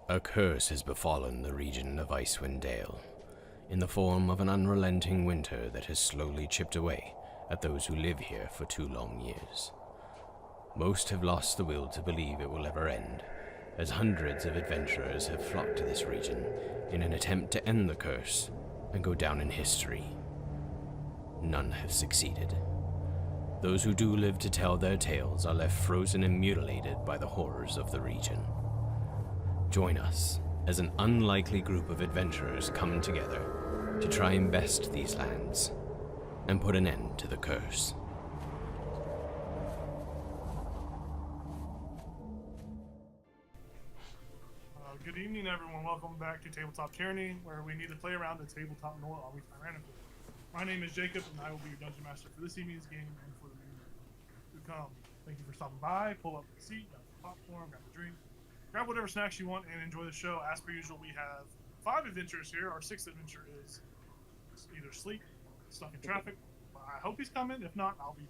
A curse has befallen the region of Icewind Dale, in the form of an unrelenting winter that has slowly chipped away at those who live here for 2 long years. Most have lost the will to believe it will ever end, as hundreds of adventurers have flocked to this region in an attempt to end the curse and go down in history. None have succeeded. Those who do live to tell their tales are left frozen and mutilated by the horrors of the region. Join us as an unlikely group of adventurers come together to try and best these lands and put an end to the curse. Good evening, everyone. Welcome back to Tabletop Tyranny, where we need to play around the tabletop lore always tyrannically. My name is Jacob, and I will be your dungeon master for this evening's game and for the new to come. Thank you for stopping by. Pull up a seat, grab some popcorn, grab a drink, grab whatever snacks you want, and enjoy the show. As per usual, we have 5 adventurers here. Our 6th adventure is either asleep, stuck in traffic. I hope he's coming. If not, I'll be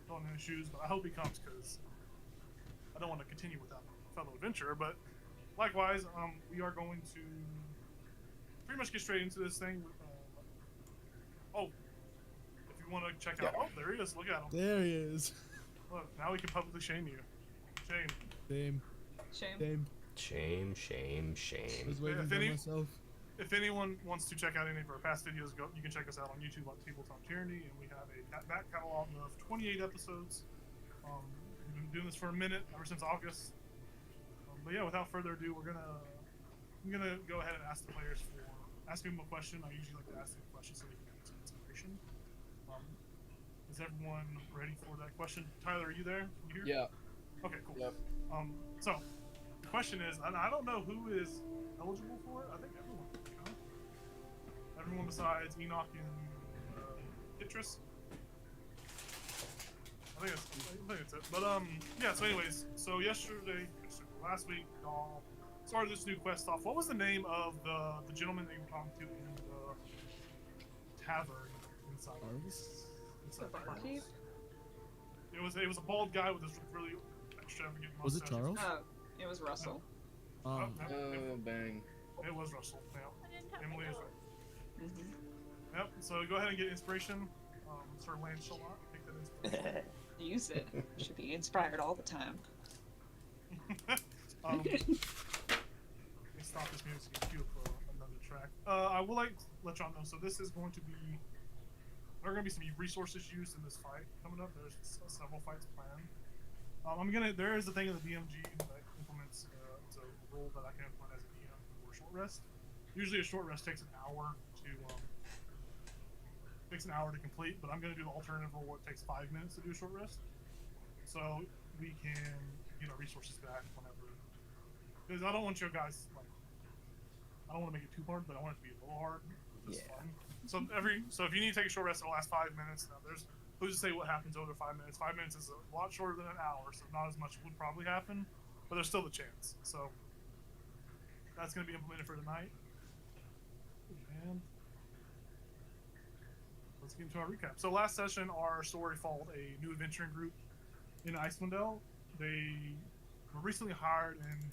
filling in his shoes. But I hope he comes because I don't want to continue without a fellow adventurer. But likewise, we are going to pretty much get straight into this thing. If you want to check out, there he is. Look at him. There he is. Look, now we can publicly shame you. Shame. Shame. Shame. Shame, shame, shame. I was waiting for myself. If anyone wants to check out any of our past videos, you can check us out on YouTube on Tabletop Tyranny, and we have a back catalog of 28 episodes. We've been doing this for a minute, ever since August. But yeah, without further ado, I'm gonna go ahead and ask the players ask them a question. I usually like to ask them a question so they can get some inspiration. Is everyone ready for that question? Tyler, are you there? You here? Yeah. Okay, cool. Yep. So the question is, and I don't know who is eligible for it. I think everyone. Everyone besides Enoch and Citrus. I think that's it. But yeah. So anyways, last week, y'all started this new quest off. What was the name of the gentleman that you were talking to in the tavern inside? Barkeep? It was a bald guy with this really extravagant mustache. Was it Charles? Oh, it was Russell. Oh, bang. It was Russell. Yeah. Emily is right. Mm-hmm. Yep. So go ahead and get inspiration. Sir Lancelot, take that inspiration. Use it. Should be inspired all the time. Let me stop this music and cue for another track. I will let y'all know. So this is going to be. There are going to be some resources used in this fight coming up. There's several fights planned. There is a thing in the DMG that implements it's a rule that I can implement as a DM for short rest. Usually a short rest takes an hour to complete, but I'm going to do the alternative rule where it takes 5 minutes to do a short rest. So we can get our resources back whenever. Because I don't want you guys I don't want to make it too hard, but I want it to be a little hard. It's fun. So if you need to take a short rest, it'll last 5 minutes. Now who's to say what happens over 5 minutes? 5 minutes is a lot shorter than an hour, so not as much would probably happen, but there's still the chance. So that's going to be implemented for tonight. And let's get into our recap. So last session, our story followed a new adventuring group in Icewind Dale. They were recently hired and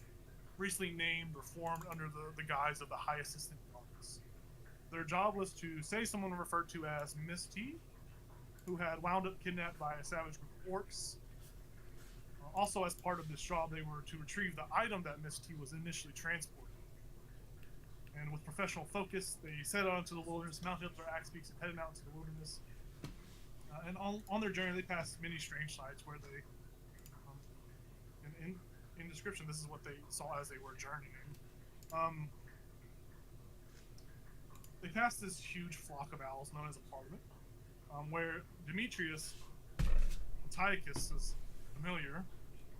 recently named or formed under the guise of the High Assistant Office. Their job was to save someone referred to as Miss T, who had wound up kidnapped by a savage group of orcs. Also, as part of this job, they were to retrieve the item that Miss T was initially transporting. And with professional focus, they set out into the wilderness, mounted up their axe beaks, and headed out into the wilderness. And on their journey, they passed many strange sights where they, in description, this is what they saw as they were journeying. They passed this huge flock of owls known as a parliament, where Demetrius, Antiochus' familiar,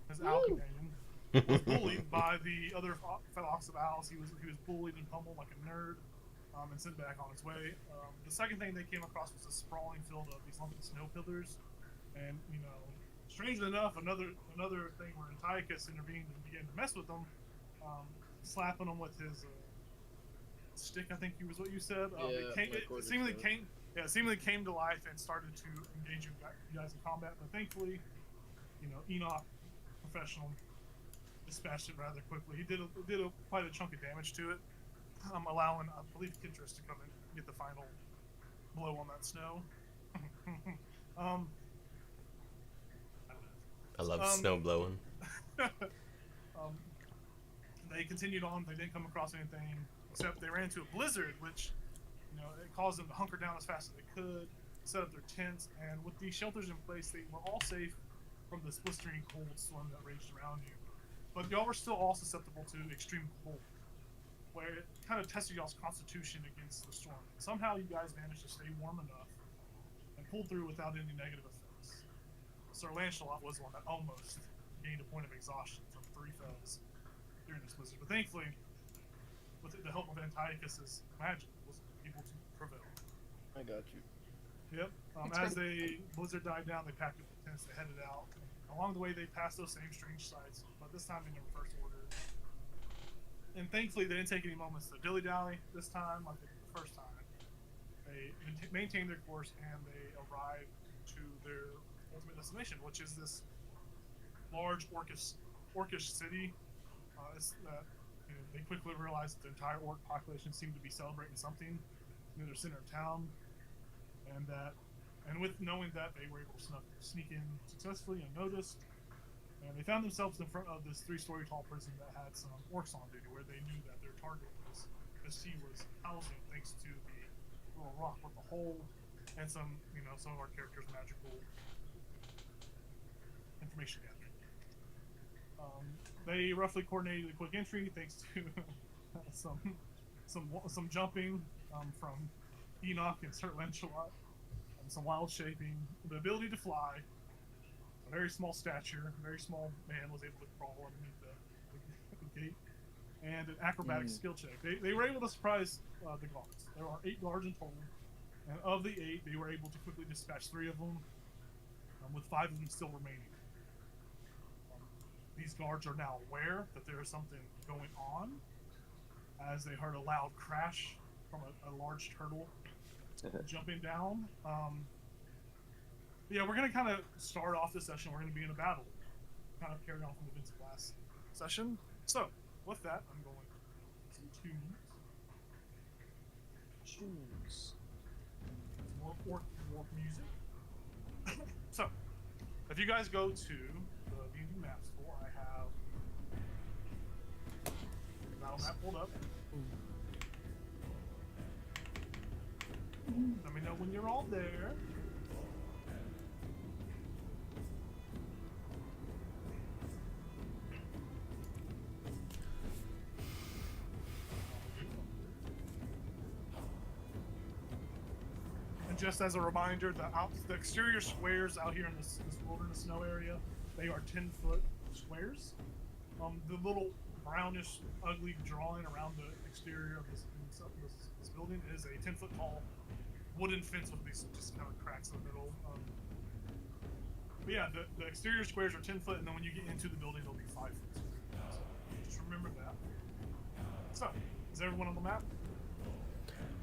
his owl companion, was bullied by the other flocks of owls. He was bullied and pummeled like a nerd, and sent back on his way. The second thing they came across was a sprawling field of these lumpy snow pillars, and strangely enough, another thing where Antiochus intervened and began to mess with them, slapping them with his stick. I think was what you said. It seemingly came to life and started to engage you guys in combat. But thankfully, Enoch, professional, dispatched it rather quickly. He did quite a chunk of damage to it, allowing, I believe, Kintris to come and get the final blow on that snow. I love snow blowing. They continued on. They didn't come across anything, except they ran into a blizzard, which, you know, it caused them to hunker down as fast as they could, set up their tents, and with these shelters in place, they were all safe from this blistering cold storm that raged around you. But y'all were still all susceptible to extreme cold, where it kind of tested y'all's constitution against the storm. And somehow you guys managed to stay warm enough and pulled through without any negative effects. Sir Lancelot was one that almost gained a point of exhaustion from 3 fells during this blizzard, but thankfully, with the help of Antiochus's magic, was able to prevail. I got you. Yep. As the blizzard died down, they packed up the tents, they headed out. And along the way, they passed those same strange sights, but this time in the reverse order. And thankfully, they didn't take any moments to dilly-dally this time, like they did the first time. They maintained their course, and they arrived to their ultimate destination, which is this large orcish city. They quickly realized that the entire orc population seemed to be celebrating something near their center of town, and with knowing that, they were able to sneak in successfully unnoticed, and they found themselves in front of this 3-story tall prison that had some orcs on duty, where they knew that their target was the sea was housing, thanks to the little rock with the hole and some of our characters' magical information gathering. They roughly coordinated a quick entry thanks to some jumping from Enoch and Sir Lancelot, and some wild shaping, the ability to fly, a very small stature, a very small man was able to crawl underneath the gate, and an acrobatic skill check. They were able to surprise the guards. There are 8 guards in total, and of the 8, they were able to quickly dispatch 3 of them, with 5 of them still remaining. These guards are now aware that there is something going on, as they heard a loud crash from a large turtle jumping down. Yeah, we're going to kind of start off this session. We're going to be in a battle, kind of carry on from the events of last session. So, with that, I'm going to choose more orc music. So, if you guys go to the D&D map store, I have the battle map pulled up. Let me know when you're all there. And just as a reminder, the exterior squares out here in this wilderness snow area, they are 10-foot squares. The little brownish, ugly drawing around the exterior of this building is a 10-foot tall wooden fence with these just kind of cracks in the middle. But yeah, the exterior squares are 10 foot, and then when you get into the building, they'll be 5 foot. So just remember that. So, is everyone on the map?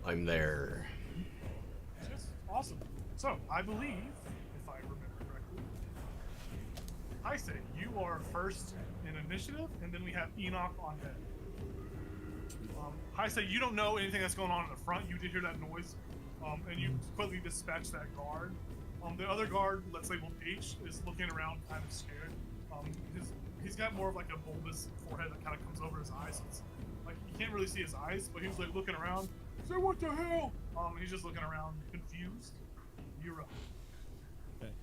I'm there. Yes, awesome. So, I believe, if I remember correctly, I say you are first in initiative, and then we have Enoch on deck. I say you don't know anything that's going on in the front. You did hear that noise, and you quickly dispatch that guard. The other guard, let's label H, is looking around kind of scared. He's got more of like a bulbous forehead that kind of comes over his eyes. So it's like you can't really see his eyes, but he was like looking around. Say, what the hell? He's just looking around, confused. You're up. Okay.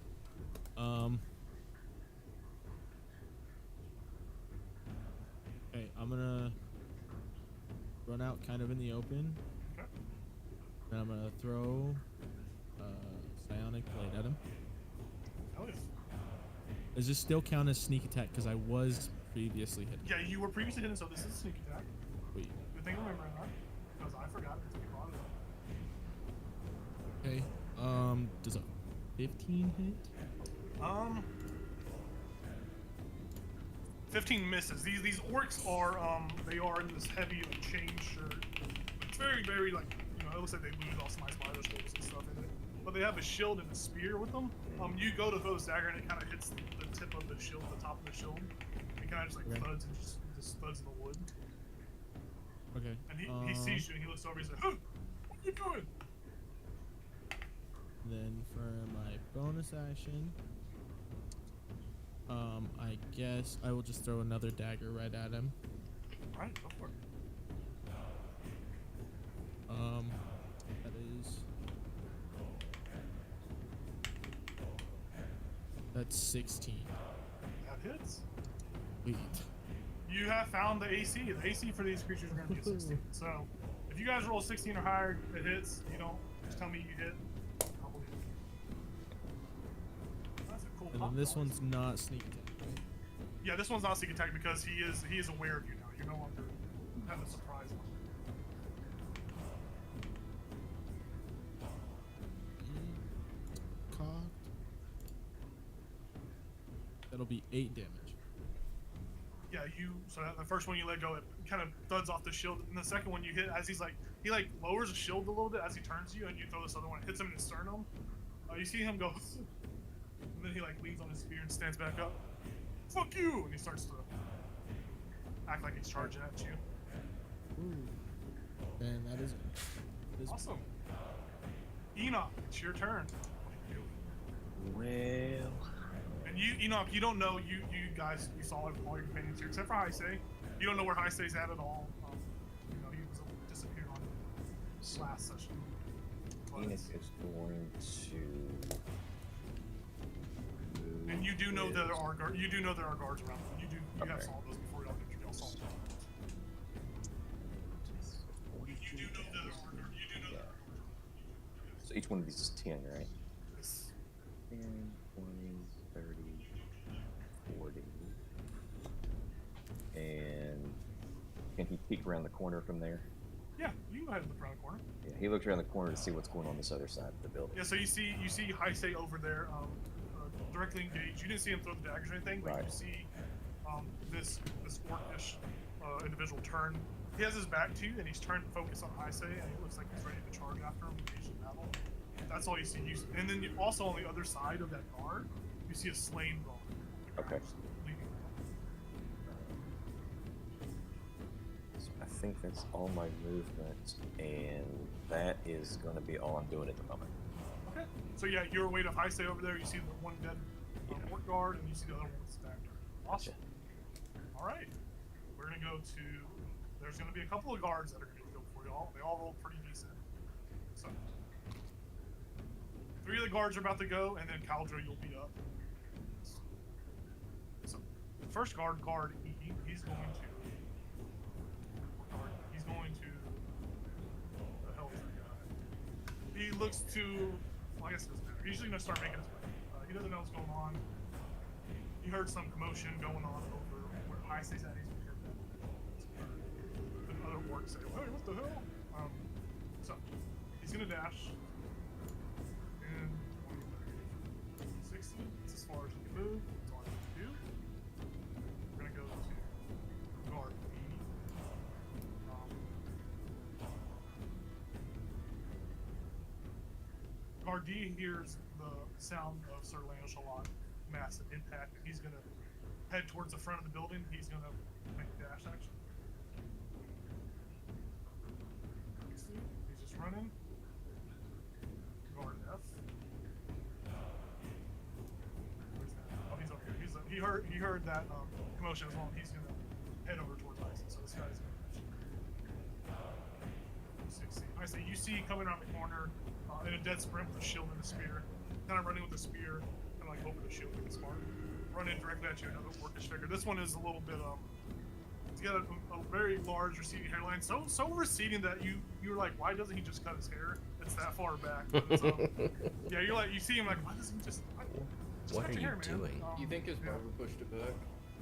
Okay, I'm gonna run out kind of in the open. Okay. And I'm gonna throw psionic blade at him. Hell yeah. Does this still count as sneak attack? Because I was previously hit. Yeah, you were previously hidden, so this is a sneak attack. Wait. Good thing remembering that, because I forgot it until you brought it up. Okay. Does a 15 hit? 15 misses. These orcs are they are in this heavy like chain shirt. It's very, very like, you know, it looks like they lose all some ice spiders and stuff in it. But they have a shield and a spear with them. You go to throw this dagger and it kind of hits the tip of the shield, the top of the shield, and kind of just like Okay. thuds and just thuds in the wood. Okay. And he sees you and he looks over. He's like, "Huh, what are you doing?" Then for my bonus action, I guess I will just throw another dagger right at him. All right, go for it. That is. That's 16. That hits. Sweet. You have found the AC. The AC for these creatures are going to be a 16. So if you guys roll 16 or higher, it hits. You don't just tell me you hit. I'll believe it. That's a cool. And pop then this noise. one's not sneak attack. Right? Yeah, this one's not sneak attack because he is aware of you now. You're no longer having a surprise on him. Cocked. That'll be 8 damage. Yeah, so the first one you let go, it kind of thuds off the shield, and the second one you hit as he lowers the shield a little bit as he turns to you, and you throw this other one, it hits him in his sternum. You see him go, and then he leans on his spear and stands back up. Fuck you! And he starts to act like he's charging at you. Ooh. And that is Awesome. Enoch, it's your turn. Well, And Enoch, you don't know, you guys, you saw all your companions here, except for Heisei. You don't know where Heisei's at all. He was disappeared on last session. But- Enoch is going to. And you do know that there are guards around. You have Okay. saw those before y'all saw them. You do know that there are guards. You do know that there are guards. So each one of these is 10, right? Yes. 10, 20, 30, 40. And can he peek around the corner from there? Yeah, you can go ahead and look around the corner. Yeah, he looks around the corner to see what's going on this other side of the building. Yeah, so you see Heisei over there, directly engaged. You didn't see him throw the daggers or anything, but Right. you see this orcish individual turn. He has his back to you, and he's trying to focus on Heisei, and it looks like he's ready to charge after him, engage in battle. That's all you see. And then also on the other side of that guard, you see a slain guard. Okay. Leading. So I think that's all my movement, and that is going to be all I'm doing at the moment. Okay. So yeah, you're away to Heisei over there. You see the one dead Yeah. orc guard, and you see the other one with his back turned. Awesome. Gotcha. All right. We're gonna go to. There's gonna be a couple of guards that are gonna go for y'all. They all roll pretty decent. So 3 of the guards are about to go, and then Caldra, you'll be up. So the first guard E, he's going to. He's going to. The hell is that guy? He looks to. Well, I guess it doesn't matter. He's usually gonna start making his way. He doesn't know what's going on. He heard some commotion going on over where Heisei's at. He's heard that. The other orcs say, "Hey, what the hell?" So he's gonna dash. And 20, 30, 60. That's as far as he can move. That's all he can do. We're gonna go to guard B. Guard D hears the sound of Sir Lancelot, massive impact, and he's gonna head towards the front of the building. He's gonna make a dash action. He's just running. Guard F. Where's that? Oh, he's over here. He heard that commotion as well. And he's gonna head over towards Ice. So this guy's gonna 60. I say you see coming around the corner in a dead sprint with a shield and a spear, kind of running with a spear, kind of like over the shield like a smart, running directly at you, another orcish figure. This one is a little bit he's got a very large receding hairline, so receding that you're like, why doesn't he just cut his hair? It's that far back. But it's, yeah, you're like, you see him like, why doesn't he just What cut are your you hair, man? doing? You think his yeah. barber pushed it back?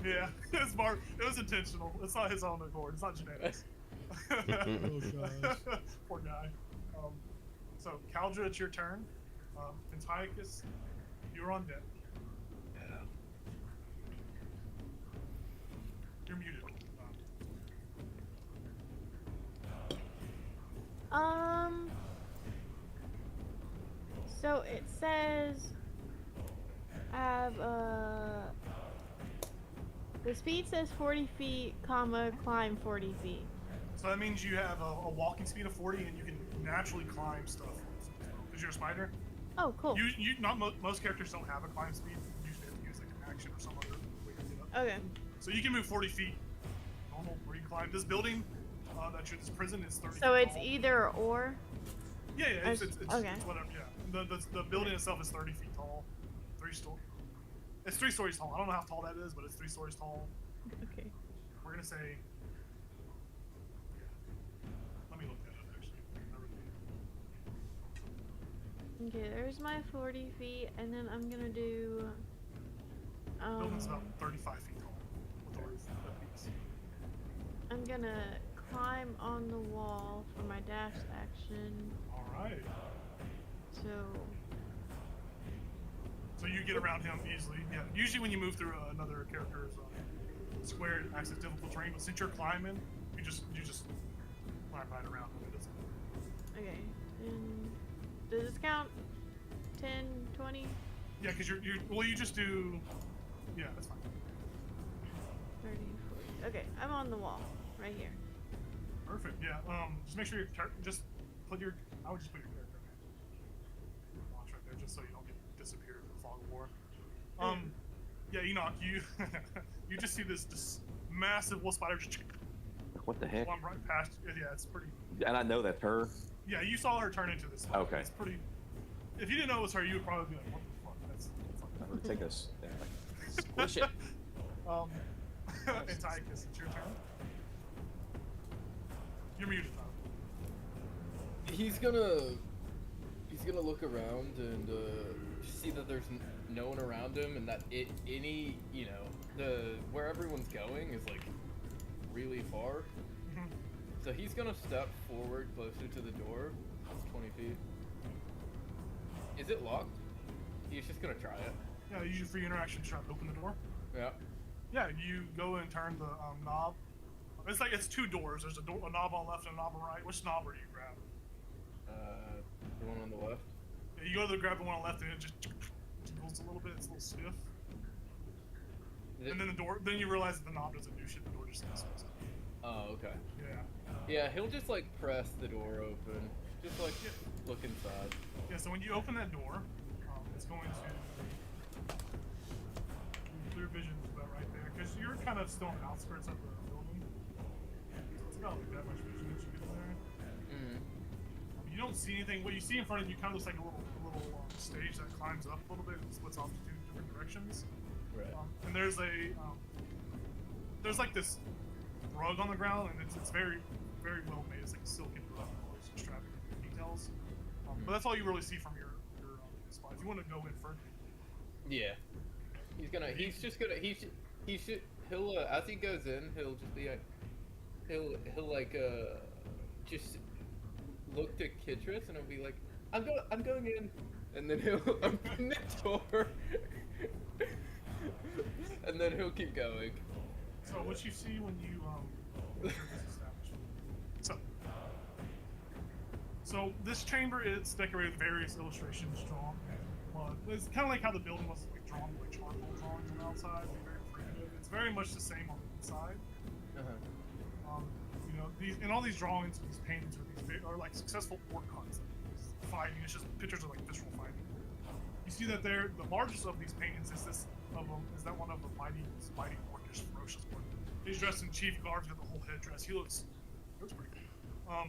Yeah, his barb. It was intentional. It's not his own accord. It's not genetics. Oh, gosh. Poor guy. So, Caldra, it's your turn. Antiochus, you're on deck. You're muted. So it says I have The speed says 40 feet, comma, climb 40 feet. So that means you have a walking speed of 40, and you can naturally climb stuff because you're a spider. Oh, cool. Most characters don't have a climb speed. You usually have to use like an action or some other way to get up. Okay. So you can move 40 feet, normal, where you climb. This building, this prison is 30 So feet it's tall. either or? Yeah, it's okay. it's whatever, yeah. The building itself is 30 feet tall. It's 3 stories tall. I don't know how tall that is, but it's 3 stories tall. Okay. We're gonna say... Let me look that up, actually. Okay, there's my 40 feet, and then I'm gonna do... The building's about 35 feet tall. With the roof that piece. I'm gonna climb on the wall for my dash action. Alright. So you get around him easily. Yeah. Usually when you move through another character's square, it acts as difficult terrain. But since you're climbing, you just climb right around him. It doesn't. Okay. And does this count? 10, 20? Yeah, because you just do. Yeah, that's fine. 30, 40. Okay, I'm on the wall right here. Perfect. Yeah. Just make sure just put your. I would just put your character launch right there, just so you don't get disappeared in the fog of war. Yeah, Enoch, you you just see this massive wolf spider just What the heck? plumb right past you. Yeah, it's pretty. And I know that's her. Yeah, you saw her turn into this spider. Okay. It's pretty. If you didn't know it was her, you would probably be like, "What the fuck?" That's I'm gonna take us. Squish it. Antiochus, it's your turn. You're muted, Tyler. He's gonna look around and see that there's no one around him, and that where everyone's going is like really far. So he's gonna step forward closer to the door. It's 20 feet. Is it locked? He's just gonna try it. Yeah, use your free interaction to try to open the door. Yeah. Yeah, you go and turn the knob. It's 2 doors. There's a knob on the left and a knob on the right. Which knob are you grab? The one on the left. Yeah, you go to grab the one on the left and it just jiggles a little bit. It's a little stiff. And then then you realize that the knob doesn't do shit. The door just swings up. Oh, okay. Yeah. Yeah, he'll just like press the door open. Just like look inside. Yeah, so when you open that door, it's going to clear vision is about right there because you're kind of still on the outskirts of the building. So it's about like that much vision that you get there. You don't see anything. What you see in front of you kind of looks like a little stage that climbs up a little bit and splits off to 2 different directions. Right. And there's like this rug on the ground, and it's very, very well made. It's like a silken rug with all these extravagant details. But that's all you really see from your spot. If you want to go in further. Yeah. He'll as he goes in, he'll just be like, he'll just look to Kitris and he'll be like, I'm going in, and then he'll open the door, and then he'll keep going. So what you see when you enter this establishment. So this chamber is decorated with various illustrations drawn in blood. It's kind of like how the building was like drawn with like charcoal drawings on the outside. Very primitive. It's very much the same on the inside. All these drawings, these paintings are like successful orc hunts. Fighting. It's just pictures of like visceral fighting. You see that the largest of these paintings is that one of the mighty orc, just ferocious orc. He's dressed in chief garb, he's got the whole headdress. He looks pretty cool.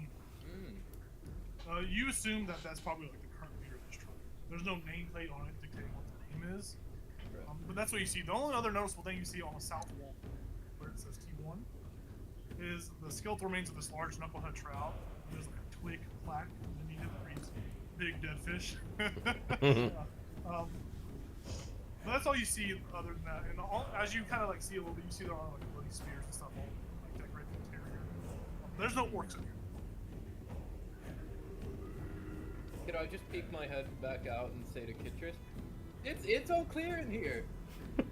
You assume that that's probably like the current leader of this tribe. There's no nameplate on it dictating what the name is, but that's what you see. The only other noticeable thing you see on the south wall, where it says T1, is the skeletal remains of this large knucklehead trout. There's like a twig plaque underneath it that reads "Big Dead Fish." But that's all you see other than that. And as you kind of like see a little bit, you see there are like bloody spears and stuff all like decorated the interior. There's no orcs in here. Could I just peek my head back out and say to Kitris, it's all clear in here.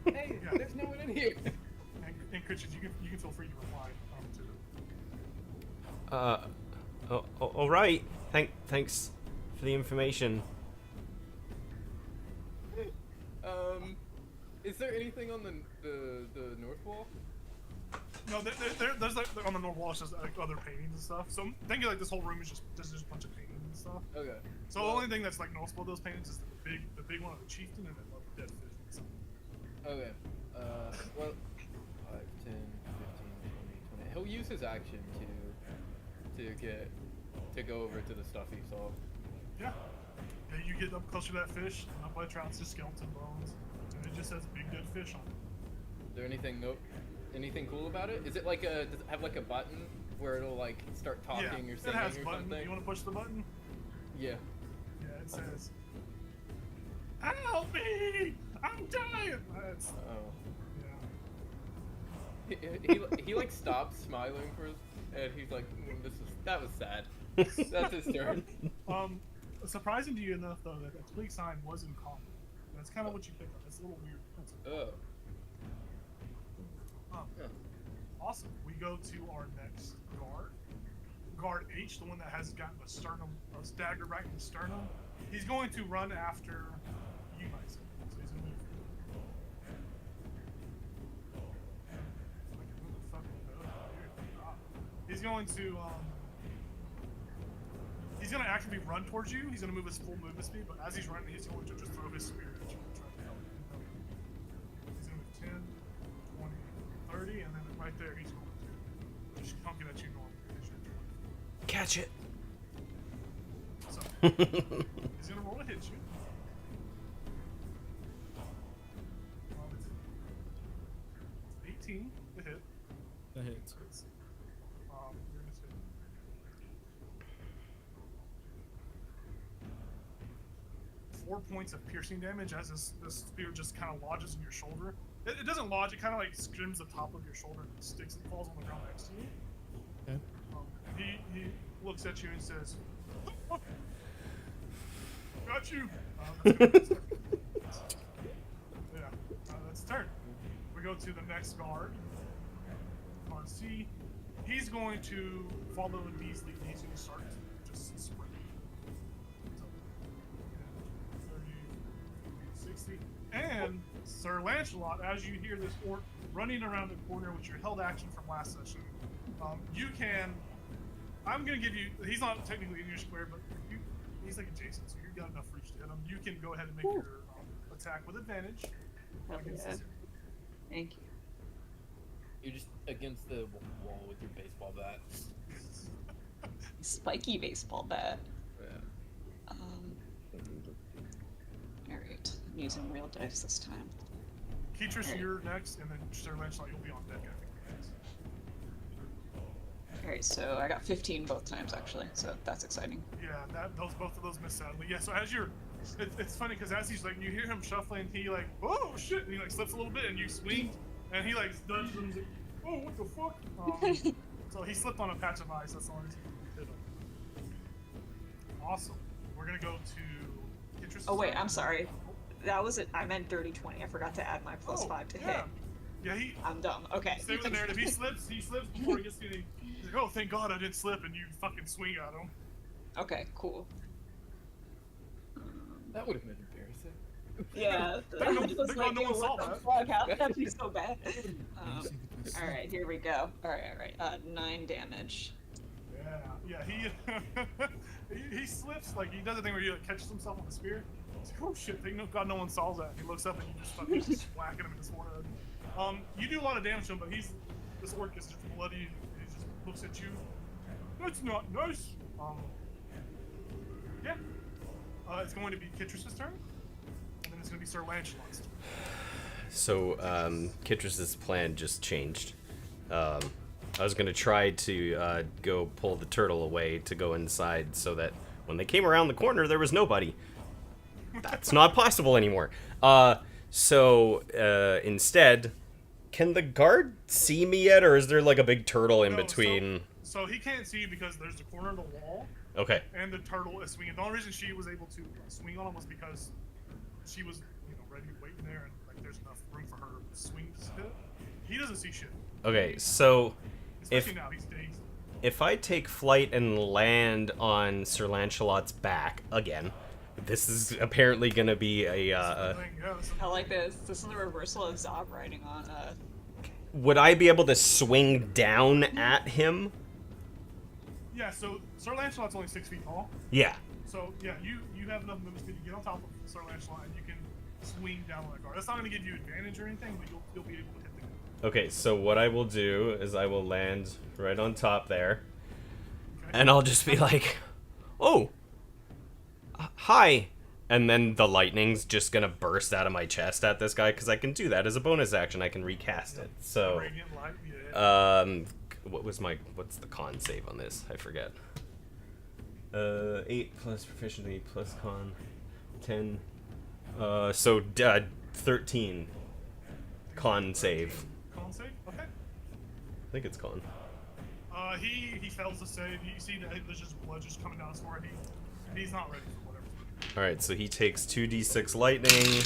Hey, there's no one in here. And Kitris, you can feel free to reply to all right. Thanks Is there anything on the north wall? No, there's like on the north wall, it's just like other paintings and stuff. So think of like this whole room is just there's just a bunch of paintings and stuff. Okay. So the only thing that's like noticeable of those paintings is the big one of the chieftain and then the dead fish and stuff. Okay. Well, 5, 10, 15, 20, 20. He'll use his action to go over to the stuff he saw. Yeah. Yeah, you get up closer to that fish, and up by the trout, it's just skeleton bones, and it just has big dead fish on it. Is there anything cool about it? Is it like does it have like a button where it'll like start talking Yeah, or singing it has or a button. something? You want to push the button? Yeah. Yeah, it says, "Help me! I'm dying!" That's, Oh. yeah. He like stops smiling and he's like, that was sad. That's his turn. Surprising to you enough, though, that the twig sign was in common. That's kind of what you pick up. It's a little weird. Oh. Yeah. Awesome. We go to our next guard. Guard H, the one that has gotten a dagger right in the sternum. He's going to run after you guys. So he's going to move. He's going to actively run towards you. He's going to move his full movement speed, but as he's running, he's going to just throw his spear at you and try to help you. He's going to move 10, 20, 30, and then right there, he's going to just chunking at you normally. Catch it. So, he's going to roll to hit you. It's 18 to hit. That hits. You're gonna say 4 points of piercing damage as this spear just kind of lodges in your shoulder. It doesn't lodge; it kind of like skims the top of your shoulder and sticks and falls on the ground next to you. Okay. He looks at you and says, "Oh, got you." That's good. Yeah, that's turn. We go to the next guard. Guard C. He's going to follow in D's lead. He's going to start to just sprint. So, 30, 60. And Sir Lancelot, as you hear this orc running around the corner with your held action from last session, you can. I'm going to give you. He's not technically in your square, but he's like adjacent, so you've got enough reach to hit him. You can go ahead and make your attack with advantage. Hell against yeah. this. Thank you. You're just against the wall with your baseball bat. Spiky baseball bat. Yeah. Alright. I'm using real dice this time. Keetrus, Alright. you're next, and then Sir Lancelot, you'll be on deck, I think. Next. Alright, so I got 15 both times actually, so that's exciting. Yeah, both of those miss sadly. Yeah, so as you're, it's funny because as he's like, you hear him shuffling, he like, oh shit, and he like slips a little bit, and you swing, and he like dodges him. He's like, oh, what the fuck? So he slipped on a patch of ice. That's the only reason he hit him. Awesome. We're gonna go to Keetrus. Oh wait, I'm sorry. That was it. I meant 30-20. I forgot to add my plus 5 to hit. Yeah, I'm dumb. Okay. Stay with the narrative. He slips before he gets to you. He's like, oh, thank God I didn't slip, and you fucking swing at him. Okay, cool. That would have been embarrassing. Yeah. Thank God no one saw that. Fuck, how could that be so bad? Alright, here we go. Alright. 9 damage. Yeah, he slips, like, he does the thing where he like, catches himself on the spear. He's like, oh shit, thank God no one saw that. He looks up and you just fucking whacking him in his forehead. You do a lot of damage to him, but this orc is just bloody, he just looks at you. That's not nice. Yeah. It's going to be Keetrus' turn, and then it's going to be Sir Lancelot's turn. So, Keetrus' plan just changed. I was going to try to go pull the turtle away to go inside so that when they came around the corner, there was nobody. That's not possible anymore. So, instead, can the guard see me yet, or is there like a big turtle in between? So he can't see you because there's the corner of the wall. Okay. And the turtle is swinging. The only reason she was able to swing on him was because she was, ready, waiting there, and like there's enough room for her swing to hit. He doesn't see shit. Okay, so Especially now, he's dazed. if I take flight and land on Sir Lancelot's back again, This is apparently gonna be a. Yeah, this is- I like this. This is the reversal of Zob riding on Would I be able to swing down at him? yeah, so Sir Lancelot's only 6 feet tall. Yeah. So yeah, you have enough movement speed to get on top of Sir Lancelot and you can swing down on that guard. That's not going to give you advantage or anything, but you'll be able to hit the guard. Okay, so what I will do is I will land right on top there, Okay? and I'll just be like, "Oh, hi," and then the lightning's just gonna burst out of my chest at this guy because I can do that as a bonus action. I can recast it. So, Radiant light, yeah. what's the con save on this? I forget. 8 plus proficiency plus con, 10. So 13 con save. Con save? Okay. I think it's con. He fails to save. You see that there's just blood just coming down his forehead. He's not ready for whatever. Alright, so he takes 2d6 lightning.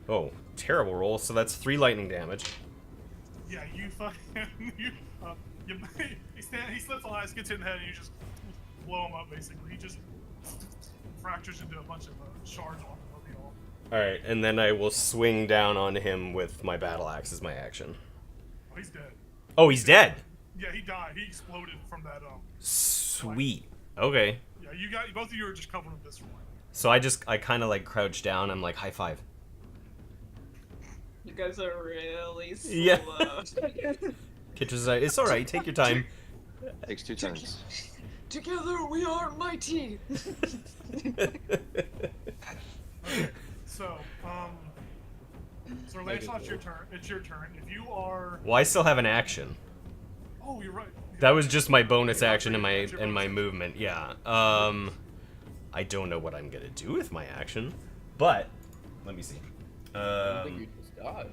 Oh, terrible roll. So that's 3 lightning damage. Yeah, you fucking he slips on ice, gets hit in the head, and you just blow him up. Basically, he just fractures into a bunch of shards off of the all. Alright, and then I will swing down on him with my battle axe as my action. Oh, he's dead. Oh, he's dead! Yeah, he died. He exploded from that. Sweet. Okay. Yeah, both of you are just covered with visceral. So I kind of like crouch down. I'm like, high five. You guys are really slow. Yeah. Kitchen's like, it's alright, take your time. Takes 2 turns. Together we are mighty. So, Sir Lancelot, it's your turn. It's your turn. If you are, Well, I still have an action. oh, you're right. That was just my bonus action in my movement. Yeah. I don't know what I'm gonna do with my action, but let me see. I think you just die.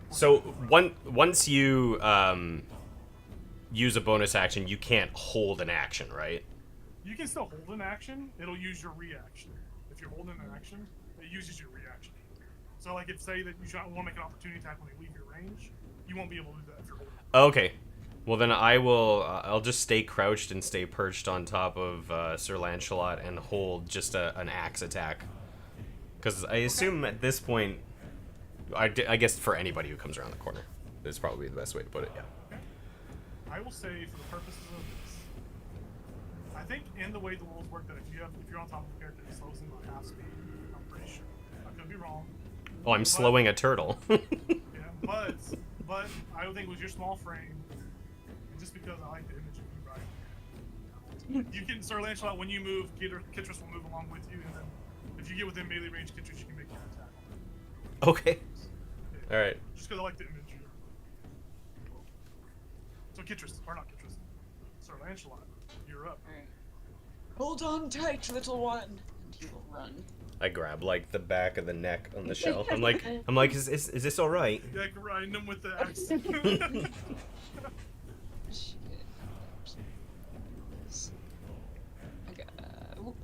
So once you use a bonus action, you can't hold an action, right? You can still hold an action. It'll use your reaction. If you're holding an action, it uses your reaction. So, like, if say that you want to make an opportunity attack when you leave your range, you won't be able to do that if you're holding. Okay. Well, then I'll just stay crouched and stay perched on top of Sir Lancelot and hold just an axe attack. Because I assume at this point, I guess for anybody who comes around the corner, is probably the best way to put it. Yeah. Okay. I will say, for the purposes of this, I think in the way the rules work, that if you're on top of a character, it slows them by half speed. I'm pretty sure. I could be wrong. Oh, I'm slowing a turtle. Yeah, but I would think with your small frame, and just because I like the image of you riding, you can, Sir Lancelot, when you move, Kitris will move along with you, and then if you get within melee range, Kitris, you can make an attack on it. Okay. Yeah. All right. Just because I like the image. So Kitris, or not Kitris, Sir Lancelot, you're up. Alright. Hold on tight, little one, and he will run. I grab like the back of the neck on the shelf. I'm like, is this all right? Yeah, like riding them with the axe. Shit.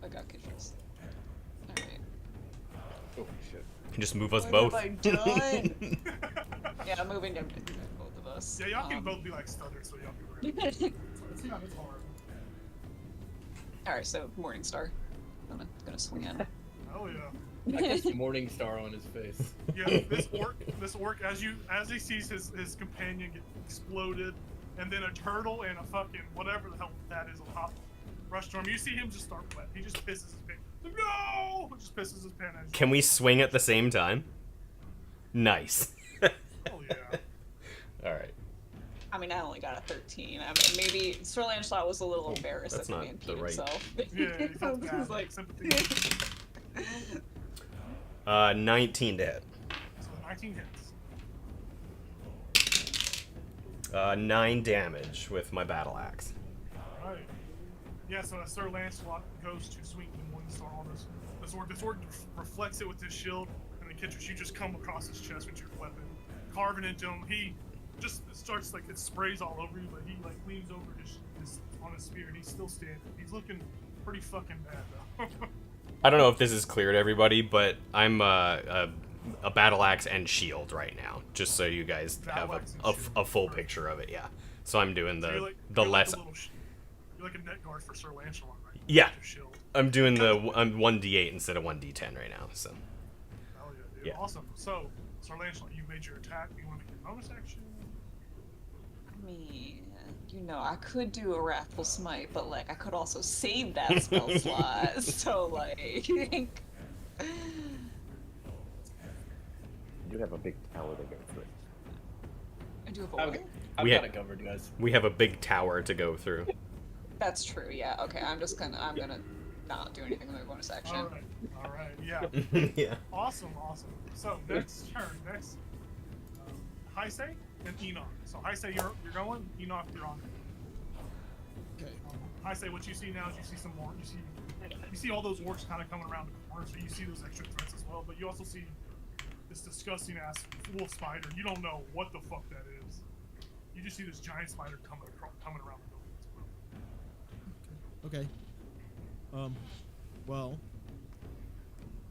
I got Kitris. Alright. Oh shit. Just move us What both. have I done? Yeah, I'm moving down both of us. Yeah, y'all can both be like stuttered, so y'all can be ready. It's not as hard. Alright, so Morningstar. Gonna swing at him. Oh yeah. I can see Morning Star on his face. Yeah, this orc, as he sees his companion get exploded, and then a turtle and a fucking whatever the hell that is on top rush to him. You see him just start wet. He just pisses his pants. No! Just pisses his pants. Can we swing at the same time? Nice. Oh yeah. All right. I mean, I only got a 13. I mean, maybe Sir Lancelot was a little embarrassed that's at the not man the peed right- himself. Yeah, he felt He bad. was like, Sympathy. 19 to hit. So 19 hits. 9 damage with my battle axe. Alright. Yeah, so as Sir Lancelot goes to swing the Morningstar on this orc reflects it with his shield, and then Kitris, you just come across his chest with your weapon, carving into him. He just starts like it sprays all over you, but he like leans over his on his spear, and he's still standing. He's looking pretty fucking bad though. I don't know if this is clear to everybody, but I'm a battle axe and shield right now, just so you guys Battle have axe and a shield. full Perfect. picture of it. Yeah. So I'm doing So the you're like less. a little You're like a net guard for Sir Lancelot, right? Yeah. Your shield. I'm doing I'm 1d8 instead of 1d10 right now. So. Hell yeah, dude. Yeah. Awesome. So, Sir Lancelot, you made your attack. You want to make your bonus action? I mean, I could do a Wrathful Smite, but like I could also save that spell slot. So like, You do have a big tower to go through. I do have a I've, what? I've We got ha- it covered, guys. We have a big tower to go through. That's true. Yeah. Okay. I'm gonna not do anything with my bonus action. All right. Yeah. Yeah. Awesome. So next turn, Heisei and Enoch. So Heisei, you're going. Enoch, you're on. Okay. Heisei, what you see now is you see some more. You see all those orcs kind of coming around the corner, so you see those extra threats as well. But you also see this disgusting ass wolf spider. You don't know what the fuck that is. You just see this giant spider coming around the building as well. Okay. Well,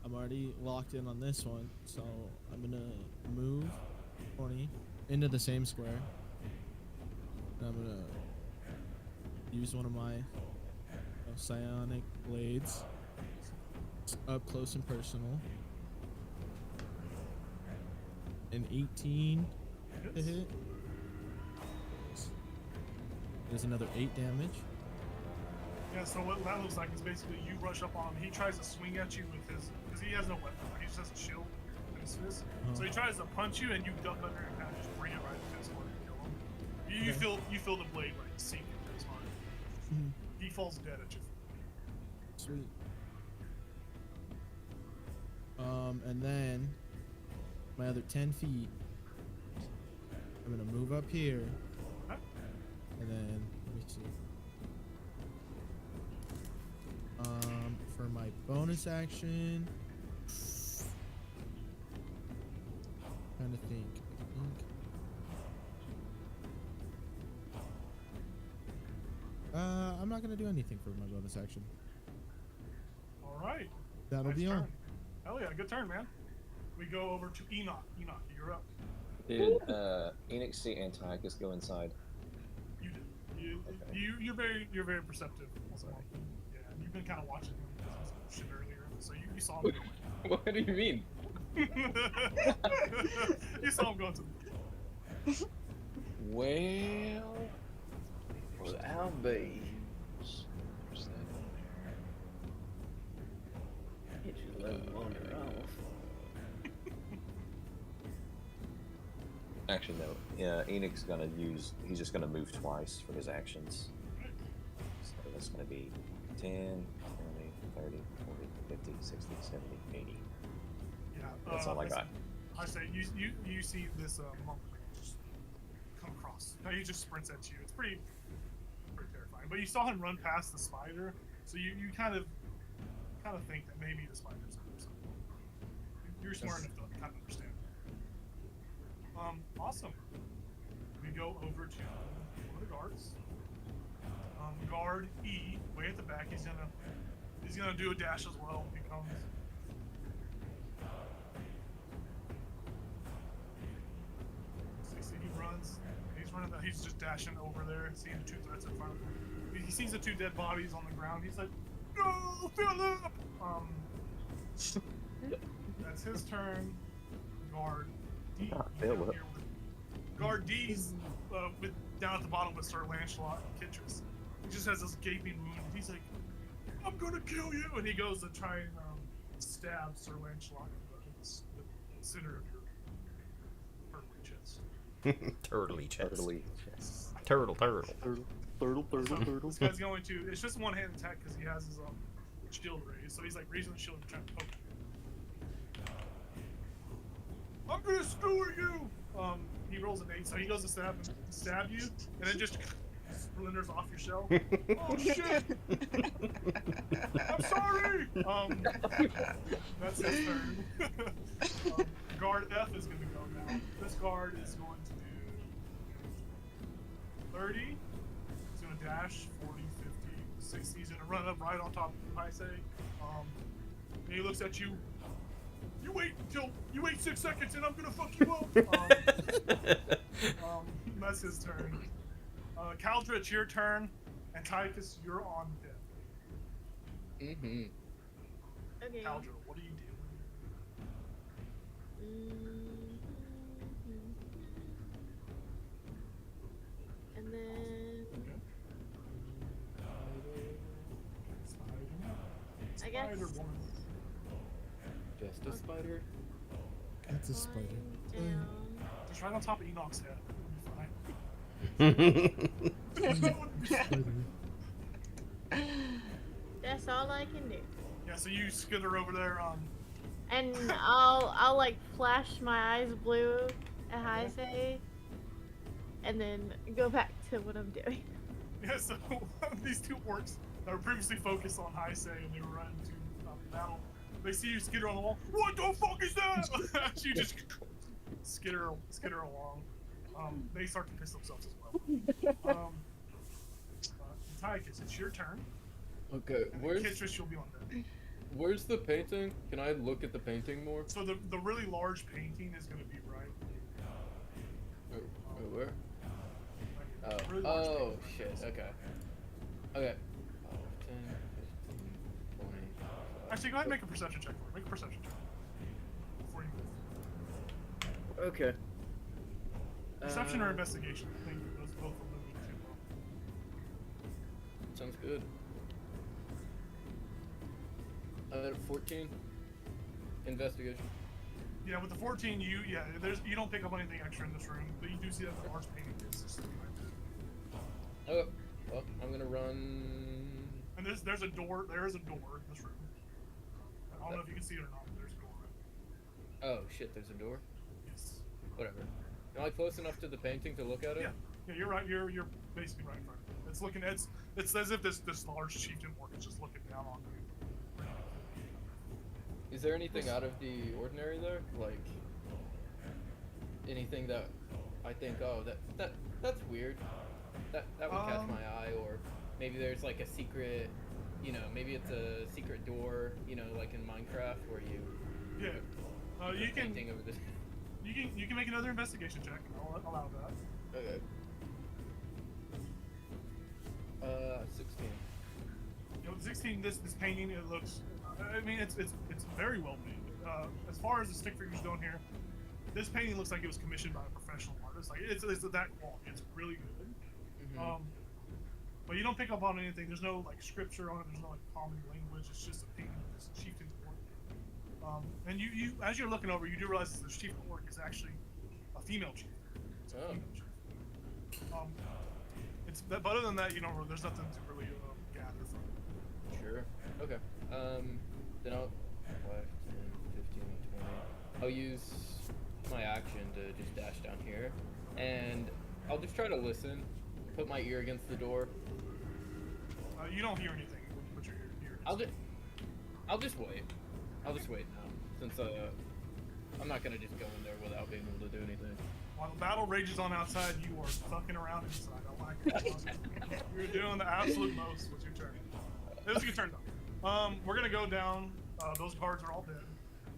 I'm already locked in on this one, so I'm gonna move 20 into the same square. And I'm gonna use one of my psionic blades up close and personal. An 18 to hit. There's another 8 damage. Yeah, so what that looks like is basically you rush up on him. He tries to swing at you with his, because he has no weapon, right? He just has a shield and his fist. So he tries to punch you, and you duck under and kind of just bring it right to his heart and kill him. You feel the blade like sink into his heart. Mhm. He falls dead at your feet. Sweet. And then my other 10 feet, I'm gonna move up here, Okay. and then let me see. For my bonus action, trying to think. I'm not gonna do anything for my bonus action. All right. That'll Nice be turn. all. Hell yeah, good turn, man. We go over to Enoch. Enoch, you're up. Did Enoch see Antiochus go inside? You did. Okay. You're very perceptive. Also. Yeah, you've been kind of watching him because he was shit earlier, so you saw him go What do you mean? in. You saw him go to the Well, I'll be. Get your little wander off. Actually, no. Yeah, Enoch's gonna use. He's just gonna move twice for his actions. So that's gonna be 10, 20, 30, 40, 50, 60, 70, 80. Yeah. That's all I got. I say you see this monk just come across. Now he just sprints at you. It's pretty terrifying. But you saw him run past the spider, so you kind of think that maybe the spider's up or something. You're smart enough to kind of understand. Awesome. We go over to one of the guards. Guard E, way at the back. He's gonna do a dash as well. He comes. See, he runs. He's running. He's just dashing over there, seeing the two threats in front of him. He sees the two dead bodies on the ground. He's like, "No, Philip!" That's his turn. Guard D. Philip. Guard D's with down at the bottom with Sir Lancelot and Kitris. He just has this gaping wound. He's like, "I'm gonna kill you!" And he goes to try and stab Sir Lancelot in the center of your purpley chest. Turtley chest. Totally. Yes. Turtle. Turtle. This guy's going to. It's just one hand attack because he has his shield raised. So he's like raising the shield and trying to poke. I'm gonna skewer you. He rolls an 8, so he goes to stab you, and it just splinters off your shell. Oh shit! I'm sorry. That's his turn. Guard F is gonna go now. This guard is going to do 30. He's gonna dash 40, 50, 60. He's gonna run up right on top of Heisei. And he looks at you. You wait 6 seconds and I'm gonna fuck you up. That's his turn. Caldra, it's your turn, Antiochus, you're on deck. Mm-hmm. Okay. Caldro, what are you doing? And then I guess Spider-Woman. Just a spider. That's a spider. climb down. Just right on top of Enoch's head. It'll be fine. That's all I can do. Yeah, so you skitter over there. And I'll like flash my eyes blue at Heisei, and then go back to what I'm doing. Yeah, so these two orcs that were previously focused on Heisei and they were running to battle. They see you skitter on the wall. What the fuck is that? As you just skitter along. They start to piss themselves as well. Antiochus, it's your turn. Okay, where's Kitris, you'll be on deck. where's the painting? Can I look at the painting more? So the really large painting is going to be right. Where? Like, really large Oh painting. shit. Okay. Okay. 10, 15, 20. Actually, go ahead and make a perception check for me. Make a perception check before you move. Okay. Perception or investigation? I think those both are moving too well. Sounds good. 14. Investigation. Yeah, with the 14, you don't pick up anything extra in this room, but you do see that the large painting is just Oh, well, I'm gonna run. and there's a door. There is a door in this room. I don't know if you can see it or not, but there's a door. Oh shit, there's a door. Yes. Whatever. Am I close enough to the painting to look at it? Yeah. Yeah, you're right. You're basically right in front. It's looking. It's as if this large chieftain orc is just looking down on you. Is there anything out of the ordinary there? Like anything that I think, oh, that's weird. That would catch my eye, or maybe there's like a secret, maybe it's a secret door, like in Minecraft where you You can painting over this. you can make another investigation check. I'll allow that. Okay. 16. With 16, this painting, it looks. I mean, it's very well made. As far as the stick figures go in here, this painting looks like it was commissioned by a professional artist. Like it's that quality. It's really good. Mhm. But you don't pick up on anything. There's no like scripture on it. There's no like common language. It's just a painting of this chieftain's orc. And you as you're looking over, you do realize that this chieftain orc is actually a female chief. It's a Oh. female chief. But other than that, there's nothing to really gather from. Sure. Okay. Then I'll 5, 10, 15, 20. I'll use my action to just dash down here, and I'll just try to listen. Put my ear against the door. You don't hear anything when you put your ear. I'll just wait. I'll just wait now, since I'm not gonna just go in there without being able to do anything. While the battle rages on outside, you are fucking around inside. I like it. You're doing the absolute most with your turn. It was a good turn though. We're gonna go down. Those guards are all dead.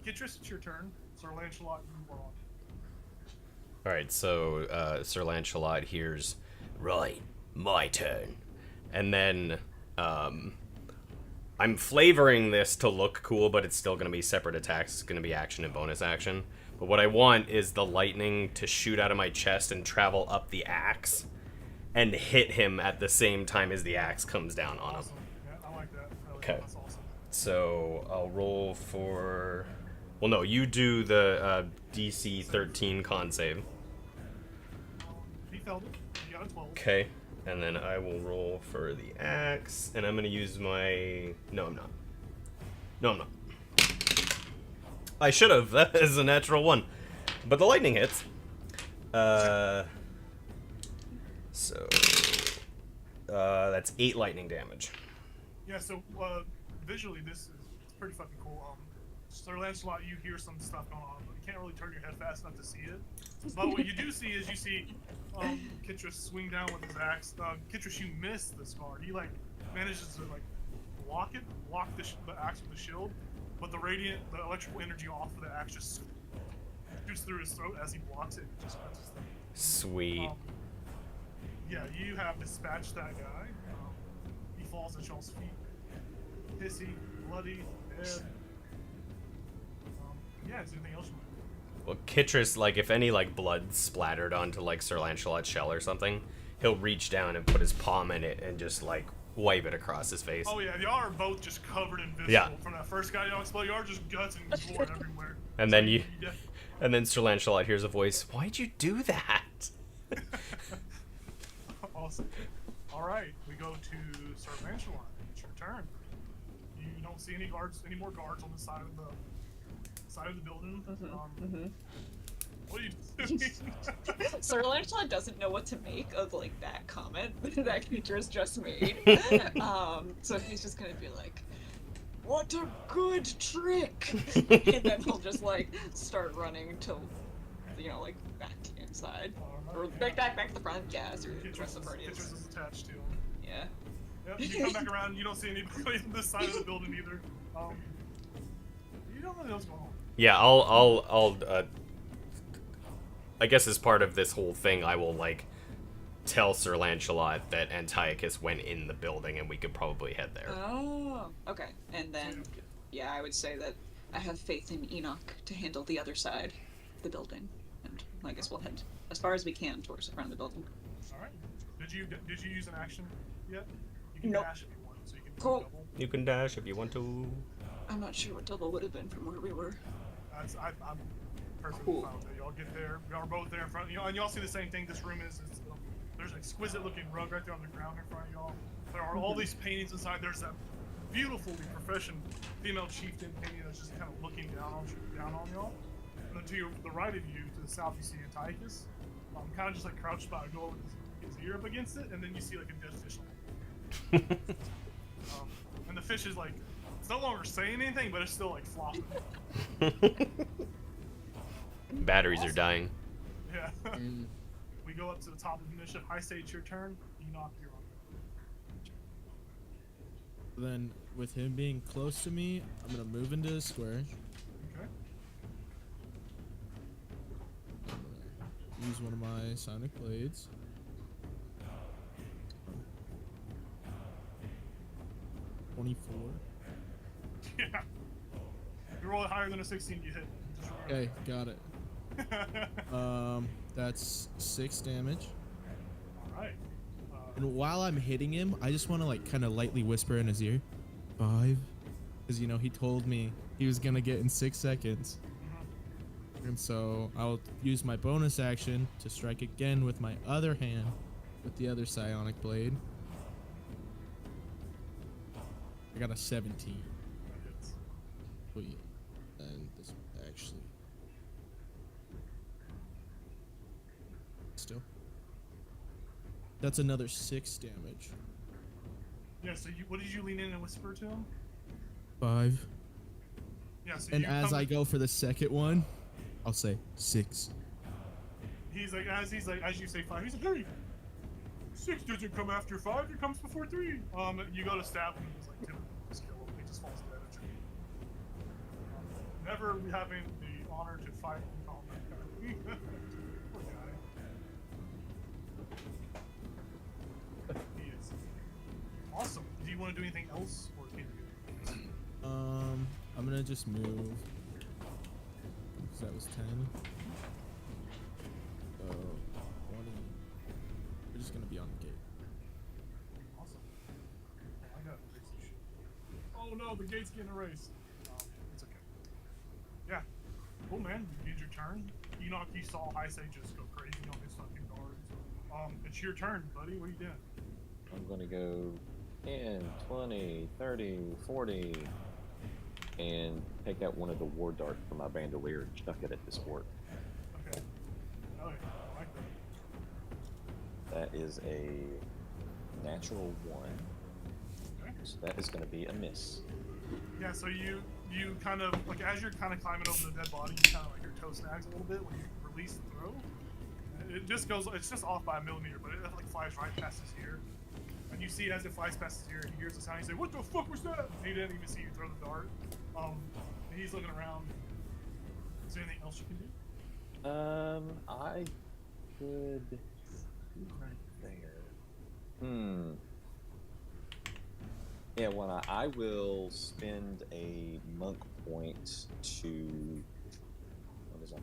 Kitris, it's your turn. Sir Lancelot, you are on. Alright, so Sir Lancelot hears, right, my turn. And then I'm flavoring this to look cool, but it's still going to be separate attacks. It's going to be action and bonus action. But what I want is the lightning to shoot out of my chest and travel up the axe and hit him at the same time as the axe comes down on him. Awesome. Yeah, I like that. Okay. That's awesome. So I'll roll for... Well, no, you do the DC 13 con save. He failed it. You got a 12. Okay. And then I will roll for the axe, and I'm going to use my... No, I'm not. No, I'm not. I should have. That is a natural one. But the lightning hits. So... that's 8 lightning damage. Yeah, so visually, this is pretty fucking cool. Sir Lancelot, you hear some stuff going on, but you can't really turn your head fast enough to see it. But what you do see is you see Kitris swing down with his axe. Kitris, you miss this guard. He manages to block the axe with the shield, but the electrical energy off of the axe just shoots through his throat as he blocks it. And just cuts his throat. Sweet. Yeah, you have dispatched that guy. falls at y'all's feet. Hissy, bloody, dead. Yeah, is there anything else you want to do? Well, Kitris, like, if any, like, blood splattered onto, like, Sir Lancelot's shell or something, he'll reach down and put his palm in it and just, like, wipe it across his face. Oh yeah, y'all are both just covered in visceral. Yeah. From that first guy y'all exploded, y'all are just guts and gore everywhere. And So then and then Sir Lancelot hears a voice, "Why'd you do that?" Awesome. Alright, we go to Sir Lancelot. It's your turn. You don't see any more guards on the side of the building. What are you doing? Sir Lancelot doesn't know what to make of like that comment that Creature's just made. So he's just gonna be like, "What a good trick!" And then he'll just like start running to, like back inside or back to the front, yeah. So the rest of the party Citrus is. is attached to him. Yeah. Yep, you come back around, you don't see anybody on this side of the building either. You don't really know what's going on. Yeah, I'll I guess as part of this whole thing, I will, like, tell Sir Lancelot that Antiochus went in the building and we could probably head there. Oh, okay. And then, yeah, I would say that I have faith in Enoch to handle the other side of the building, and I guess we'll head as far as we can towards the front of the building. All right. Did you use an action yet? You can Nope. dash if you want, so you can do Cool. double. You can dash if you want to. I'm not sure what double would have been from where we were. I'm perfectly Cool. fine with it. Y'all get there. Y'all are both there in front. And y'all see the same thing. This room is. There's an exquisite looking rug right there on the ground in front of y'all. There are all these paintings inside. There's that beautifully proficient female chieftain painting that's just kind of looking down on y'all. And then to the right of you, to the south, you see Antiochus. Kind of just like crouched by a door with his ear up against it, and then you see like a dead fish. And the fish is like, it's no longer saying anything, but it's still like flopping. Batteries are dying. Yeah. We go up to the top of the initiative. High say it's your turn. Enoch, you're on. Then, with him being close to me, I'm gonna move into the square. Okay. I'm gonna use one of my sonic blades. $24. Yeah. You roll it higher than a 16, you hit. Just remember. Okay, got it. That's 6 damage. Alright. And while I'm hitting him, I just want to like kind of lightly whisper in his ear, 5, because he told me he was gonna get in 6 seconds. And so I'll use my bonus action to strike again with my other hand with the other psionic blade. I got a 17. That hits. Oh yeah. And this actually still. That's another 6 damage. Yeah, so what did you lean in and whisper to him? 5. Yeah, so And you as come- I go for the second one, I'll say 6. He's like, as you say 5, he's like, hey, 6 doesn't come after 5, it comes before 3. You go to stab him, and he's like, typical, just kill him, he just falls dead at you. Never having the honor to fight in combat. Poor guy. He is awesome. Do you want to do anything else, or can you? I'm gonna just move. Because that was 10. So 20. We're just gonna be on the gate. Awesome. I got to fix this shit. Oh no, the gate's getting erased. It's okay. Yeah. Cool, man. You did your turn. Enoch, you saw High Sage just go crazy on his fucking guards. It's your turn, buddy. What are you doing? I'm gonna go 10, 20, 30, 40, and take out one of the war dart from my bandolier and chuck it at this orc. Okay. Oh, yeah. I like that. That is a natural 1. Okay. So that is gonna be a miss. Yeah, so you kind of, like, as you're kind of climbing over the dead body, you kind of, like, your toe snags a little bit when you release the throw. It just goes, it's just off by a millimeter, but it, like, flies right past his ear. And you see as it flies past his ear, he hears the sound, he's like, what the fuck was that? And he didn't even see you throw the dart. And he's looking around. Is there anything else you can do? I could right there. Yeah, well, I will spend a monk point to. What is that?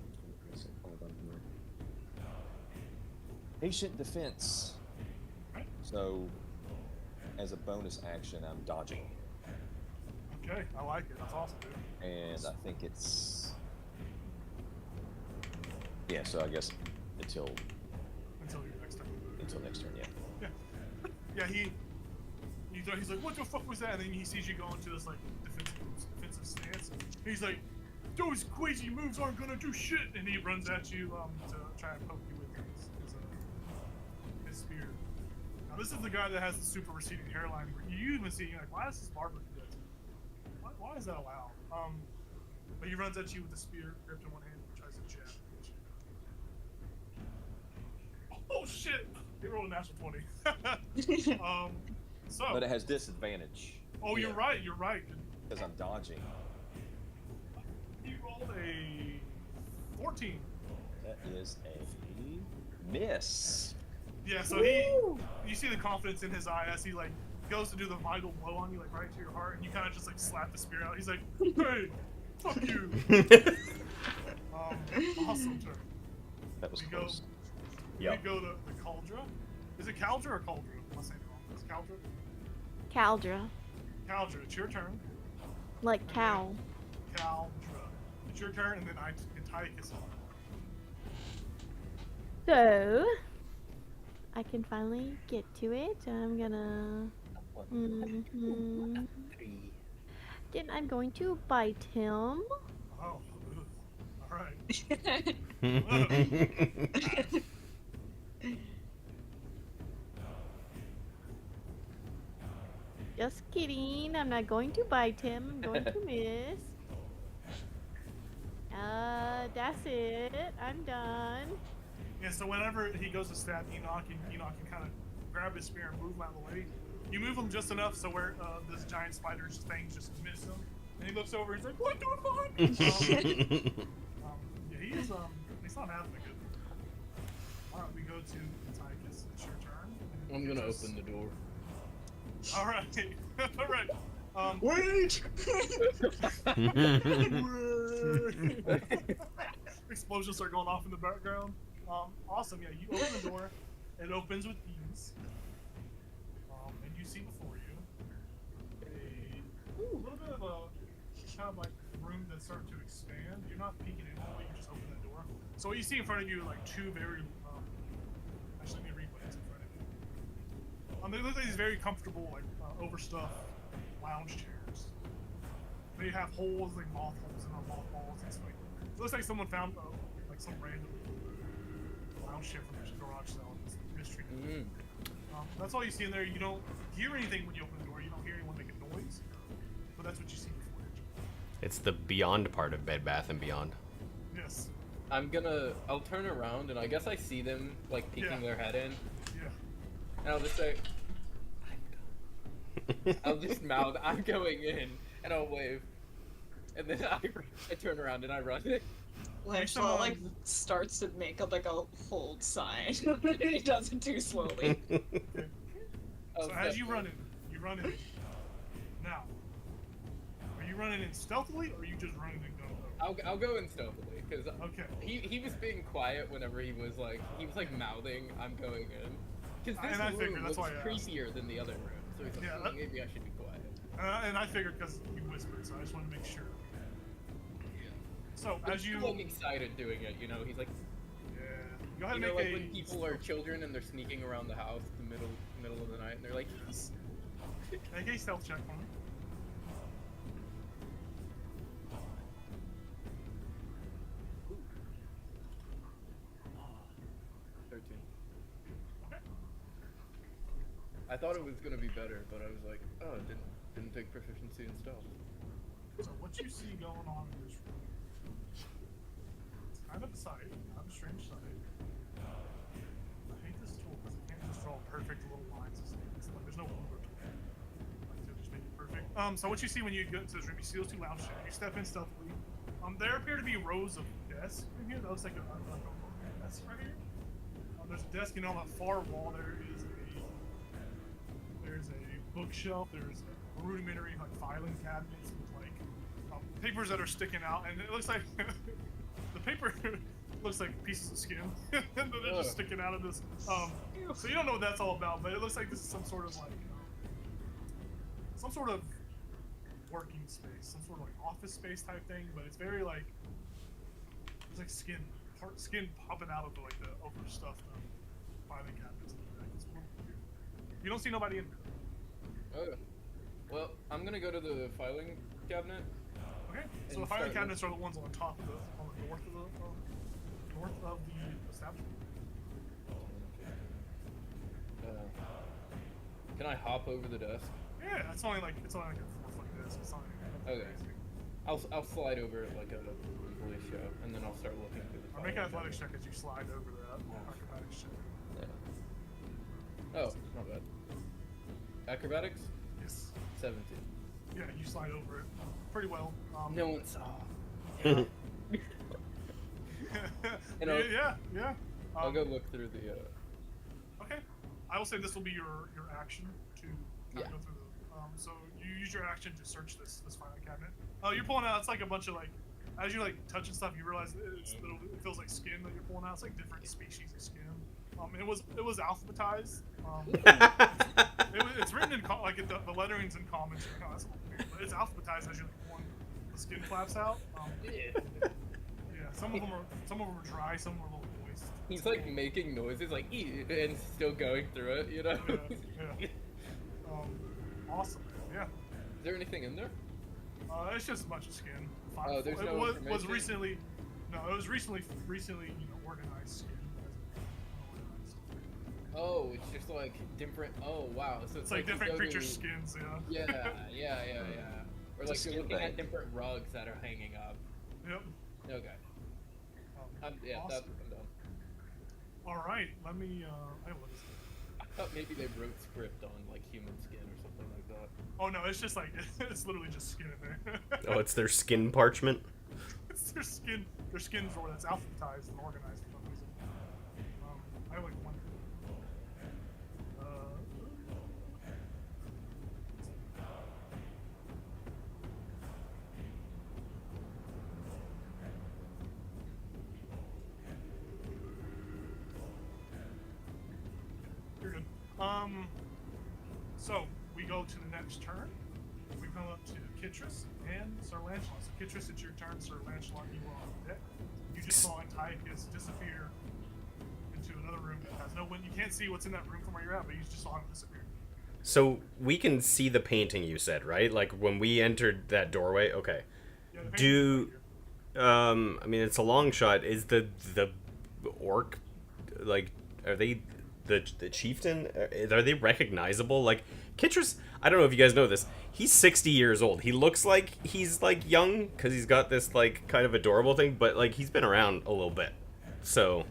Hold on here. Patient defense. So, as a bonus action, I'm dodging. Okay, I like it. That's awesome, dude. And I think it's. Yeah, so I guess until Until your next turn. next turn, yeah. Yeah, he's like, what the fuck was that? And then he sees you go into this like defensive stance. And he's like, those crazy moves aren't gonna do shit. And he runs at you to try and poke you with his spear. Now this is the guy that has the super receding hairline. Where you even see, you're like, why does this barber do that? Why is that allowed? But he runs at you with the spear gripped in one hand and tries to jab at you. Oh shit! He rolled a natural 20. So. But it has disadvantage. Oh, you're right. You're right. Because I'm dodging. He rolled a 14. That is a miss. Yeah. So you see the confidence in his eye as he like goes to do the vital blow on you, like right to your heart, and you kind of just like slap the spear out. He's like, "Hey, fuck you." Awesome turn. That was We close. We go to the Cauldra. Is it Cauldra or Cauldra? Am I saying it wrong? It's Cauldra. Caldra. Cauldra, it's your turn. Like cow. Cauldra. It's your turn, and then Antiochus. So, I can finally get to it. I'm gonna. Then I'm going to bite him. Oh, all right. Just kidding. I'm not going to bite him. I'm going to miss. That's it. I'm done. Yeah, so whenever he goes to stab Enoch, and Enoch can kind of grab his spear and move him out of the way. You move him just enough so where this giant spider's fangs just miss him. And he looks over and he's like, what the fuck? Yeah, he's not having a good one. Alright, we go to Antiochus. It's your turn. I'm gonna open the door. Alright. Alright. Wait! Explosions start going off in the background. Awesome, yeah, you open the door. It opens with ease. And you see before you a little bit of a kind of like room that's starting to expand. You're not peeking in all the way, you just open the door. So what you see in front of you are like two very actually let me read what's in front of you. They look like these very comfortable, like overstuffed lounge chairs. They have holes, like moth holes and mothballs and stuff. It looks like someone found like some random lounge chair from their garage sale. It's mystery. That's all you see in there. You don't hear anything when you open the door. You don't hear anyone make a noise. But that's what you see before you. It's the beyond part of Bed Bath & Beyond. Yes. I'll turn around and I guess I see them like peeking their head in. Yeah. And I'll just say, I'm done. I'll just mouth, I'm going in, and I'll wave. And then I turn around and I run. Lancelot like starts to make up like a hold sign. He does it too slowly. So as you run in now. Are you running in stealthily or are you just running in go? I'll go in stealthily because Okay. he was being quiet whenever he was like mouthing I'm going in because this And I figured, room that's looks why I asked. creepier than the other room, so he's like, Yeah, maybe I should be quiet. And I figured because you whispered, so I just wanted to make sure. So But as you he's like excited doing it, you know, he's like, go ahead you and know, make like a when people are children and they're sneaking around the house in the middle of the night and they're like, yes. make a stealth check for me. Okay. I thought it was gonna be better, but I was like, oh, it didn't take proficiency in stealth. So what you see going on in this room, it's kind of a sight, kind of a strange sight. I hate this tool because it can't just draw perfect little lines. It's like there's no ruler tool. Like to just make it perfect. So what you see when you go into this room, you see those two lounge chairs. You step in stealthily. There appear to be rows of desks in here. That looks like a desk right here. There's a desk, and on the far wall there's a bookshelf. There's rudimentary like filing cabinets with like papers that are sticking out, and it looks like the paper looks like pieces of skin that are just sticking out of this. So you don't know what that's all about, but it looks like this is some sort of like some sort of working space, some sort of like office space type thing. But it's very like there's like skin popping out of like the overstuffed filing cabinets. It's weird. You don't see nobody in there. Okay. Well, I'm gonna go to the filing cabinet. Okay. So And the filing start cabinets are the ones on top of on the north of the establishment. Can I hop over the desk? Yeah, it's only like a 4-foot disc. It's not anything Okay. crazy. I'll slide over it like a police show, and then I'll start looking through the. Or make an filing athletics cabinet. check as you slide over that acrobatics check. Yeah. Oh, not bad. Acrobatics? Yes. 17. Yeah, you slide over it pretty well. No one saw. And yeah. I'll go look through the. Okay. I will say this will be your action to kind Yeah. of go through the. So you use your action to search this filing cabinet. Oh, you're pulling out. It's like a bunch of like, as you like touching stuff, you realize it feels like skin that you're pulling out. It's like different species of skin. It was alphabetized. It's written in like the lettering's in common. So that's a little weird, but it's alphabetized as you're like pulling the skin flaps out. Yeah, some of them are dry, some are a little moist. He's like making noises, like "Ew," and still going through it, you know. Yeah. Awesome. Yeah. Is there anything in there? It's just a bunch of skin. Oh, there's no was information? recently, no, it was recently, organized skin. Oh, it's just like different. Oh wow, so It's like different you go to- creatures' skins, yeah. Yeah. Or It's a like skin you're looking bank. at different rugs that are hanging up. Yep. Okay. I'm Awesome. done. All right, let me. What is it? I thought maybe they wrote script on like human skin or something like that. Oh no, it's just like it's literally just skin in there. Oh, it's their skin parchment. It's their skin drawer that's alphabetized and organized for some reason. I have like one. You're good. So we go to the next turn. We come up to Kitris and Sir Lancelot. So Kitris, it's your turn. Sir Lancelot, you are on deck. You just saw Antiochus disappear into another room that has no window. You can't see what's in that room from where you're at, but you just saw him disappear. So we can see the painting you said, right? Like when we entered that doorway. Okay. Yeah, the painting's right here. I mean, it's a long shot. Is the orc like? Are they the chieftain? Are they recognizable? Like Kitris, I don't know if you guys know this. He's 60 years old. He looks like he's like young because he's got this like kind of adorable thing, but like he's been around a little bit. So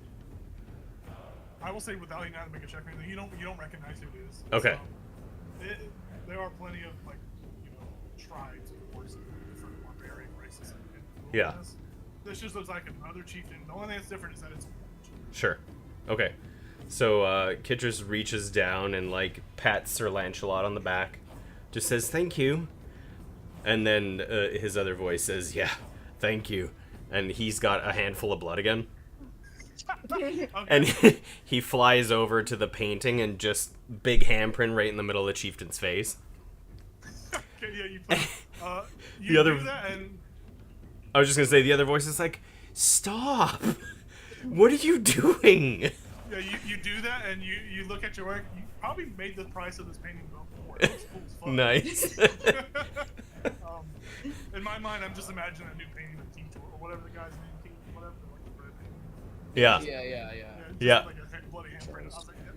I will say without even having to make a check or anything, you don't recognize who it is. Okay. There are plenty of like tribes of orcs and different barbarian races. In Yeah. wilderness. This just looks like another chieftain. The only thing that's different is that it's sure. Okay. So Kitris reaches down and like pats Sir Lancelot on the back, just says thank you, and then his other voice says, "Yeah, thank you," and he's got a handful of blood again. okay. And he flies over to the painting and just big handprint right in the middle of the chieftain's face. Okay, yeah, you put, you The other- do that and I was just gonna say the other voice is like, "Stop! What are you doing?" yeah, you do that and you look at your work. You probably made the price of this painting go more. It looks cool as fuck. Nice. In my mind, I'm just imagining a new painting of Team or whatever the guy's name, Team, whatever, like the red painting. Yeah. Yeah. Just Yeah. Like a bloody handprint. I was like, yeah,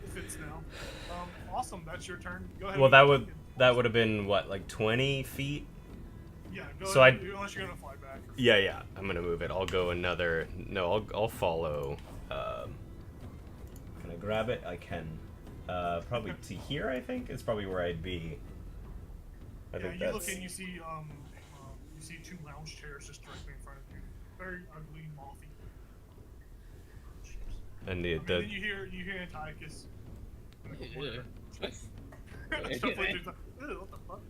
it fits now. Awesome. That's your turn. Go ahead. Well, and that would have been what, like 20 feet? Yeah. Go So ahead. Unless you're gonna fly back. Yeah. I'm gonna move it. I'll go another. No, I'll follow. Can I grab it? I can. Probably to here. I think is probably where I'd be. I Yeah, think you that's. look and you see two lounge chairs just directly in front of you. Very ugly, mothy. And Then you hear Antiochus. in the corner. Definitely do that. Ew, what the fuck?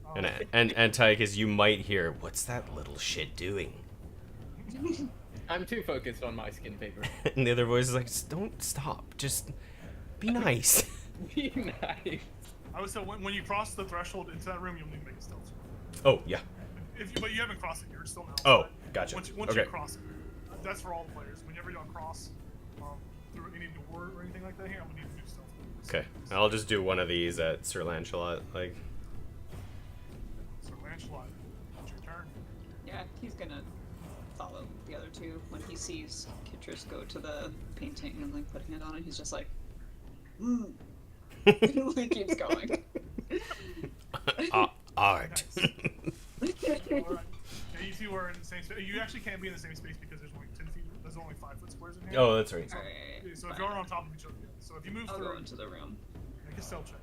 And Antiochus, you might hear, "What's that little shit doing?" I'm too focused on my skin paper. And the other voice is like, "Don't stop. Just be nice." Be nice. I would say when you cross the threshold into that room, you'll need to make a stealth. Oh yeah. But you haven't crossed it. You're still now. Oh, gotcha. Once Okay. you cross it, that's for all the players. Whenever you don't cross through any door or anything like that, here I'm gonna need to do stealth. Okay. I'll just do one of these at Sir Lancelot. Like, So Lancelot, it's your turn. Yeah, he's gonna follow the other two when he sees Kitris go to the painting and like putting it on it. He's just like, he keeps going. art. All right. Yeah, you two are in the same space. You actually can't be in the same space because there's only 10 feet. There's only 5-foot squares in here. Oh, that's right. Alright. Yeah, so if fine. you're on top of each other, so if you move I'll through, go into the room. make a stealth check.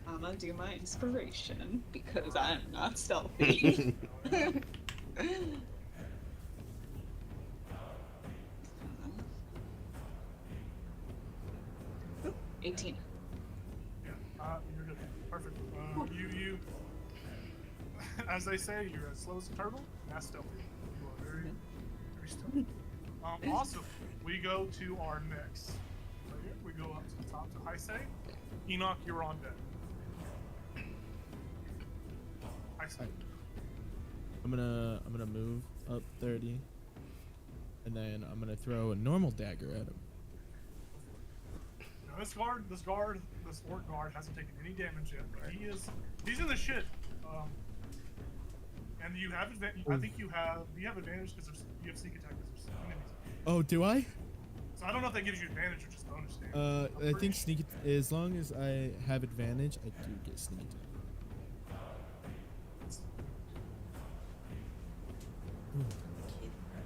I'm gonna do my inspiration because I'm not stealthy. 18. Yeah, you're good. Perfect. You, as they say, you're as slow as a turtle, and as stealthy. You are very, very stealthy. Awesome. We go to our next player. We go up to the top to Heisei. Enoch, you're on deck. Heisei. Alright. I'm gonna move up 30, and then I'm gonna throw a normal dagger at him. Now this orc guard hasn't taken any damage yet, but he's in the shit. And you have advantage. I think you have advantage because you have sneak attack because there's enemies. Oh, do I? So I don't know if that gives you advantage or just bonus damage. I think sneak. As long as I have advantage, I do get sneak attack.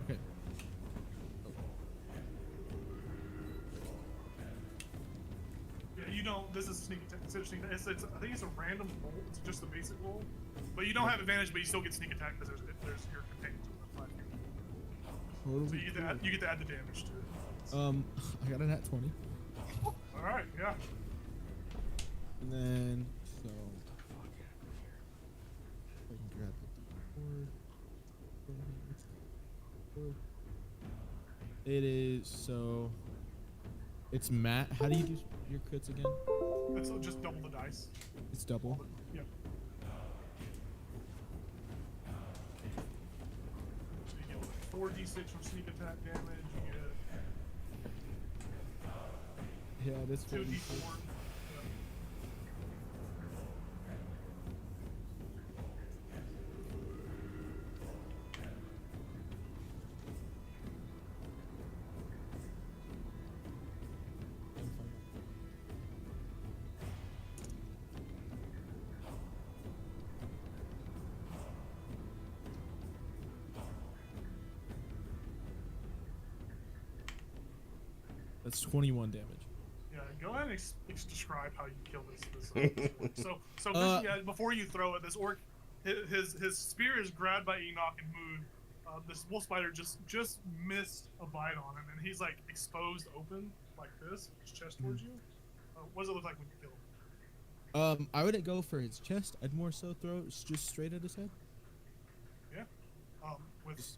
Okay. Yeah, you don't. This is sneak attack. Consider sneak attack. I think it's a random roll. It's just a basic roll, but you don't have advantage, but you still get sneak attack because there's your companions within 5 feet. So you get to add the damage to it. I got a nat 20, All right. Yeah. and then so I can grab the d4. It is so. It's Matt. How do you do your crits again? It's just double the dice. It's double. Yeah. So you get 4d6 from sneak attack damage. You Yeah, that's get 2d4. 4d4. That's 21 damage. Yeah, go ahead and describe how you kill this orc. So before you throw it, this orc, his spear is grabbed by Enoch and moved. This wolf spider just missed a bite on him, and he's like exposed open like this, his chest towards you. What does it look like when you kill him? I wouldn't go for his chest. I'd more so throw it just straight at his head. Yeah. With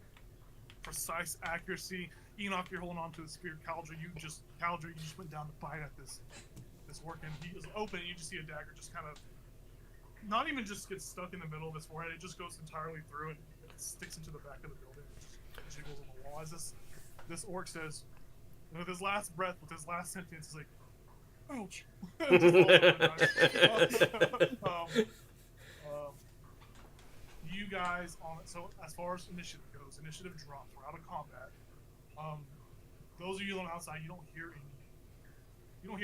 precise accuracy. Enoch, you're holding on to the spear. Caldra, you just went down to bite at this orc, and he is open. And you just see a dagger just kind of, not even just gets stuck in the middle of his forehead. It just goes entirely through and it sticks into the back of the building. It just jiggles on the wall. As this orc says, with his last breath, with his last sentence, he's like, "Ouch." You guys on it. So as far as initiative goes, initiative drops. We're out of combat. Those of you on the outside, you don't hear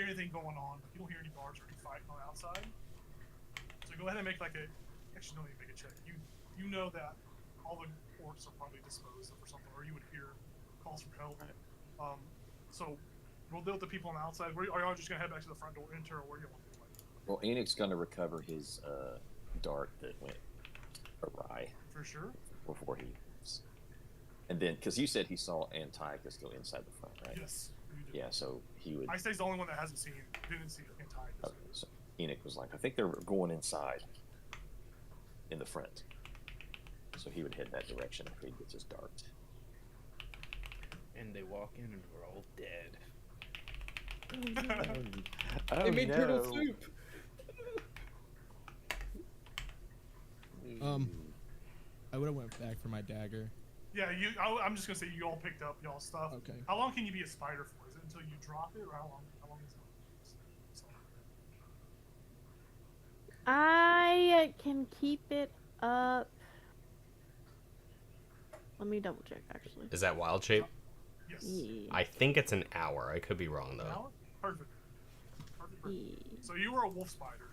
anything going on. You don't hear any guards or any fighting on the outside. So go ahead and make actually don't even make a check. You know that all the orcs are probably disposed of or something, or you would hear calls for help. So we'll deal with the people on the outside. Are y'all just gonna head back to the front door, enter, or where do you want to do it? Well, Enoch's gonna recover his dart that went awry For sure. before he. And then, because you said he saw Antiochus go inside the front, right? Yes. You did. Yeah, so he would. Isai's the only one that didn't see Antiochus. Okay, so Enoch was like, I think they're going inside in the front. So he would head that direction after he gets his dart. And they walk in and we're all dead. Oh, They made no. turtle soup! I would have went back for my dagger. Yeah, I'm just gonna say you all picked up y'all stuff. Okay. How long can you be a spider for? Is it until you drop it, or how long? How long is it? So, I can keep it up. Let me double check actually. Is that wild shape? yes. Yeah. I think it's an hour. I could be wrong though. Now? Perfect. Perfect. Yeah. So you were a wolf spider.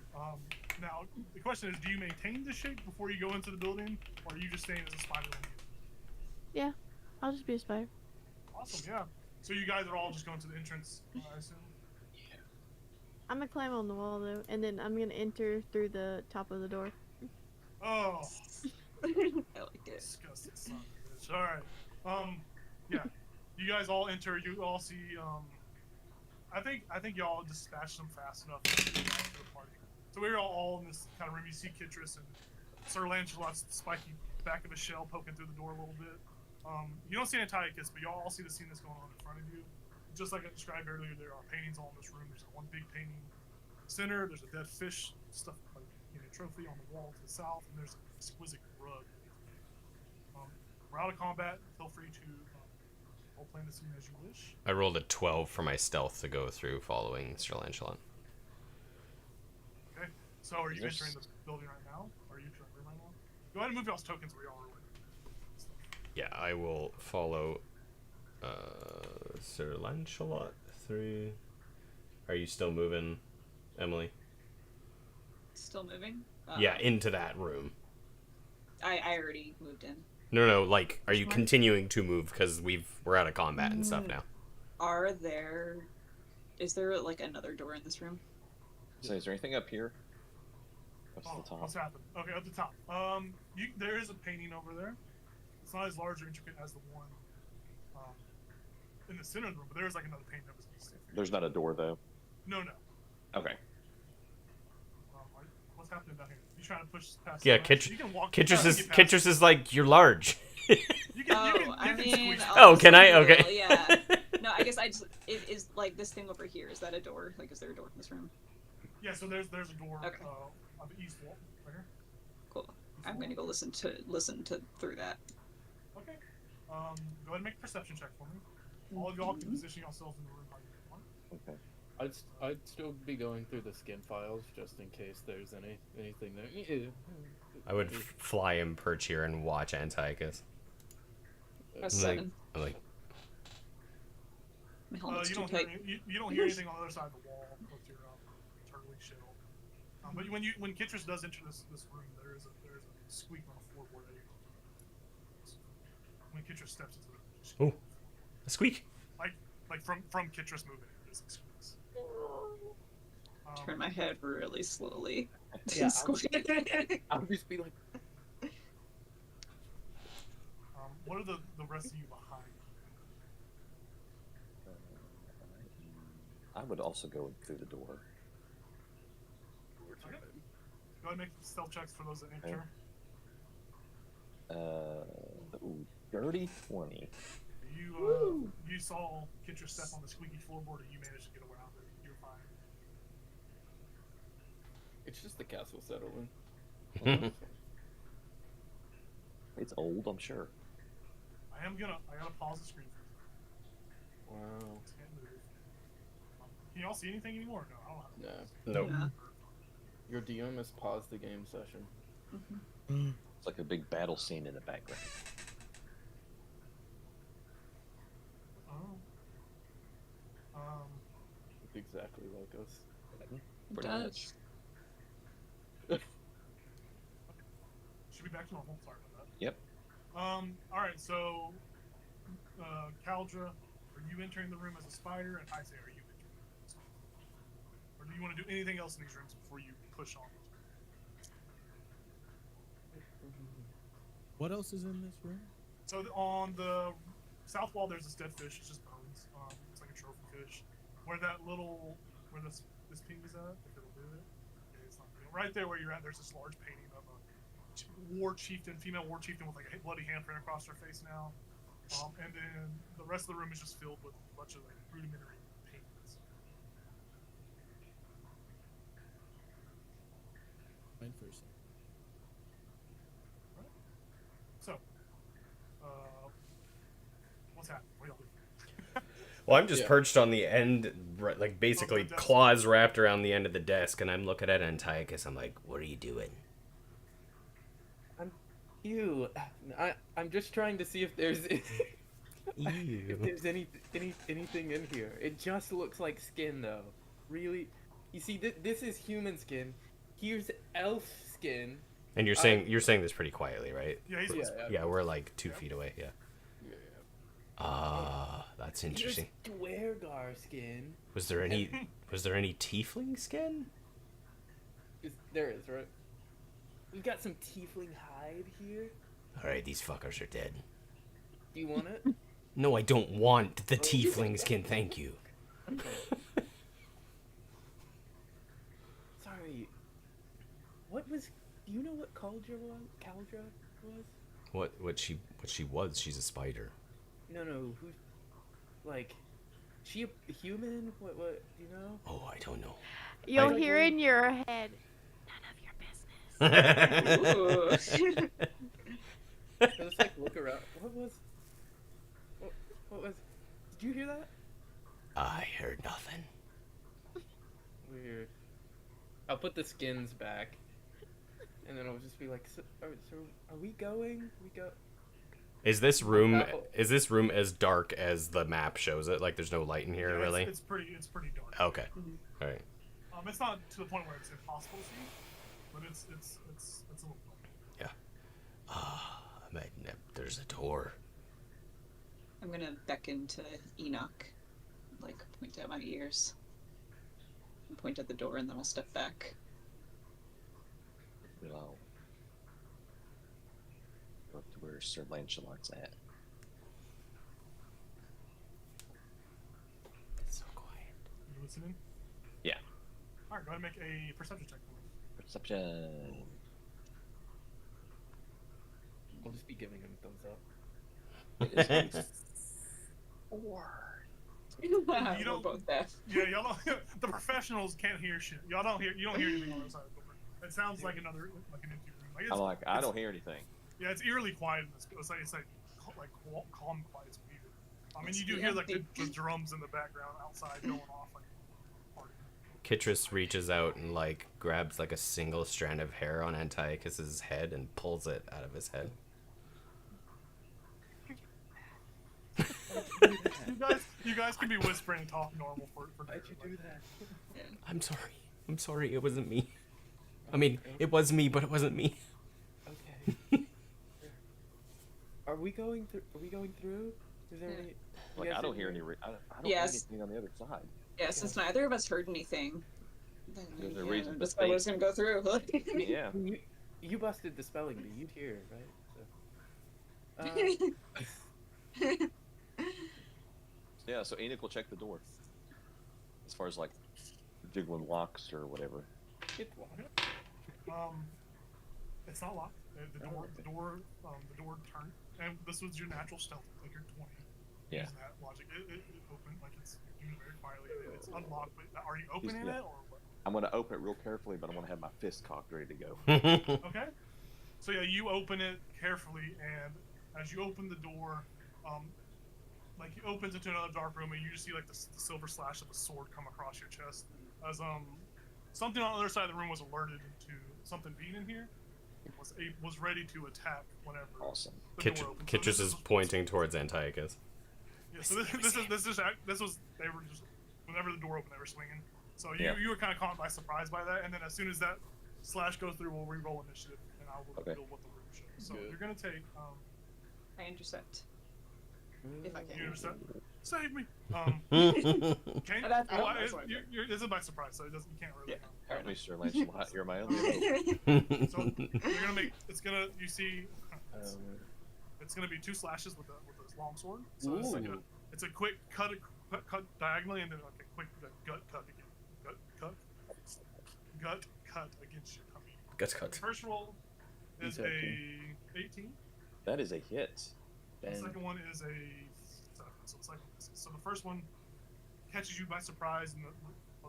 Now the question is, do you maintain this shape before you go into the building, or are you just staying as a spider? Yeah, I'll just be a spider. Awesome. Yeah. So you guys are all just going to the entrance, I assume. I'm gonna climb on the wall though, and then I'm gonna enter through the top of the door. Oh, I like it. disgusting son of a bitch. All right. Yeah. You guys all enter. You all see. I think y'all dispatched them fast enough to get back to the party. So we were all in this kind of room. You see Kitris and Sir Lancelot's spiky back of a shell poking through the door a little bit. You don't see Antiochus, but y'all all see the scene that's going on in front of you. Just like I described earlier, there are paintings all in this room. There's one big painting in the center. There's a dead fish stuffed like trophy on the wall to the south, and there's an exquisite rug. We're out of combat. Feel free to role play the scene as you wish. I rolled a 12 for my stealth to go through following Sir Lancelot. Okay. So are you Yes. entering the building right now? Or are you entering the room right now? Go ahead and move y'all's tokens where y'all are. Yeah, I will follow Sir Lancelot through. Are you still moving, Emily? Still moving? Yeah, into that room. I already moved in. No, like, are you continuing to move because we're out of combat and stuff now? Is there like another door in this room? So is there anything up here? What's Oh, the top? what's happened? Okay, at the top. There is a painting over there. It's not as large or intricate as the one in the center of the room, but there is like another painting that was decent. There's not a door though. No. Okay. What's happening down here? You trying to push past? Yeah, the ledge? You can walk. Kitris is like, you're large. You can I mean, squeeze I'll Oh, can I? Google, Okay. Yeah. No, I guess it is like this thing over here. Is that a door? Like, is there a door in this room? Yeah, so there's a door Okay. on the east wall right here. Cool. I'm gonna go listen to through that. Okay. Go ahead and make a perception check for me. All of y'all can position yourselves in the room how you want. Okay. I'd still be going through the skin files just in case there's anything there. I would fly and perch here and watch Antiochus. That's Like- 7. I'm like, My helmet's You too don't tight. hear you don't hear anything on the other side of the wall with your turtling shell. But when Kitris does enter this room, there is a squeak on the floorboard. When Kitris steps into the room, oh, a squeak. like from Kitris moving, there's like squeaks. Turn my head really slowly. Yeah, I would just be like, What are the rest of you behind? I would also go through the door. Okay. Go ahead and make stealth checks for those that enter. Ooh, dirty 20. You saw Kitris step on the squeaky floorboard, and you managed to get around it. You're fine. It's just the castle settling. It's old, I'm sure. I gotta pause the screen for you. Wow. Can't move. Can y'all see anything anymore? No, I don't have. No. Nope. Yeah. Your DM has paused the game session. It's like a big battle scene in the background. It's exactly like us. It Pretty does. Should be back to normal. Sorry about that. Yep. All right. So, Caldra, are you entering the room as a spider? And Isaiah, are you entering the room as a spider? Or do you want to do anything else in these rooms before you push on? What else is in this room? So on the south wall, there's this dead fish. It's just bones. It's like a trophy fish. Where this ping is at, if it'll do it. right there where you're at, there's this large painting of a female war chieftain with like a bloody handprint across her face now. And then the rest of the room is just filled with a bunch of like rudimentary paintings. Mine first. So, what's happening? What y'all do? Well, I'm just Yeah. perched on the end, like basically Of the desk. claws wrapped around the end of the desk, and I'm looking at Antiochus. I'm like, "What are you doing?" I'm just trying to see if there's if Ew. there's anything in here. It just looks like skin though. Really, you see, this is human skin. Here's elf skin. And you're saying this pretty quietly, right? Yeah, he's whispering. Yeah, we're like 2 feet away. Yeah. That's interesting. Here's Dwergar skin. Was there any tiefling skin? There is, right? We've got some tiefling hide here. All right, these fuckers are dead. Do you want it? No, I don't want the tiefling skin. Thank you. Sorry. What was? Do you know what Caldra was? What she was? She's a spider. No. Who? Like, she a human? What? Do you know? Oh, I don't know. You'll I- hear in your head, none of your business. Ooh. Let's like look around. What was? Did you hear that? I heard nothing. Weird. I'll put the skins back, and then I'll just be like, so are we going? We go. Is this room as dark as the map shows it? Like, there's no light in here, Yeah, really? It's pretty dark. Okay. All right. It's not to the point where it's impossible to see, but it's a little dark. There's a door. I'm gonna beckon to Enoch, like point at my ears, and point at the door, and then I'll step back. Well, go to where Sir Lancelot's at. It's so quiet. You listening? Yeah. All right, go ahead and make a perception check for me. Perception. I'll just be giving him thumbs up. It is a 4. We're don't- both deaf. Yeah, y'all don't. The professionals can't hear shit. You don't hear anything on the other side of the door. It sounds like an empty room. I'm like, I don't hear anything. Yeah, it's eerily quiet in this. It's like calm quiet. It's weird. I mean, you do hear like the drums in the background outside going off like party. Kitris reaches out and like grabs like a single strand of hair on Antiochus's head and pulls it out of his head. You guys can be whispering and talk normal for Why'd you do that? I'm sorry. It wasn't me. I mean, it was me, but it wasn't me. Okay. Are we going through? Is there any? Like, I don't hear any. I don't hear Yes. anything on the other side. Yeah, since neither of us heard anything, then There's a yeah, reason to that's why I was think. gonna go through. Yeah. You busted the spelling bee. You'd hear, right? So, Yeah. So Enoch will check the door. As far as like jiggling locks or whatever. it's locked. It's not locked. The door turned, and this was your natural stealth, like your 20. Yeah. Using that logic, it opened like it's doing it very quietly. It's unlocked. But are you opening Yeah. it or what? I'm gonna open it real carefully, but I want to have my fist cocked ready to go. Okay. So yeah, you open it carefully, and as you open the door, like it opens into another dark room, and you just see like the silver slash of a sword come across your chest. As something on the other side of the room was alerted to something being in here, was ready to attack whenever. Awesome. the door opened. So Kitris is pointing towards Antiochus. Yeah, so this was they were just whenever the door opened, they were swinging. So you were kind of caught by surprise by that, and then as soon as that slash goes through, we'll re-roll initiative, and I will reveal what the room shows. So Good. you're gonna take I intercept. If I you can. understand? Save me. Can That's well, that's what I did. this is by surprise, so you can't really. Yeah. Help me, Sir Lancelot. You're my only hope. So you're gonna make you see it's gonna be 2 slashes with a long sword. So it's like Ooh. it's a quick cut diagonally, and then like a quick gut cut again. Gut cut against you. I mean, Guts the cut. first roll is He's a okay. 18. That is a hit. The And second one is a 7. So it's like so the first one catches you by surprise, and the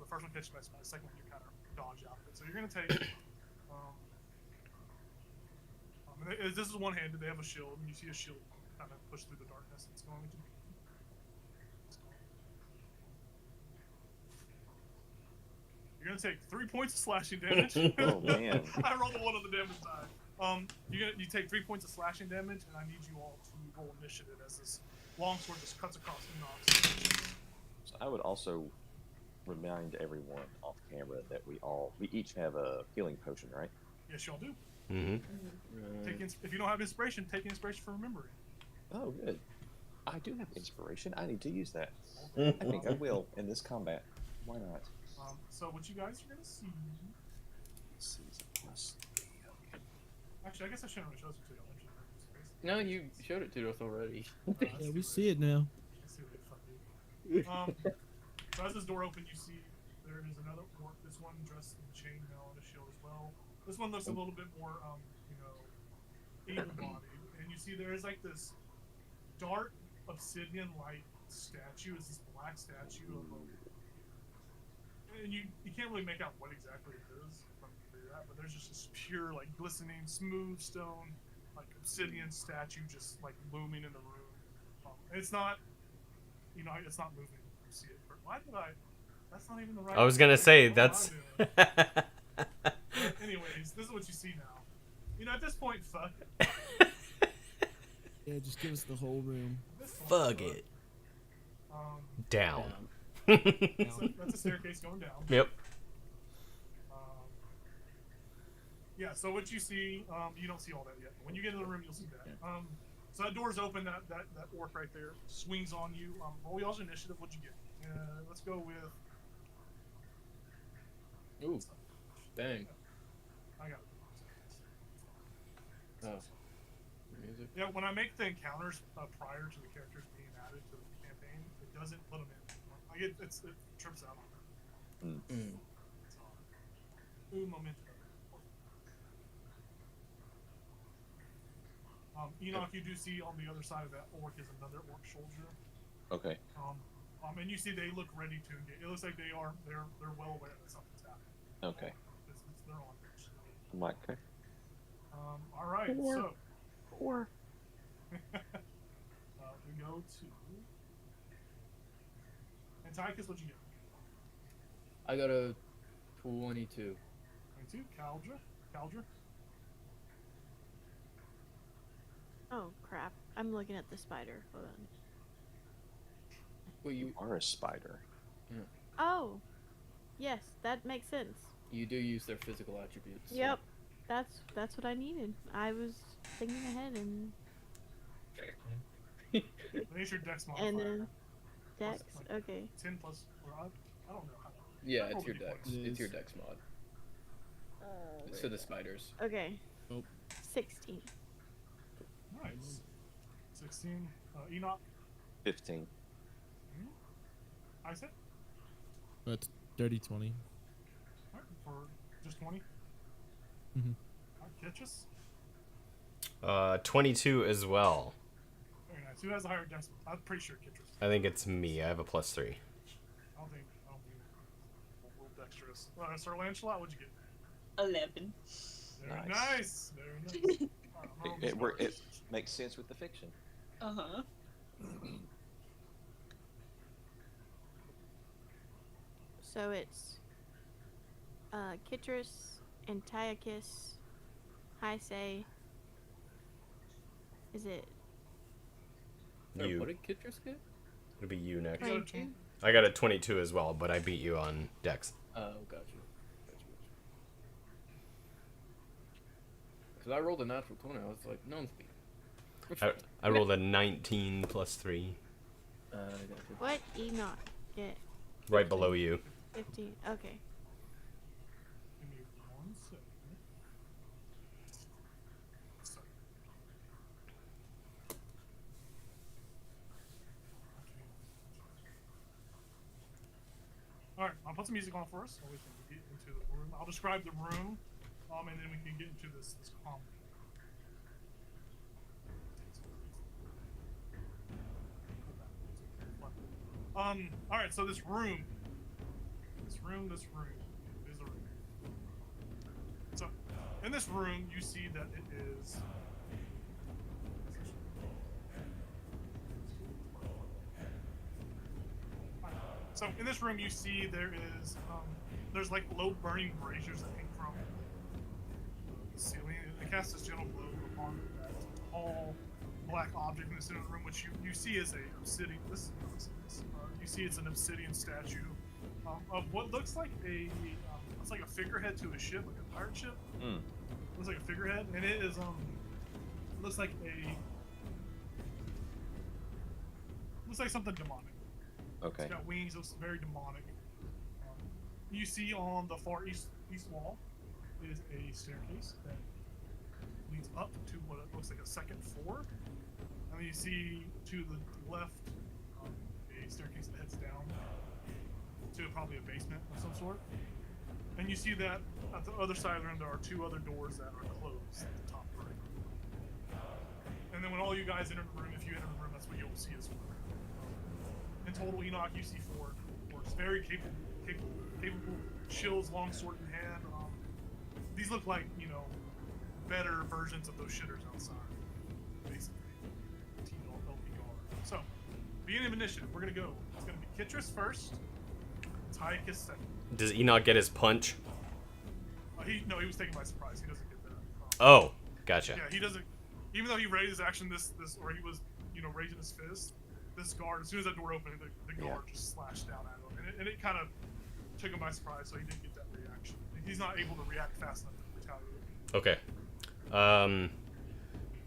first one catches you by surprise. The second one you kind of dodge out of it. So you're gonna take. This is one-handed. They have a shield, and you see a shield kind of push through the darkness. It's going to. You're gonna take 3 points of slashing damage. Oh, man. I rolled a 1 on the damage die. You take 3 points of slashing damage, and I need you all to roll initiative as this longsword just cuts across Enoch's. So I would also remind everyone off camera that we each have a healing potion, right? Yes, y'all do. Mm-hmm. If you don't have inspiration, take inspiration from remembering. Oh, good. I do have inspiration. I need to use that. I think I will in this combat. Why not? So what you guys are gonna see? Season plus 3. Okay. Actually, I guess I shouldn't have shown it to you. no, you showed it to us already. Yeah, we see it now. Let's see what they fucking do. So as this door opens, you see there is another orc. This one dressed in chainmail and a shield as well. This one looks a little bit more, able-bodied. And you see there is like this dark obsidian-like statue. It's this black statue of a. And you can't really make out what exactly it is from where you're at, but there's just this pure, like, glistening, smooth stone, like, obsidian statue just, like, looming in the room. And it's not, it's not moving. You see it. Why did I? That's not even the right. I was gonna say What am I that's. doing? But anyways, this is what you see now. At this point, fuck it. Yeah, just give us the whole room. This point, Fuck it. Down. That's a staircase going down. Yep. Yeah, so what you see, you don't see all that yet. When you get in the room, you'll see that. So that door's open. That orc right there swings on you. Roll y'all's initiative. What'd you get? Let's go with. Ooh, dang. I got it. Oh, music. Yeah, when I make the encounters prior to the characters being added to the campaign, it doesn't put them in. Like it trips out on them. So, momento. Enoch, you do see on the other side of that orc is another orc soldier. Okay. And you see they look ready to engage. It looks like they're well aware that something's happening. Okay. They're on there. I'm like, okay. All right. So. Or We go to. Antiochus, what'd you get? I got a 22. 22. Caldra. oh crap! I'm looking at the spider. Hold on. Well, You are a spider. Oh, yes, that makes sense. you do use their physical attributes. so- Yep, that's what I needed. I was thinking ahead and Raise your dex modifier. and then Dex. Like, Okay. 10 plus. Or I don't know how. Yeah, I it's rolled your a dex. d20. It's your dex mod. It's for the spiders. Okay. Nope. 16. Nice. 16. Enoch. 15. Isaac. That's dirty 20. Alright, for just 20. Mhm. Alright, Kitchus. 22 as well. Very nice. Who has the higher dex? I'm pretty sure Kitchus. I think it's me. I have a +3. I don't think real dexterous. Sir Lancelot, what'd you get? 11. Very Nice. nice. Very nice. Alright, I'm gonna roll this It makes sense with the fiction. Uh-huh. So it's Kitris, Antiochus, Heisei. Is it Or You. what did Kitris get? It'll be you next. You got a 22? I got a 22 as well, but I beat you on Dex. Oh, gotcha. Because I rolled a natural 20. I was like, no one's beat. I rolled a 19 +3, Gotcha. what Enoch get? right below you. 15. Okay. Give me 1 second. Sorry. right, I'll put some music on for us so we can get into the room. I'll describe the room, and then we can get into this combat. All right, so this room is a room. So, in this room, you see that it is. So in this room, you see there is there's like low burning braziers that hang from the ceiling. It casts this gentle glow upon that tall black object in the center of the room, which you see as a obsidian. You see it's an obsidian statue of what looks like it's like a figurehead to a ship, like a pirate ship. Looks like a figurehead, and it is looks like something demonic. Okay. It's got wings. Looks very demonic. You see on the far east wall is a staircase that leads up to what looks like a second floor, and then you see to the left a staircase that heads down to probably a basement of some sort. And you see that at the other side of the room there are two other doors that are closed at the top right. And then when all you guys enter the room, if you enter the room, that's what you'll see as well. In total, Enoch, you see four orcs, very capable shields, long sword in hand. These look like, better versions of those shitters outside, basically. So, beginning of initiative, we're gonna go. It's gonna be Kitris first, Tychus second. Does Enoch get his punch? He was taken by surprise. He doesn't get that. Oh, gotcha. Yeah, he doesn't. Even though he raised his action, or he was, raising his fist. This guard, as soon as that door opened, the guard just slashed down at him, and it kind of took him by surprise, so he didn't get that reaction. He's not able to react fast enough to retaliate. Okay.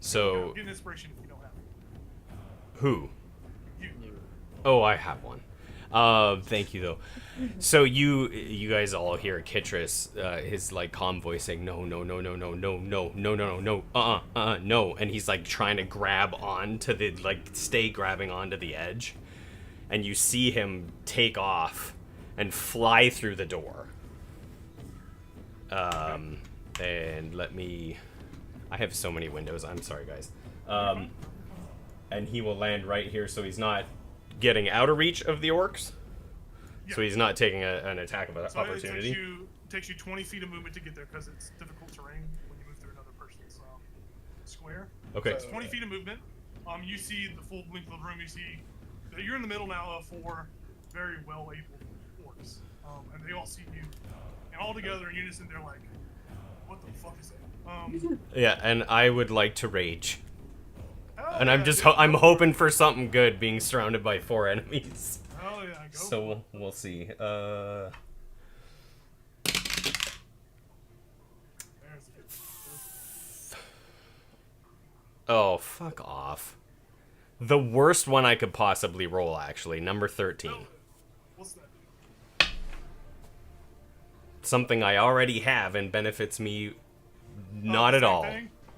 So. Get an inspiration if you don't have it. Who? You. Oh, I have one. Thank you though. So you guys all hear Kitris, his like calm voice saying no, and he's like trying to grab onto the stay grabbing onto the edge, and you see him take off and fly through the door. And I have so many windows. I'm sorry, guys. And he will land right here, so he's not getting out of reach of the orcs. Yeah. So he's not taking an attack of opportunity. It takes you 20 feet of movement to get there because it's difficult terrain when you move through another person's square. Okay. So it's 20 feet of movement. You see the full length of the room. You see that you're in the middle now of four very well-able orcs, and they all see you, and all together in unison they're like, "What the fuck is that?" Yeah, and I would like to rage. And yeah, I'm hoping for something good, being surrounded by four enemies. Oh yeah, go. So we'll see. Oh, fuck off. The worst one I could possibly roll, actually, number 13. What's that? Something I already have and benefits me not at all.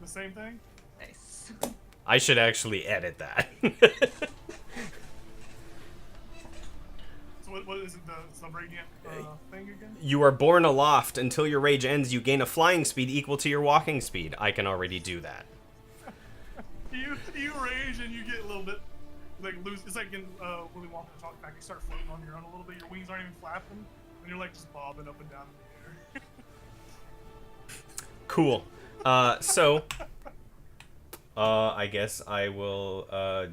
The same thing? Nice. I should actually edit that. So what is it, the radiant thing again? You are born aloft. Until your rage ends, you gain a flying speed equal to your walking speed. I can already do that. You rage and you get a little bit loose. It's like in Willy Wonka the Chocolate Factory. You start floating on your own a little bit. Your wings aren't even flapping, and you're just bobbing up and down in the air. Cool. I guess I will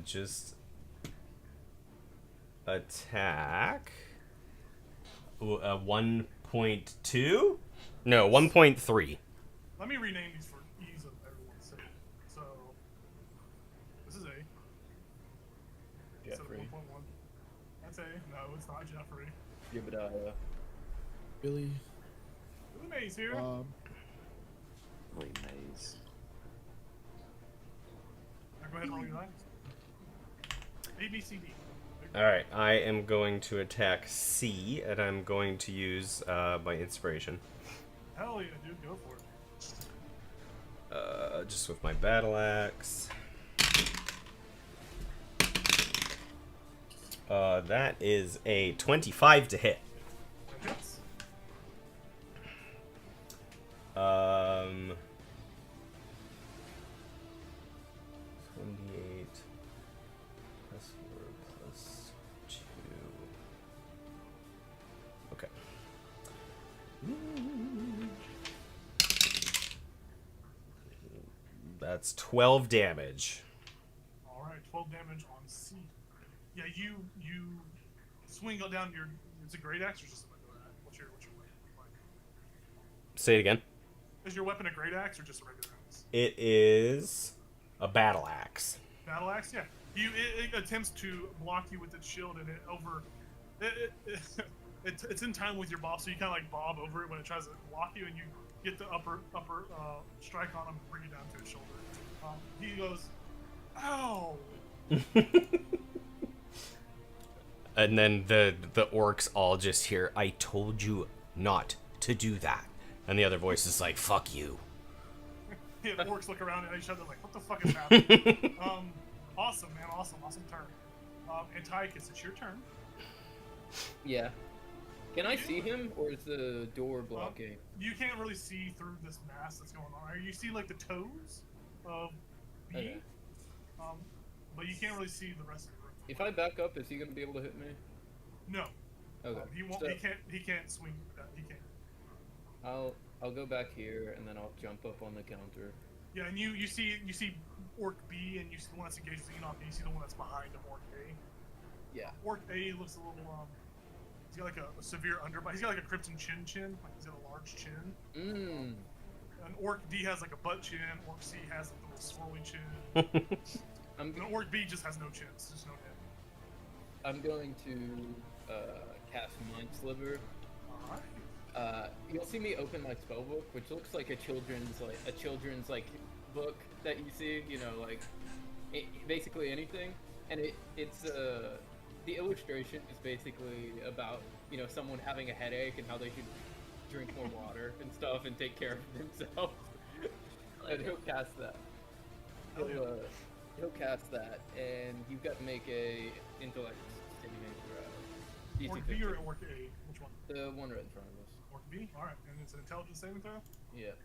just attack 1.2? No, 1.3. Let me rename these for ease of everyone's sake. So, this is A. Jeffrey. 1.1. That's A. No, it's not Jeffrey. Jebediah. Billy. Billy Mays here. Billy Mays. Now go ahead and roll your dice. A, B, C, D. Alright, I am going to attack C, and I'm going to use my inspiration. Hell yeah, dude, go for it. Just with my battle axe. That is a 25 to hit. That's 12 damage. All right, 12 damage on C. Yeah, you swing down your. It's a great axe or just a regular axe? What's your weapon like? Say it again. Is your weapon a great axe or just a regular axe? It is a battle axe. Battle axe, yeah. It attempts to block you with its shield, and it's in time with your bob, so you kind of like bob over it when it tries to block you, and you get the upper strike on him and bring you down to his shoulder. He goes, "Ow!" And then the orcs all just hear, "I told you not to do that." And the other voice is like, "Fuck you." Yeah, the orcs look around at each other like, "What the fuck is happening?" Awesome, man. Awesome turn. Antiochus, it's your turn. Yeah. Can I see him, or is the door blocking? You can't really see through this mass that's going on. You see like the toes of B, Okay. but you can't really see the rest of the room. If I back up, is he gonna be able to hit me? No, Okay. he won't. So He can't swing that. He can't. I'll go back here, and then I'll jump up on the counter. Yeah, and you see Orc B, and you see the one that's engaged with Enoch, and you see the one that's behind him, Orc A. Yeah. Orc A looks a little he's got like a severe underbite. He's got like a crimson chin, like he's got a large chin. Mmm. And Orc D has like a butt chin. Orc C has like a little swirly chin. And Orc B just has no chin. It's just no head. I'm going to cast Mind Sliver. Alright. You'll see me open my spell book, which looks like a children's book that you see, basically anything. And it's the illustration is basically about someone having a headache and how they should drink more water and stuff and take care of themselves. And he'll cast that. He'll cast that, and you've got to make a intellect saving throw. Orc B or Orc A? Which one? The one right in front of us. Orc B? Alright, and it's an intelligence saving throw? Yeah.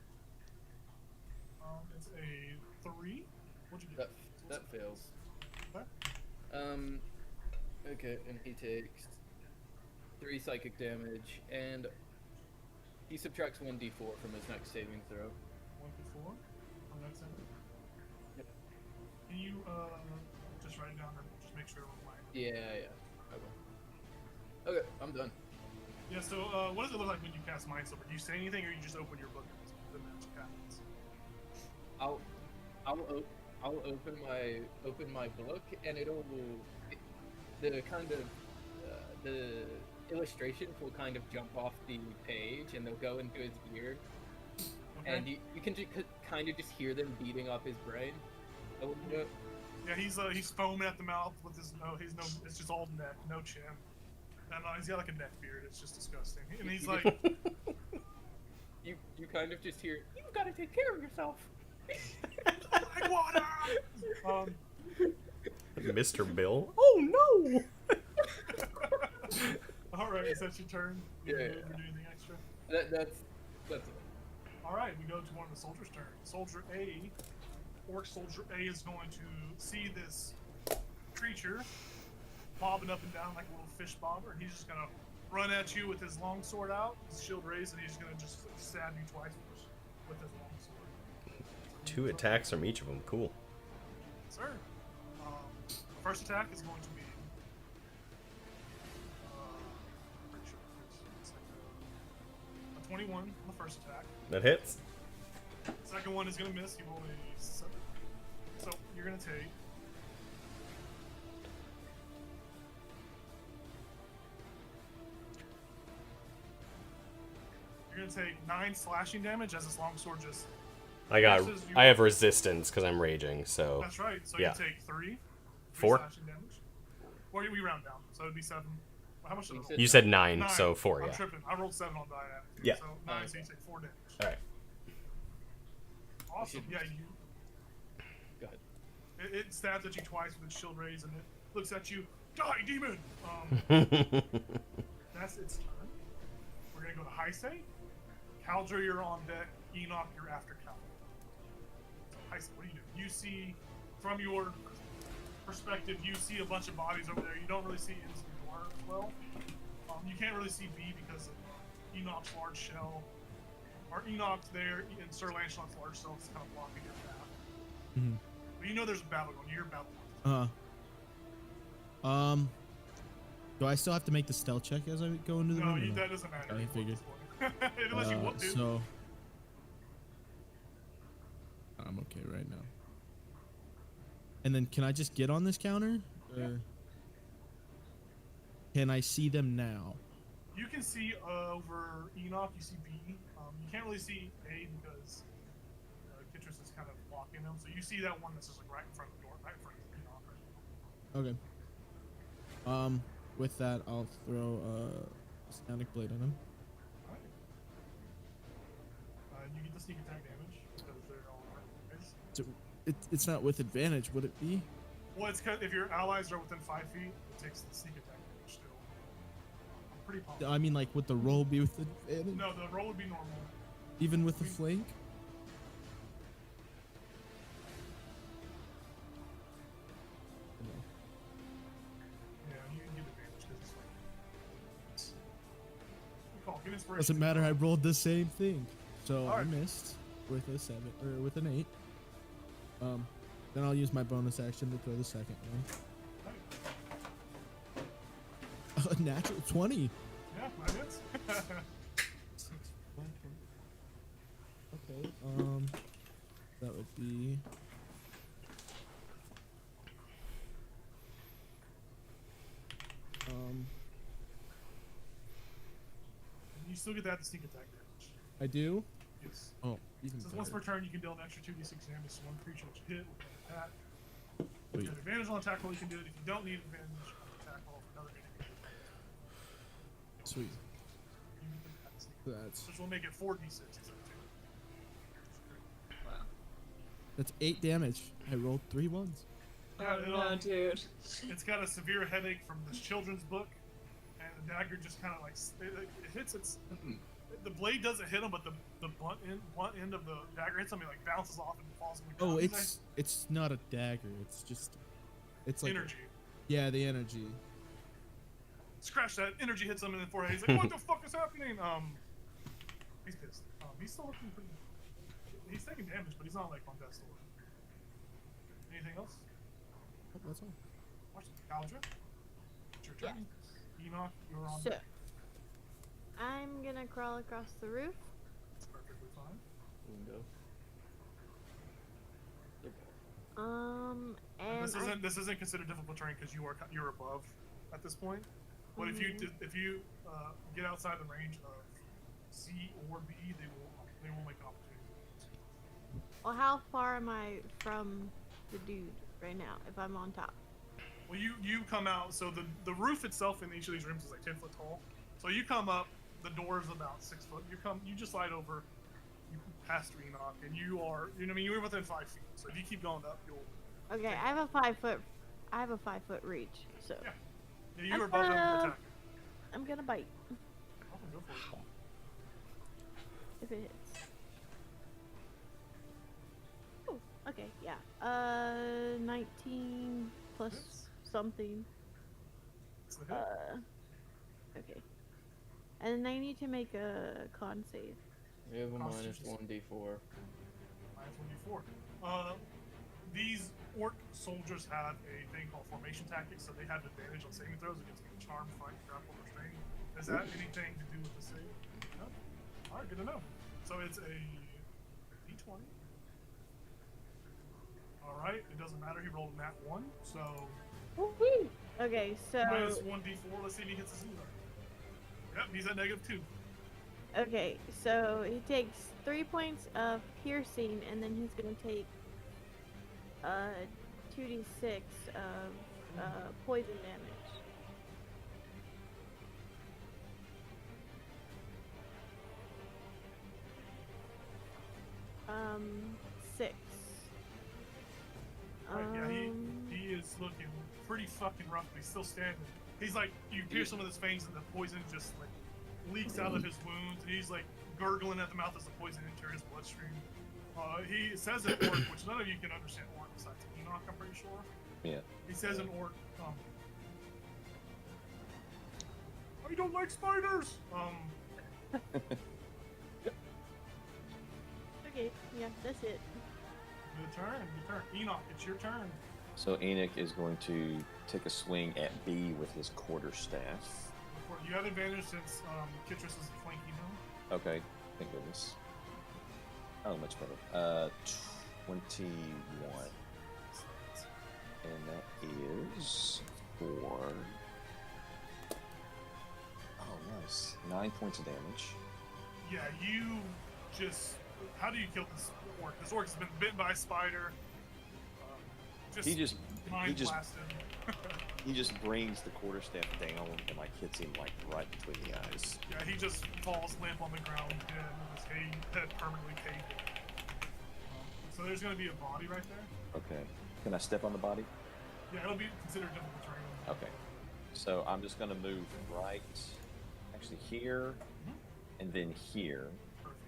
It's a 3. What'd you get? That fails. Okay. Okay, and he takes 3 psychic damage, and he subtracts 1d4 from his next saving throw. 1d4 on that saving. Yep. Can you just write it down or just make sure we're playing? Yeah. I will. Okay, I'm done. Yeah, so what does it look like when you cast Mind Silver? Do you say anything or you just open your book and the magic happens? I'll open my book, and the illustrations will kind of jump off the page, and they'll go into his ear, Okay. and you can just kind of just hear them beating up his brain a little bit. Yeah, he's foaming at the mouth with his it's just all neck, no chin. And he's got like a neck beard. It's just disgusting. And he's like, You kind of just hear, "You've got to take care of yourself." "Like water!" Mr. Bill? Oh no! All right, is that your turn? Yeah. Or do anything extra? That's it. All right, we go to one of the soldiers' turn. Soldier A, Orc Soldier A is going to see this creature bobbing up and down like a little fish bobber, and he's just gonna run at you with his long sword out, his shield raised, and he's gonna just stab you twice with his long sword. 2 attacks from each of them. Cool. Sir, first attack is going to be. Pretty sure it's like a 21 on the first attack. That hits. Second one is gonna miss. You roll a 7. So you're gonna take. You're gonna take 9 slashing damage as this longsword just. I have resistance because I'm raging, so That's right. So yeah. you take 3. 4. Slashing damage. Or we round down, so it'd be 7. Well, how much did I roll? You said 9, 9. so 4, I'm yeah. tripping. I rolled 7 on die. Yeah. So 9, so you take 4 damage. Alright. Awesome. Yeah, Go ahead. it stabs at you twice with its shield raised, and it looks at you. Die, demon! That's its turn. We're gonna go to Heisei. Caldra, you're on deck. Enoch, you're after Caldra. So Heisei, what do you do? You see, from your perspective, you see a bunch of bodies over there. You don't really see into the door as well. You can't really see B because of Enoch's large shell. Or Enoch's there, and Sir Lancelot's large shell is kind of blocking your path. Mhm. But you know there's a battle going. You're battle. Do I still have to make the stealth check as I go into the No, room? or that doesn't matter. I You figured. want this one. Unless you want to. So I'm okay right now. And then can I just get on this counter? Or can I see them now? You can see over Enoch. You see B. You can't really see A because Kitris is kind of blocking them. So you see that one that's just like right in front of the door, right in front of Enoch. Right now. Okay. With that, I'll throw a Sonic Blade on him. Alright. You get the sneak attack damage because they're all right. So it's not with advantage, would it be? Well, it's because if your allies are within 5 feet, it takes the sneak attack damage still. I'm pretty pumped. I mean, like, would the roll be with advantage? No, the roll would be normal. Even with the flank? Yeah, you can get advantage because it's like. Call, get inspiration. Doesn't matter. I rolled the same thing, so I Alright. missed with a 7 or with an 8. Then I'll use my bonus action to throw the second one. A natural 20. Yeah, that hits. Okay. That would be. You still get that sneak attack damage. I do. Yes. Oh, even Says once per better. turn, you can deal an extra 2d6 damage to one creature that you hit with an attack. If Wait. you have advantage on attack roll, you can do it. If you don't need advantage on attack roll for another enemy, Sweet. you can put that sneak. That's Which will make it 4d6 instead of 2. that's 8 damage. I rolled 3 ones. Yeah, Oh no, dude. It's got a severe headache from this children's book, and the dagger just kind of like it hits its. The blade doesn't hit him, but the blunt end of the dagger hits him. It like bounces off and falls on the Oh, ground. it's not a dagger. It's like energy. Yeah, the energy. Scratch that energy hits him in the forehead. He's like, "What the fuck is happening?" He's pissed. He's still looking pretty. He's taking damage, but he's not like on death's door. Anything else? Oh, that's all. Watch Caldra. It's your turn. Enoch, you're on. So, I'm gonna crawl across the roof. That's perfectly fine. Window. And This isn't considered difficult terrain because you're above at this point. But if you get outside the range of C or B, they will make opportunities. well, how far am I from the dude right now? If I'm on top. Well, you come out. So the roof itself in each of these rooms is like 10 foot tall. So you come up. The door is about 6 foot. You just slide over. You pass through Enoch, and you are. You know what I mean? You're within 5 feet. So if you keep going up, you'll. Okay, I have a 5 foot. I have a 5 foot reach. So Yeah. Yeah, you are above him attacking. I'm gonna bite Oh, go for it. if it hits. Oh, okay, yeah. 19 plus Hits. something. It's the hit. Okay. And then I need to make a con save. We have a minus Constitution. 1d4. -1d4. These orc soldiers have a thing called formation tactics, so they have advantage on saving throws against being charmed, fight, grapple, or restrain. Is that anything to do with the save? No? Alright, good to know. So it's a d20. Alright, it doesn't matter, he rolled a nat 1, so Woo-hoo! Okay, so minus 1d4, let's see if he hits a 0. Yep, he's at -2. okay, so he takes 3 points of piercing, and then he's gonna take 2d6 of poison damage. Um, 6. Right, yeah, he is looking pretty fucking rough, but he's still standing. He's like, you pierce him with his fangs, and the poison just like leaks out of his wounds, and he's like gurgling at the mouth as the poison enters his bloodstream. He says an orc, which none of you can understand orc besides Enoch, I'm pretty sure. Yeah. He says an orc, I don't like spiders! Okay, yeah, that's it. Good turn. Good turn. Enoch, it's your turn. So Enoch is going to take a swing at B with his quarterstaff. You have advantage since Kitris is flanking him. Okay, thank goodness. Oh, much better. 21. And that is for... Oh, nice. 9 points of damage. Yeah, you just... How do you kill this orc? This orc has been bitten by a spider. He just blasted. he just brings the quarterstaff down and like hits him like right between the eyes. Yeah, he just falls limp on the ground dead with his head permanently caved in. So there's going to be a body right there. Okay. Can I step on the body? Yeah, it'll be considered difficult terrain. Okay. So I'm just going to move right, actually here, and then here. Perfect.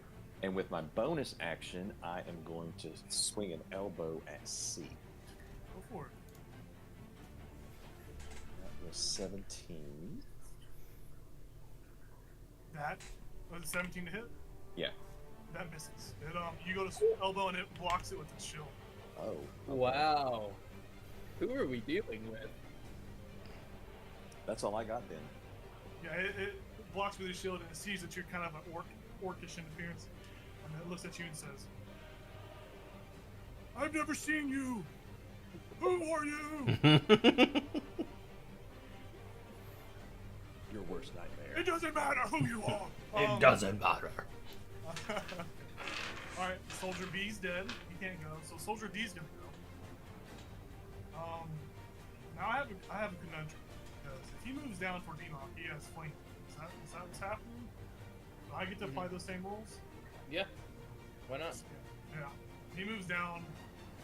And with my bonus action, I am going to swing an elbow at C. Go for it. That was 17. That was it 17 to hit. Yeah. That misses. It you go to elbow and it blocks it with its shield. Oh. Wow. Who are we dealing with? That's all I got then. Yeah, it blocks with its shield and it sees that you're kind of an orcish in appearance, and it looks at you and says, "I've never seen you. Who are you?" Your worst nightmare. It doesn't matter who you are. It doesn't matter. Alright, Soldier B's dead. He can't go, so Soldier D's gonna go. Now I have a conundrum, because if he moves down for Enoch, he has flank. Is that what's happening? Do I get to apply those same rules? Yeah. Why not? Yeah. He moves down,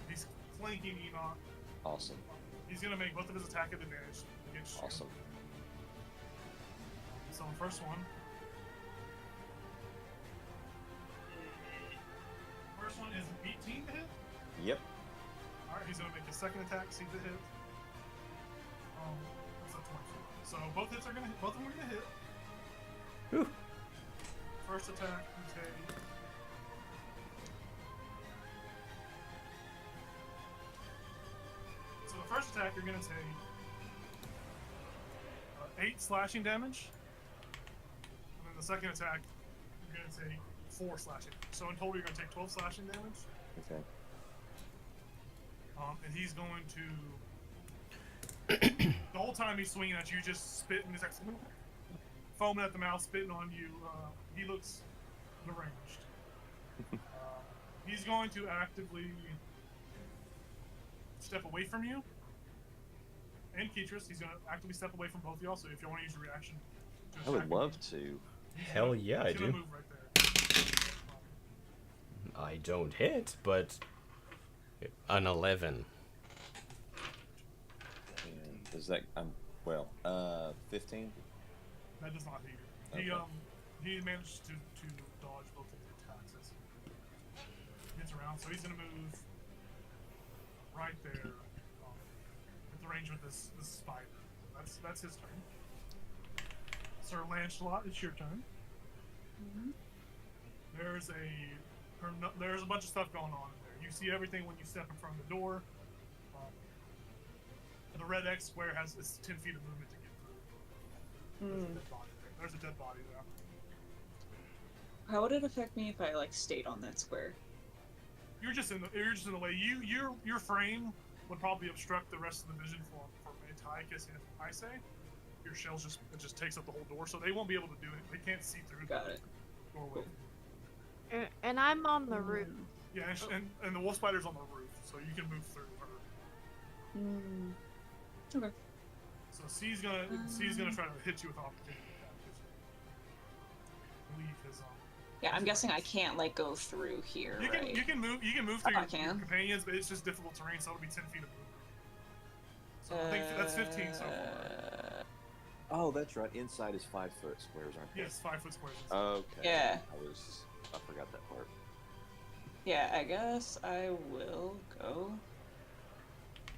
he's flanking Enoch. Awesome. He's gonna make both of his attack at advantage against you. Awesome. So the first one. First one is 18 to hit. Yep. Alright, he's gonna make his second attack, see the hit. That's a 24. So both hits are gonna hit, both of them are gonna hit. Whew. First attack, you take. So the first attack you're gonna take 8 slashing damage. And then the second attack, you're gonna take 4 slashing. So in total you're gonna take 12 slashing damage. Okay. And he's going to the whole time he's swinging at you, just spitting his foaming at the mouth, spitting on you. He looks deranged. He's going to actively step away from you. And Ketris, he's going to actively step away from both of y'all, so if you want to use your reaction to I would attack love him, to. Hell yeah, I he's gonna do. move right there. I don't hit, but an 11. And does that? Well, 15. That does not hit you. Okay. He managed to dodge both of the attacks as he gets around, so he's gonna move right there at the range with this spider. That's his turn. Sir Lancelot, it's your turn. There's a bunch of stuff going on in there. You see everything when you step in front of the door. The red X square has 10 feet of movement to get through. There's a dead body there. There's a dead body there. How would it affect me if I like stayed on that square? You're just in the way. Your frame would probably obstruct the rest of the vision for Antiochus and I say. Your shell just takes up the whole door, so they won't be able to do it. They can't see through Got the it. doorway. And I'm on the roof. Yeah, and the wolf spider's on the roof, so you can move through her. Okay. So C's gonna try to hit you with opportunity attack. Leave his Yeah, I'm guessing I can't like go through here, You can right? you can move through I your can. companions, but it's just difficult terrain, so it'll be 10 feet of movement. So I think that's 15 so far. Oh, that's right. Inside is 5 foot squares, aren't they? Yes, 5 foot squares. Okay. Yeah. I forgot that part. Yeah, I guess I will go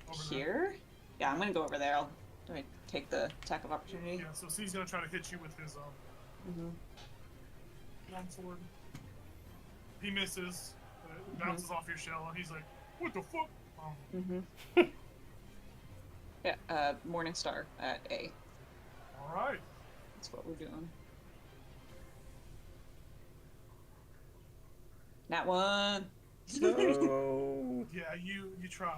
Over there. here. Yeah, I'm gonna go over there. I'll take the attack of opportunity. Yeah, so C's gonna try to hit you with his longsword. He misses. It bounces off your shell, and he's like, What the fuck? Mm-hmm. Yeah, Morning Star at A. All right. That's what we're doing. That one. No. Yeah, you try.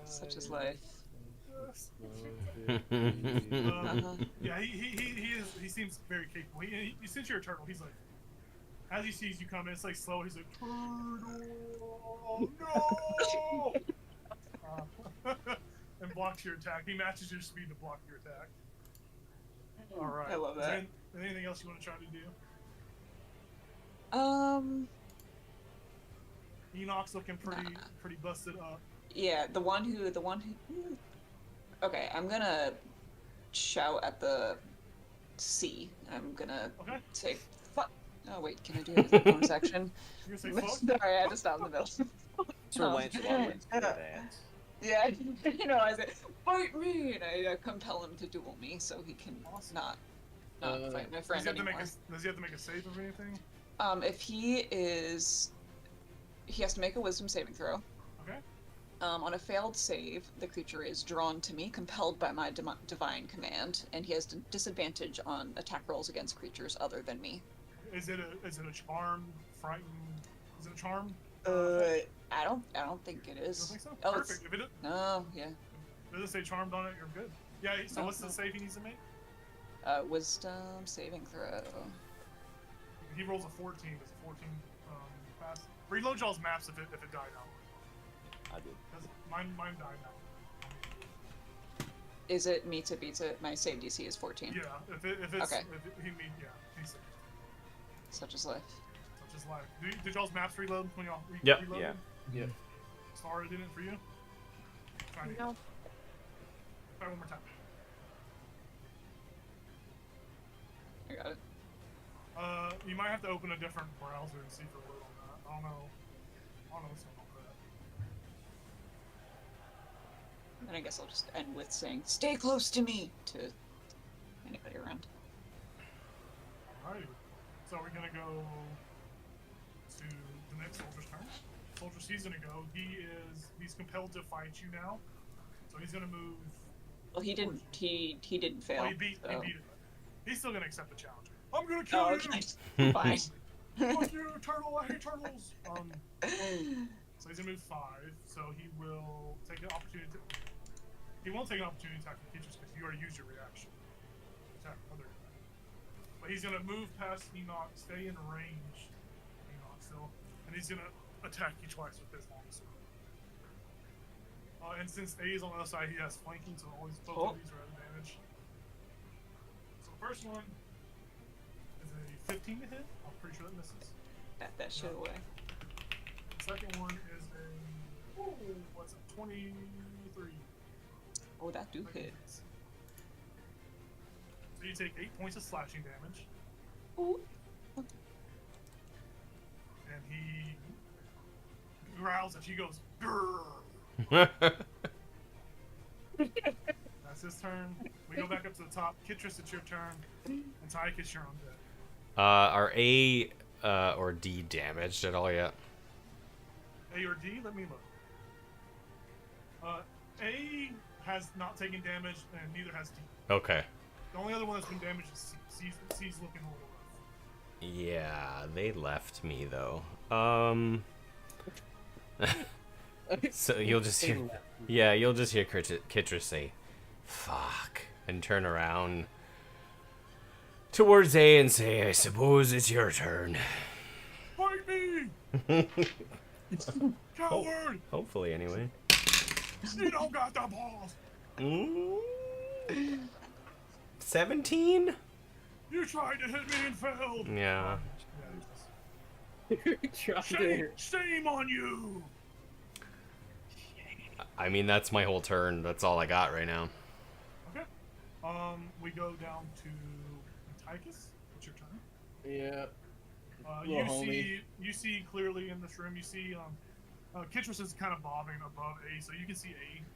Such is life. Um, yeah, he seems very capable. Since you're a turtle, he's like, as he sees you come in, it's like slow. He's like, turtle, no, and blocks your attack. He matches your speed to block your attack. All right. I love that. Is there anything else you want to try to do? Enoch's looking pretty busted up. Yeah, the one who. Okay, I'm gonna shout at the C. I'm gonna say fuck. Oh wait, can I do it as a bonus action? You're gonna say fuck? Sorry, I had to stop in the middle. Sir Lancelot wins for that. Yeah, I say, fight me, and I compel him to duel me, so he can not fight my friend anymore. Does he have to make a save or anything? If he has to make a wisdom saving throw. Okay. On a failed save, the creature is drawn to me, compelled by my divine command, and he has disadvantage on attack rolls against creatures other than me. Is it a charm? Frightened? Is it a charm? I don't think it is. You don't think so? Oh, Perfect. If it no, yeah. does it say charmed on it, you're good. Yeah. So what's the save he needs to make? Wisdom saving throw. He rolls a 14. Does a 14 pass? Reload y'all's maps if it died out. I did. Mine died now. Is it me to beat it? My save DC is 14. Yeah. If it's okay. He's safe. Such is life. Such is life. Did y'all's maps reload when y'all Yep. reloaded? Yeah. Yep. Sorry, didn't for you. Try No. Try one more time. I got it. You might have to open a different browser and see for load on that. I don't know what's going on with that. And I guess I'll just end with saying, "Stay close to me" to anybody around. Alrighty. So we're gonna go to the next soldier's turn. Soldier C's gonna go. He's compelled to fight you now. So he's gonna move. Well, he didn't. He didn't fail. Oh, he beat so. it. He's still gonna accept the challenge. I'm gonna kill Oh, you. okay. Fine. Fuck you, turtle! I hate turtles. So he's gonna move 5. So he will take an opportunity. He won't take an opportunity to attack the creatures because you already used your reaction. Attack other guy. But he's gonna move past Enoch, stay in range. Enoch still, and he's gonna attack you twice with his longsword. And since A is on the other side, he has flanking, so always both of these are at advantage. So the first one is a 15 to hit. I'm pretty sure that misses. That shit away. The second one is a what's it? 23. Oh, that do hit. So you take 8 points of slashing damage, Ooh. and he growls as he goes, "Grrr." That's his turn. We go back up to the top. Kitris, it's your turn. And Tychus, you're on deck. Are A or D damaged at all yet? A or D? Let me look. A has not taken damage, and neither has D. Okay. The only other one that's been damaged is C. C's looking a little rough. Yeah, they left me though. So you'll just hear, you'll just hear Kitris say, "Fuck," and turn around towards A and say, "I suppose it's your turn." Fight me! Coward! Hopefully, anyway. You don't got the balls! 17? You tried to hit me and failed! Yeah. Shame on you! I mean, that's my whole turn. That's all I got right now. Okay. We go down to Tychus. It's your turn. Yeah. You see clearly in this room. You see Kitris is kind of bobbing above A, so you can see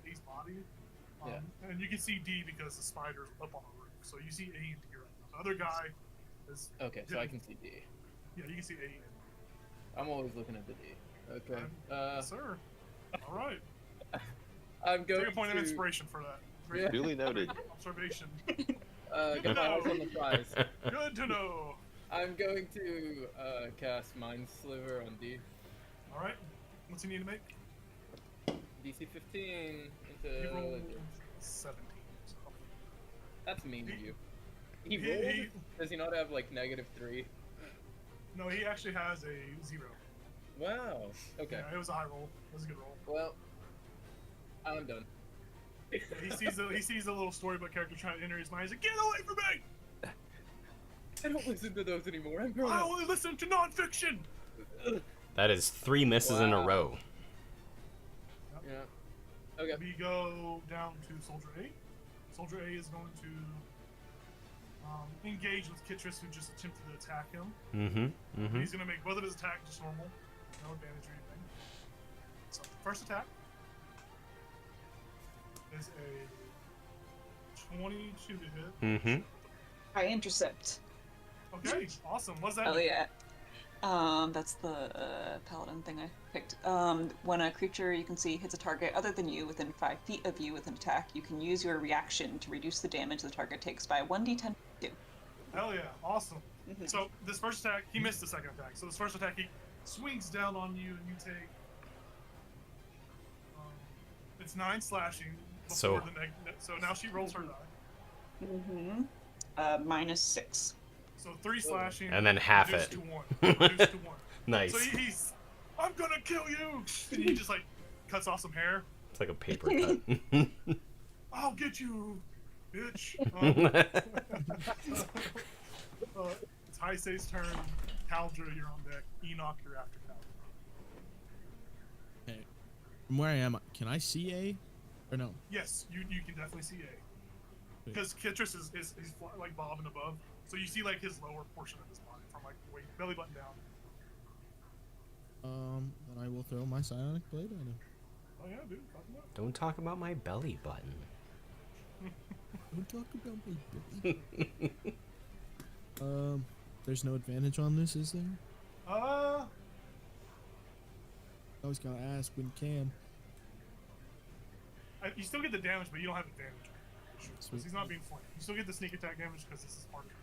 A's body. And you can see D because the spider's up on the roof. So you see A and D right now. The other guy is Okay, so I can see D. Yeah, you can see A. I'm always looking at the D. Okay. Sir. All right. I'm going Take a point to of inspiration for that. Yeah. Duly noted. Observation. Got my eyes on the prize. Good to know. I'm going to cast Mind Sliver on D. All right. What's he need to make? DC 15 He into rolled religion. 17. So. That's mean of He- you. He he- rolled? he- Does he not have like -3? No, he actually has a 0. Wow. Okay. Yeah, it was a high roll. It was a good roll. Well, I'm done. Yeah, he sees a little storybook character trying to enter his mind. He's like, "Get away from me! I don't listen to those anymore. I'm grown I up. only listen to nonfiction." That is 3 misses in a Wow. row. Yeah. Okay. We go down to Soldier A. Soldier A is going to engage with Kitris, who just attempted to attack him. Mm-hmm. Mm-hmm. He's going to make both of his attacks just normal, no advantage or anything. So, first attack is a 22 to hit. Mm-hmm. I intercept. Okay, awesome. What's that? Oh do? yeah. That's the paladin thing I picked. When a creature you can see hits a target other than you within 5 feet of you with an attack, you can use your reaction to reduce the damage the target takes by 1d10. Hell yeah, awesome. Mhm. So this first attack, he missed the second attack. So this first attack, he swings down on you, and you take. It's 9 slashing. So- So now she rolls her die. Mm-hmm. -6. So 3 slashing. And then half reduced it. to 1. Reduced to 1. Nice. So he's, I'm gonna kill you, and he just like cuts off some hair. It's like a paper cut. I'll get you, bitch. It's Heisei's turn. Caldra, you're on deck. Enoch, you're after Caldra. Okay. From where I am, can I see A? Or no? Yes, you can definitely see A. Because Kitris is like bobbing above. So you see like his lower portion of his body from like belly button down. Then I will throw my psionic blade at him. Oh yeah, dude. Fuck him up. Don't talk about my belly button. Don't talk about my belly. There's no advantage on this, is there? I always gotta ask when can. You still get the damage, but you don't have advantage. Because Sweet. he's not being flanked. You still get the sneak attack damage because this is part of it.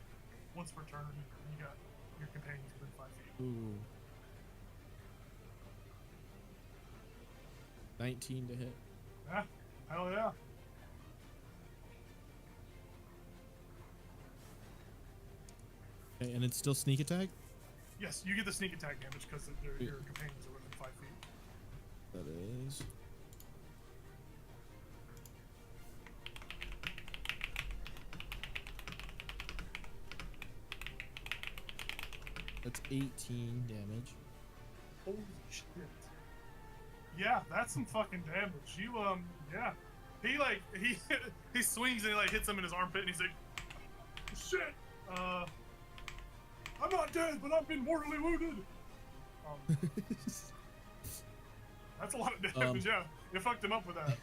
Once per turn, you got your companions within 5 feet. Ooh. 19 to hit. Yeah, hell yeah. Okay, and it's still sneak attack? Yes, you get the sneak attack damage because your companions are within 5 feet. That is. That's 18 damage. Holy shit. Yeah, that's some fucking damage. You yeah. He swings and he like hits him in his armpit and he's like, shit. I'm not dead, but I've been mortally wounded. That's a lot of damage. Yeah, you fucked him up with that.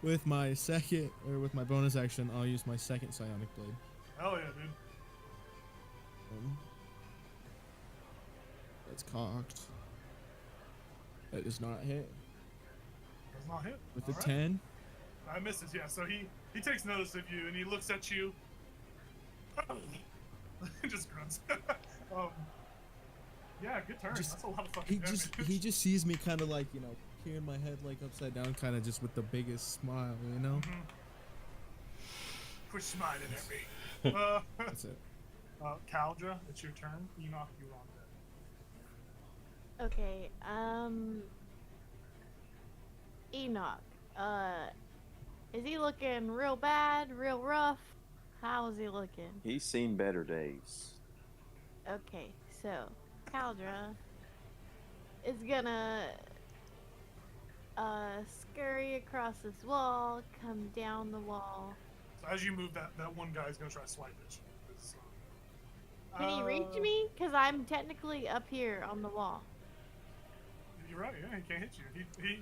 With my second, or with my bonus action, I'll use my second psionic blade. Hell yeah, dude. That's cocked. That does not hit. Does not hit. With All a right. 10. I misses, yeah. So he takes notice of you and he looks at you. Just grunts. Yeah, good turn. Just- That's a lot of fucking damage. He just sees me kind of like, peering my head like upside down, kind of just with the biggest smile, you know? Quit smiling at me. That's it. Caldra, it's your turn. Enoch, you're on deck. Okay, Enoch, is he looking real bad, real rough? How is he looking? He's seen better days. Okay, so Caldra is gonna scurry across this wall, come down the wall. So as you move, that one guy's gonna try to swipe at you. Can he reach me? Cause I'm technically up here on the wall. You're right. Yeah, he can't hit you.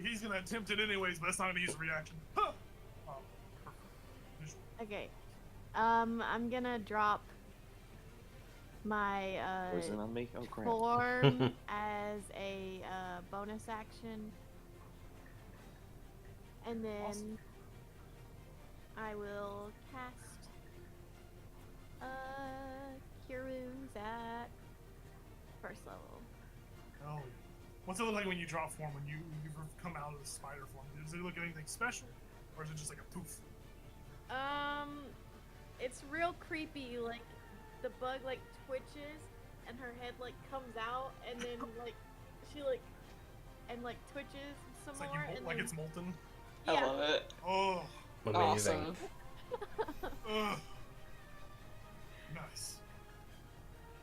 He's gonna attempt it anyways, but that's not gonna use a reaction. Huh. Perfect. Visual. Okay, I'm gonna drop my Poison on me? Oh crap. form as a bonus action, and then Awesome. I will cast Cure Wounds at first level. Oh, yeah. What's it look like when you drop form, when you come out of the spider form? Does it look like anything special? Or is it just like a poof? It's real creepy. Like the bug like twitches, and her head like comes out, and then like she like twitches some It's like, more, and like then it's molten. I yeah. love it. Oh, Amazing. Awesome. ugh. Nice.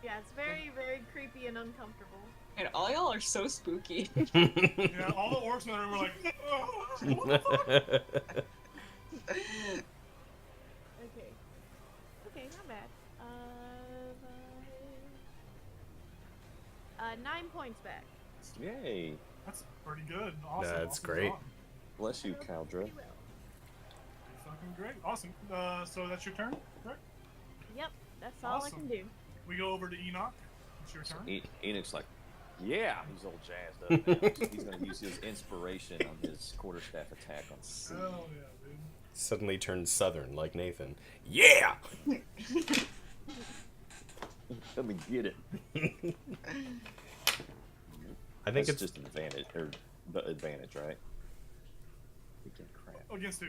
Yeah, it's very, very creepy and uncomfortable. And all y'all are so spooky. Yeah, all the orcs in the room were like, oh, what the fuck? Okay. Okay, not bad. 9 points back. Yay. That's pretty good. Awesome. That's awesome great. job. Bless you, Caldra. Pretty well. Fucking great. Awesome. So that's your turn, correct? Yep, that's all I Awesome. can do. We go over to Enoch. It's your turn. Enoch's like, yeah, he's all jazzed up now. He's going to use his inspiration on his quarterstaff attack on C. Hell yeah, dude. Suddenly turns southern like Nathan. Yeah! Let me get it. I think That's it's just an advantage, or the advantage, right? Freaking crap. Against who?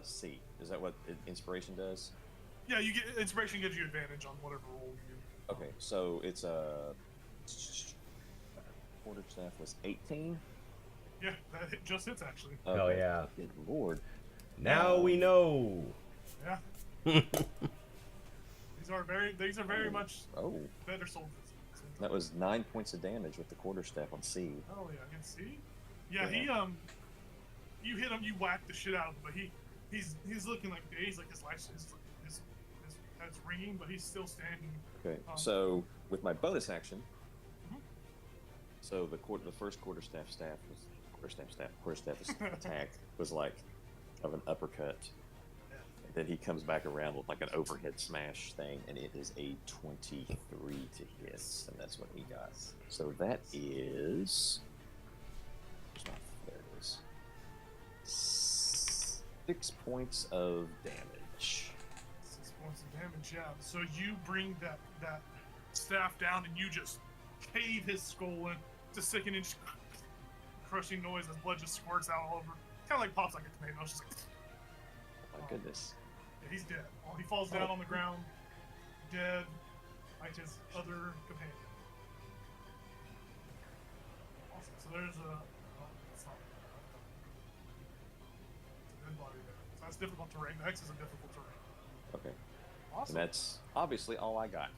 C. Is that what inspiration does? Yeah, you get inspiration gives you advantage on whatever roll you do. Okay, so it's quarterstaff was 18. Yeah, that just hits actually. Hell Okay. yeah. Good lord. now we know. Yeah. These are very much Oh, better soldiers. that was 9 points of damage with the quarterstaff on C. Oh yeah, I can see. Yeah, Yeah. you hit him, you whack the shit out of him, but he's looking like dazed, like his head's ringing, but he's still standing. Okay, so with my bonus action, Mhm. so the first quarterstaff attack was like of an uppercut. And then he comes back around with like an overhead smash thing, and it is a 23 to hit, and that's what he got. So that is. There it is. 6 points of damage. 6 points of damage, yeah. So you bring that staff down and you just cave his skull in. It's a sickening, crushing noise as blood just squirts out all over. Kind of like pops like a tomato. It's just like, Oh my goodness. yeah, he's dead. He falls down on the ground, dead, like his other companion. Awesome. So there's a. Oh, that's not. It's a dead body there. So that's difficult terrain. X is a difficult terrain. Okay. Awesome. And that's obviously all I got.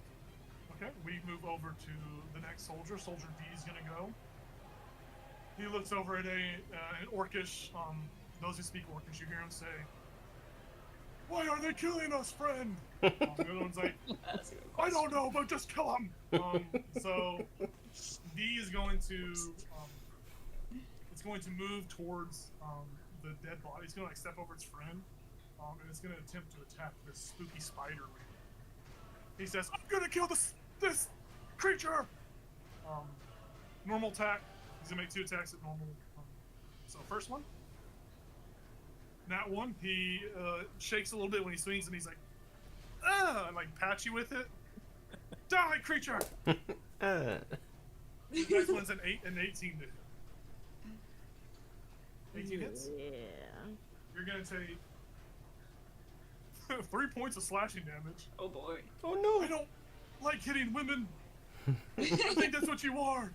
Okay, we move over to the next soldier. Soldier D is gonna go. He looks over at an orcish. Those who speak orcish, you hear him say, "Why are they killing us, friend?" The other one's like, That's a good "I don't question. know, but just kill him." So D is going to. It's going to move towards the dead body. It's gonna like step over its friend, and it's gonna attempt to attack this spooky spider lady. He says, "I'm gonna kill this creature." Normal attack. He's gonna make 2 attacks at normal. So first one. That one, he shakes a little bit when he swings, and he's like, "Ah!" and like patchy with it. Die, creature! The next one's an 18 to hit. 18 hits. Yeah. You're gonna take 3 points of slashing damage. Oh boy. Oh no. I don't like hitting women. I think that's what you are.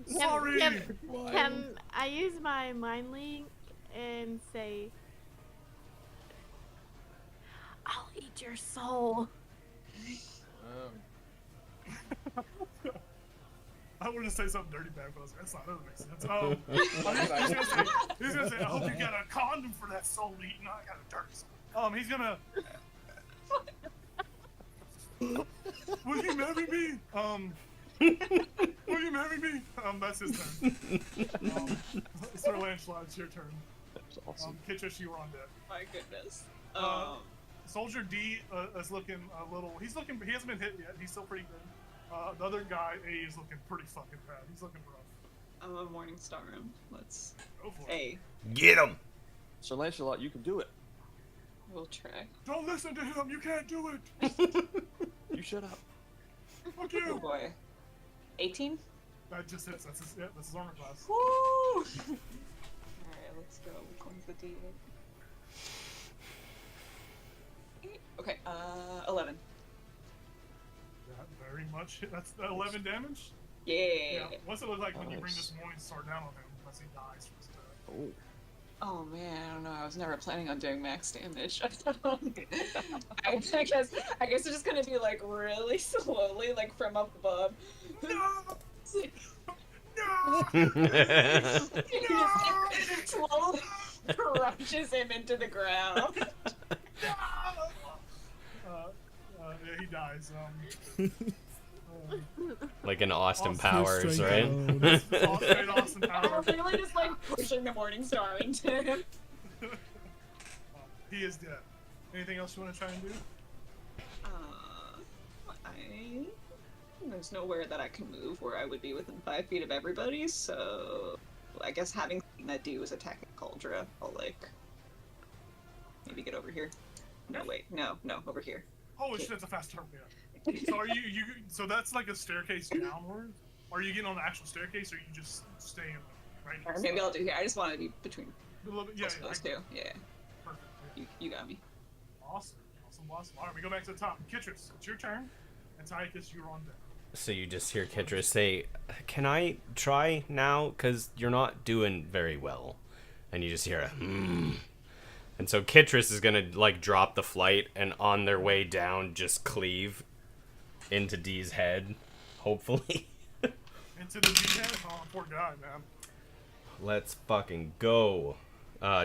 Sorry. Can I use my mind link and say, "I'll eat your soul"? I wanted to say something dirty back, but I was like, that's not, that doesn't make sense. He's gonna say, "I hope you got a condom for that soul eating. I got a dirty soul." He's gonna. Will you marry me? Will you marry me? That's his turn. Sir Lancelot, it's your turn. That was awesome. Kitchish, you were on deck. My goodness. Uh, Soldier D is looking a little. He hasn't been hit yet. He's still pretty good. The other guy A is looking pretty fucking bad. He's looking rough. I'm a morning star him. Let's. Go for it. A. Get him! Sir Lancelot, you can do it. We'll try. Don't listen to him. You can't do it. You shut up. Fuck Oh you. boy. 18? That just hits. That's his armor class. Woo! Alright, let's go. Which one's the D? Okay, 11. That very much hit. That's 11 damage. Yeah. What's it look like when you bring Nice. this morning star down on him unless he dies from his death? Oh. Oh man, I don't know. I was never planning on doing max damage. I guess it's just gonna be like really slowly, like from up above. No! He just, like, slowly crushes him into the ground. Yeah, he dies. Like an Austin Austin Powers, Straight right? down. Straight Austin I'm Powers. really just like pushing the morning star into him. He is dead. Anything else you want to try and do? There's nowhere that I can move where I would be within 5 feet of everybody, so I guess having seen that dude was attacking Cauldra, I'll like maybe get over here. No, wait, no, over here. Holy shit, that's a fast turn. Yeah. So are you so that's like a staircase downward? Are you getting on the actual staircase, or you just staying right? Or maybe I'll do here. I just want to be between A little bit, yeah, those two. Yeah, Perfect. Yeah. you got me. Awesome. All right, we go back to the top. Kitris, it's your turn. And Tychus, you're on deck. So you just hear Kitris say, "Can I try now? Because you're not doing very well." And you just hear a hmm. And so Kitris is gonna like drop the flight and on their way down just cleave into D's head, hopefully. Into the D-head? Oh, poor guy, man. Let's fucking go.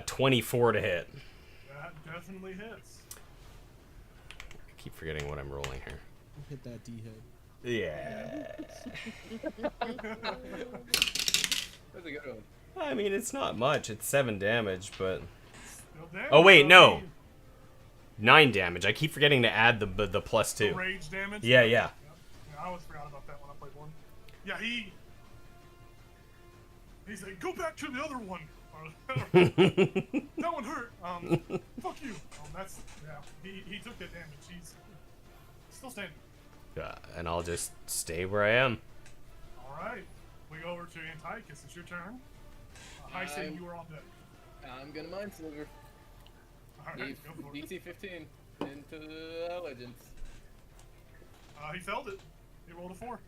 24 to hit. That definitely hits. I keep forgetting what I'm rolling here. Hit that D head. Yeah. That's a good one. I mean, it's not much. It's 7 damage, but... Still dead. Oh, wait, no. The 9 damage. I keep forgetting to add the plus 2. rage damage. Yeah. Yeah, I always forgot about that when I played one. Yeah, he's like, go back to the other one. That one hurt. Fuck you. That's he took that damage. He's still standing. And I'll just stay where I am. All right, we go over to Antiochus. It's your turn. I say you are on deck. I'm gonna Mind Sliver. All right, go for it. DC 15 into the Legends. He failed it. He rolled a 4.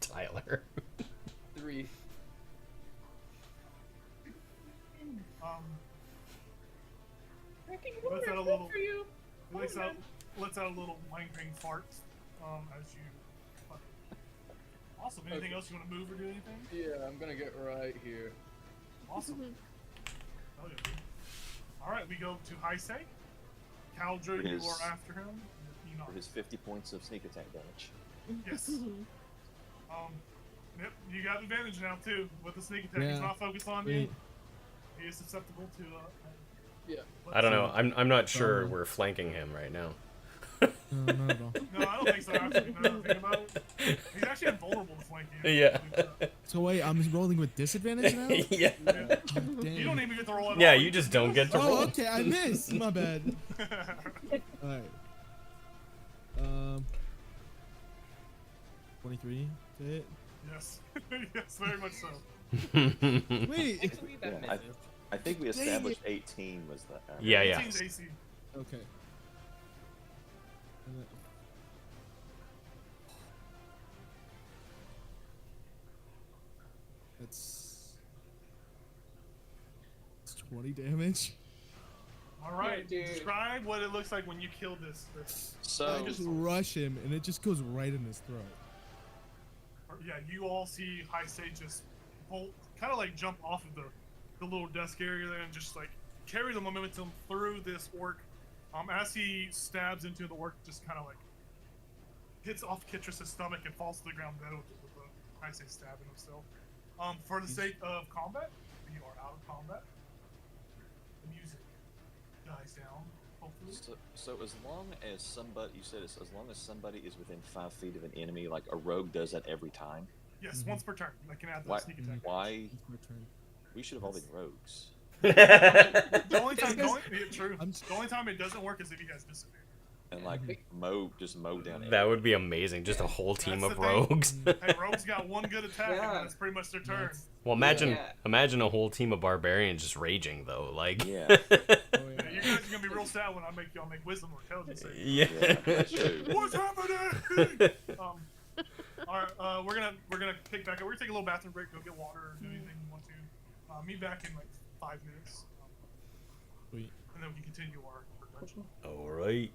Tyler. 3. Lets out a little. He lets out a little lingering fart. As you. Awesome. Anything else you want to move or do anything? Yeah, I'm gonna get right here. Awesome. Oh yeah. Dude. All right, we go to Heisei. Caldra, you His- are after him. Enoch. For his 50 points of sneak attack damage. Yes. Yep, you got advantage now too with the sneak attack. He's Yeah. not focused on Wait. you. He is susceptible to. Yeah. I don't know. I'm not sure we're flanking him right now. No, not at all. No, I don't think so. Actually, now that I think about it, he's actually invulnerable to flank you. Yeah. So wait, I'm rolling with disadvantage now? yeah. Yeah. Oh, You don't even get to roll at Yeah, all. you just don't get to roll. Oh, okay, I missed. My bad. Alright. 23 to hit. Yes. Yes, very much so. Wait. Yeah, I think we established 18 was the. Yeah, yeah. 18's AC. Okay. And then- That's 20 damage. All right. Yeah, dude. Describe what it looks like when you kill this. I So, just rush him, and it just goes right in his throat. Yeah, you all see Heisei just bolt, kind of like jump off of the little desk area there and just like carry the momentum through this orc. As he stabs into the orc, just kind of like hits off Kitris' stomach and falls to the ground dead with the Heisei stabbing himself. For the sake of combat, you are out of combat. The music dies down. Hopefully. So as long as somebody, you said it's as long as somebody is within 5 feet of an enemy, like a rogue does that every time. Yes, once per turn. I can add the Why? sneak attack. Why? It's my turn. We should have all been rogues. The only time, true. I'm- The only time it doesn't work is if he has disadvantage. And like mow down. That would be amazing. Just a whole team That's of the thing. rogues. Hey, rogues got one good attack, Yeah. and that's pretty much their turn. That's- Well, imagine Yeah. imagine a whole team of barbarians just raging though. Like Yeah. Oh, Yeah, yeah. you guys are gonna be real sad when I make y'all make wisdom or intelligence saves. yeah. Yeah, that's true. What's happening? All right, we're gonna pick back up. We're gonna take a little bathroom break, go get water, or do anything you want to. Meet back in like 5 minutes, Sweet. and then we can continue our production. All right.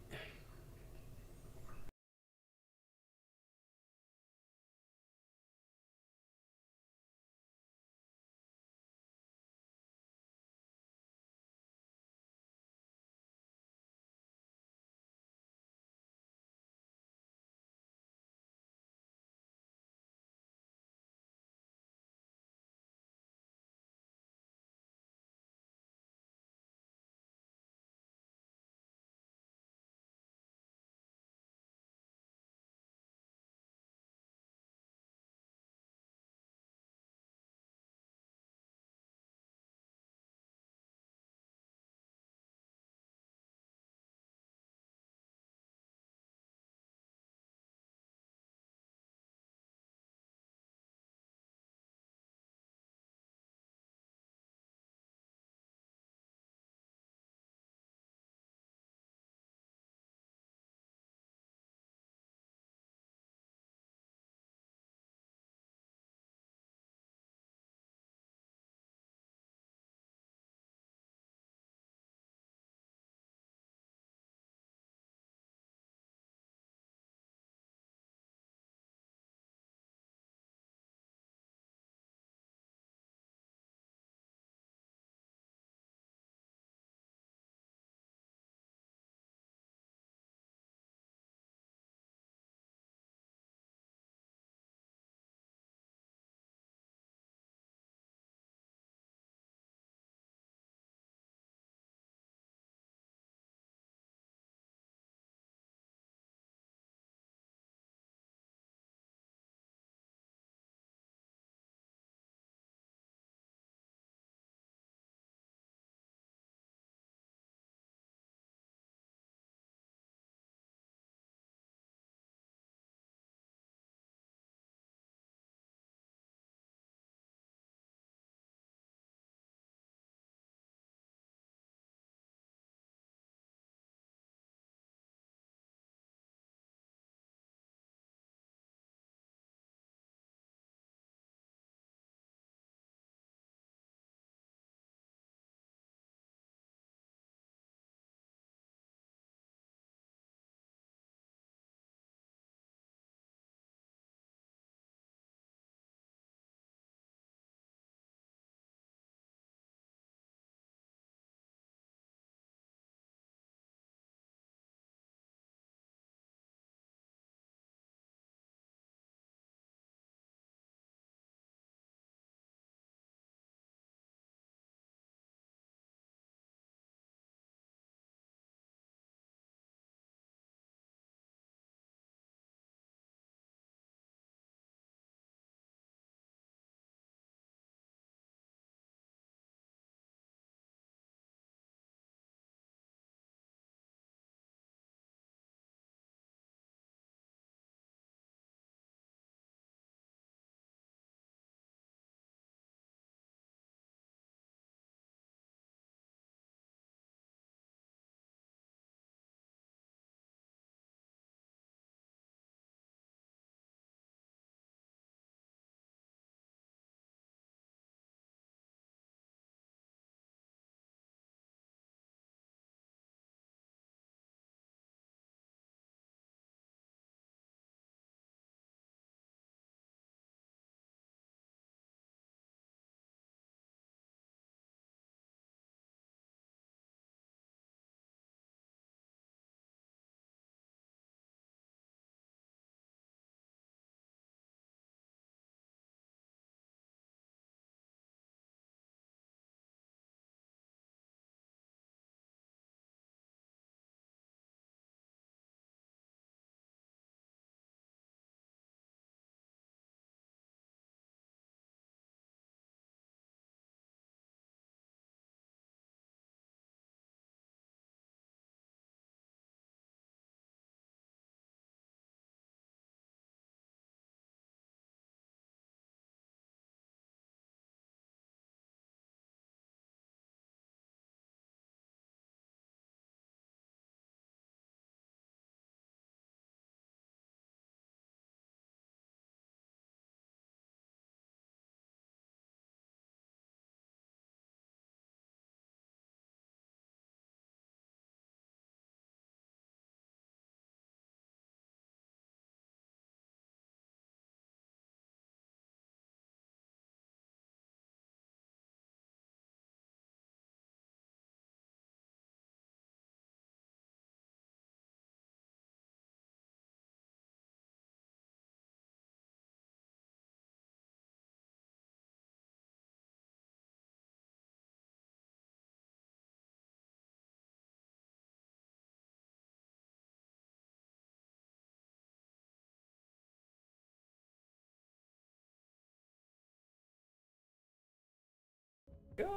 Go!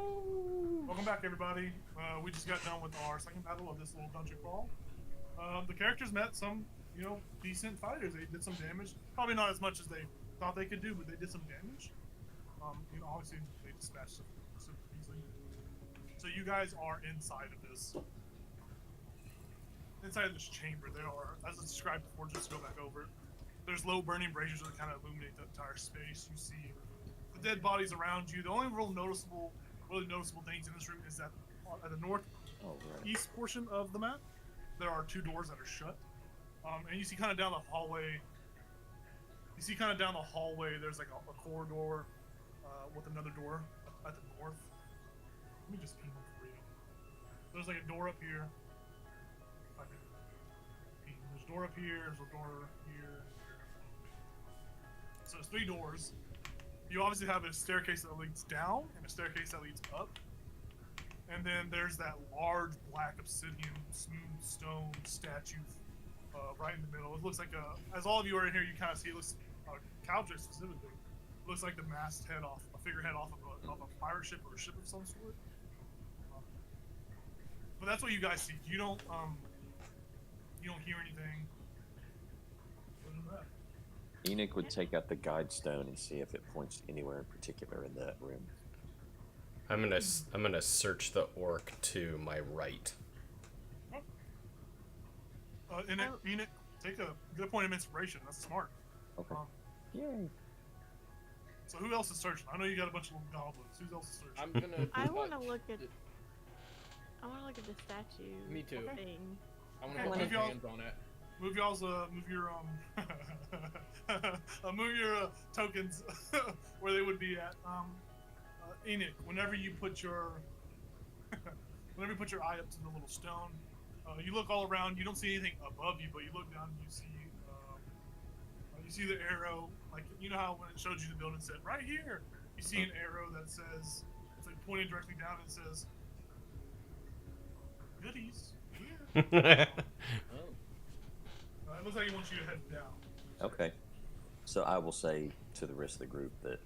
Welcome back, everybody. We just got done with our second battle of this little dungeon crawl. The characters met some, decent fighters. They did some damage. Probably not as much as they thought they could do, but they did some damage. Obviously they dispatched them super easily. So you guys are inside of this chamber. There are, as I described before, just to go back over it, there's low burning braziers that kind of illuminate the entire space. You see the dead bodies around you. The only really noticeable things in this room is that at the northeast portion of the map, there are 2 doors that are shut. And you see kind of down the hallway. There's like a corridor with another door at the north. Let me just ping them for you. There's like a door up here. There's a door up here. There's a door here. So there's 3 doors. You obviously have a staircase that leads down and a staircase that leads up. And then there's that large black obsidian smooth stone statue right in the middle. It looks like as all of you are in here, you kind of see it looks Caldrake specifically. It looks like the masthead off a figurehead off of a pirate ship or a ship of some sort. But that's what you guys see. You don't hear anything. Other than that. Enoch would take out the guide stone and see if it points anywhere in particular in that room. I'm gonna search the orc to my right. Enoch, take a good point of inspiration. That's smart. Okay. Yay. So who else is searching? I know you got a bunch of little goblins. Who else is searching? I'm gonna. I want to touch look at. it. I want to look at the statue. Me too. Thing. I want Okay, to move put my y'all- hands on it. Move your tokens where they would be at. Enoch, whenever you put your eye up to the little stone, you look all around. You don't see anything above you, but you look down and you see the arrow. Like, you know how when it showed you the building said right here, you see an arrow that says, it's like pointing directly down and it says goodies here. Oh. It looks like he wants you to head down. Okay. So I will say to the rest of the group that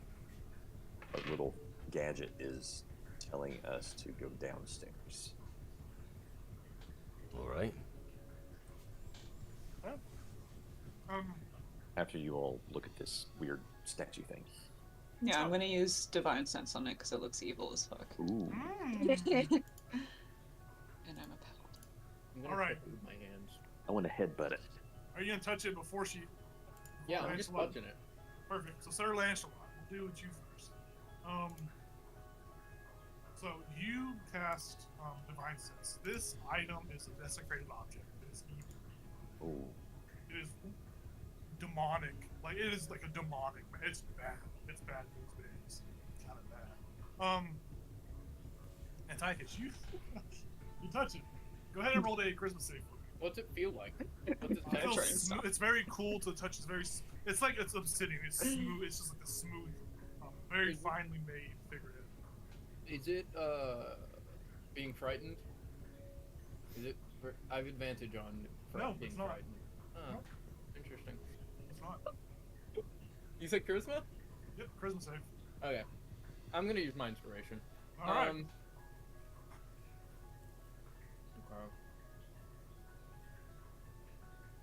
a little gadget is telling us to go downstairs. All right. After you all look at this weird statue thing. Yeah, I'm gonna use Divine Sense on it because it looks evil as fuck. Ooh. And I'm a paladin. I'm gonna All right. touch it with my hands. I want to headbutt it. Are you gonna touch it before she? Yeah, I'm just Lancelot? touching it. Perfect. So Sir Lancelot, we'll do with you first. So you cast Divine Sense. This item is a desecrated object. It is evil. Ooh. It is demonic. Like, it is like a demonic. It's bad. It's bad news, but it's kind of bad. Antiochus, you touch it. Go ahead and roll a charisma save for me. What's it feel like? What's its It texture? feels smooth. It's very cool to touch. It's like it's obsidian. It's smooth. It's just like a smooth, very finely made figurehead. Is it being frightened? Is it? I have advantage on No, being it's not. frightened. Oh, No. interesting. It's not. You said charisma? Yep, charisma save. Okay. I'm gonna use my inspiration. All right. Okay.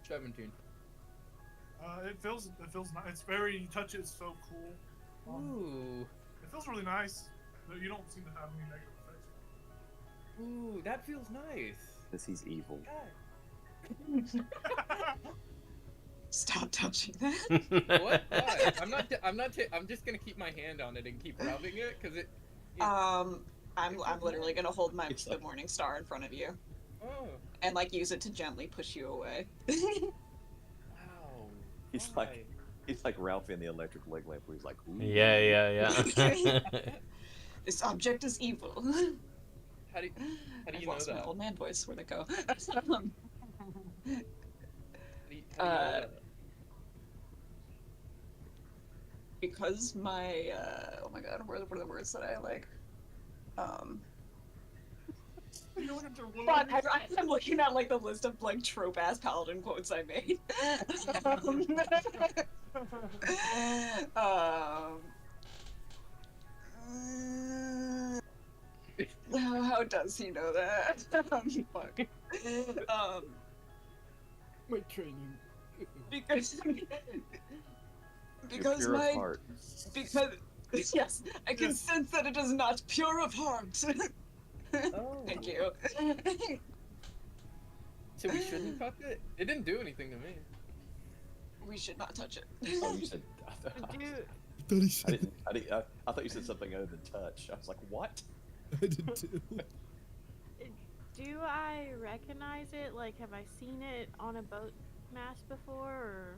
17. It feels nice. It's very, you touch it, it's so cool. Ooh. It feels really nice. Though you don't seem to have any negative effects. Ooh, that feels nice. Because he's evil. Stop touching that. What? Why? I'm just gonna keep my hand on it and keep rubbing it because it. I'm literally gonna hold the Morning Star in front of you Oh. and like use it to gently push you away. Wow. He's why? He's like Ralphie in the Electric Leg Lamp, where he's like, ooh. Yeah. This object is evil. How do you I've know lost my that? old man voice. Where'd it go? How do you know that? Because my oh my god, what are the words that I like? You don't have to roll. But I'm looking at like the list of like trope ass paladin quotes I made. How does he know that? Fuck. My training. Because You're pure of my heart. because yes, I can sense that it is not pure of heart. Oh. Thank you. So we shouldn't touch it? It didn't do anything to me. We should not touch it. Oh, you said. Do I thought you said something other than touch. I was like, what? I did too. do I recognize it? Like, have I seen it on a boat mast before? Or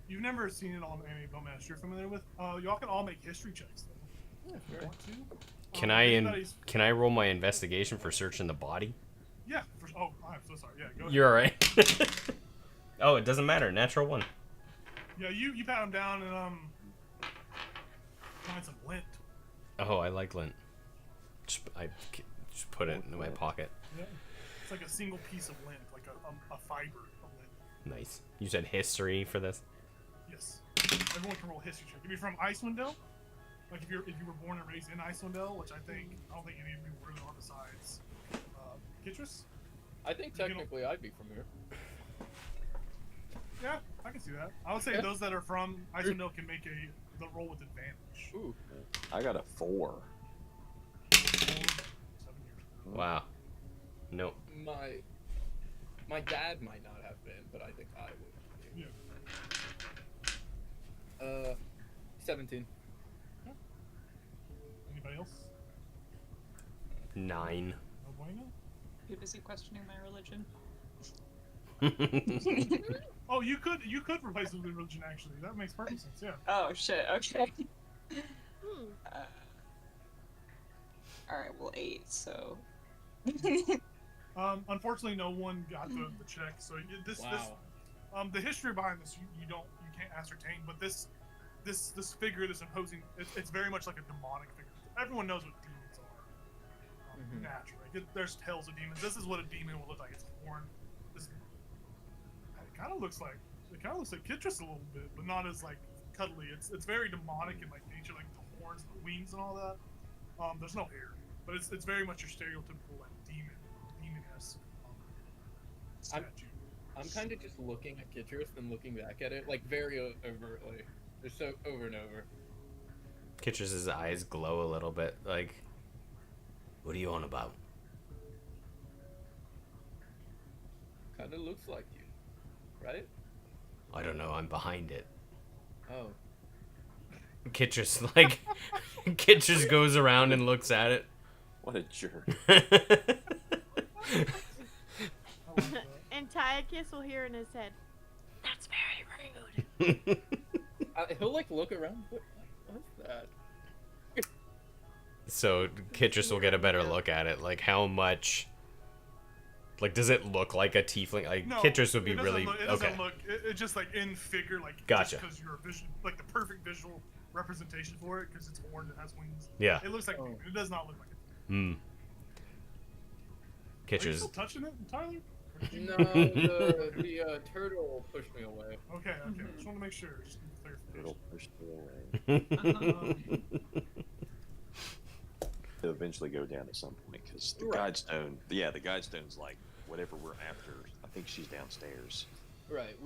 You've never seen it on any boat mast you're familiar with. Y'all can all make history checks though. Yeah, If you sure. want to. Can I roll my investigation for searching the body? Yeah. Oh, I'm so sorry. Yeah, go ahead. You're alright. Oh, it doesn't matter. Natural one. Yeah, you pat him down and find some lint. Oh, I like lint. I just put it in my pocket. Yeah. It's like a single piece of lint, like a fiber of lint. Nice. You said history for this? Yes. Everyone can roll a history check. If you're from Icewind Dale, like if you were born and raised in Icewind Dale, which I don't think any of you really are besides Kitris. I think technically I'd be from here. Yeah, I can see that. I would say those that are from Icewind Dale can make the roll with advantage. Ooh. I got a 4. 7 years. Wow. Nope. My dad might not have been, but I think I would. Yeah. 17. Anybody else? 9. No bueno? Too busy questioning my religion. Oh, you could replace it with religion actually. That makes perfect sense. Yeah. Oh shit. Okay. hmm, All right. Well, 8. So. Unfortunately, no one got the check. So this the history behind this you can't ascertain. But this figure, this imposing, it's very much like a demonic figure. Everyone knows what demons are. Naturally, there's tales of demons. This is what a demon will look like. It's horn. It kind of looks like Kitris a little bit, but not as like cuddly. It's very demonic in like nature, like the horns, the wings, and all that. There's no hair, but it's very much your stereotypical like demon-esque statue. I'm kind of just looking at Kitris and looking back at it, like very overtly. Just so over and over. Kitch's eyes glow a little bit, like, what are you on about? Kind of looks like you, right? I don't know, I'm behind it. Oh. Kitch's like, Kitch's goes around and looks at it. What a jerk. Antiochus will hear in his head, "That's very rude." He'll like look around. What's that? So Kitchus will get a better look at it. Like, how much? Like, does it look like a tiefling? Like, No, Kitchus would be it doesn't really look, it okay. doesn't look. It's just like in figure, like Gotcha. because you're a vision, like the perfect visual representation for it, because it's horned and has wings. Yeah. It looks like Oh. it does not look like it. Hmm. Are you Kitchus. still touching it, Tyler? Or did you- No, the turtle pushed me away. Okay. Just want to make sure. Just need clarification. It'll push me away. It'll eventually go down at some point because the Right. guidestone's like whatever we're after. I think she's downstairs. Right.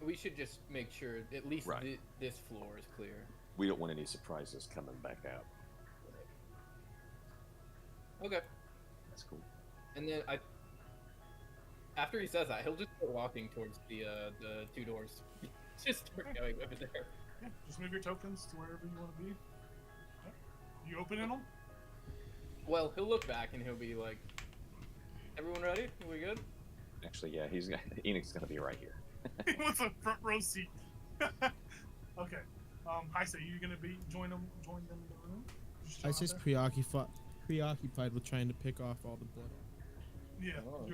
We should just make sure at least Right. this floor is clear. We don't want any surprises coming back out. Okay. That's cool. And then after he says that, he'll just start walking towards the 2 doors. Just start going over there. Yeah, just move your tokens to wherever you want to be. Yeah. You opening them? Well, he'll look back and he'll be like, "Everyone ready? Are we good?" Actually, yeah, Enix's gonna be right here. He wants a front row seat. Okay. Heise, you gonna join them in the room? Just chill I out just there? preoccupied with trying to pick off all the blood. Yeah. Oh.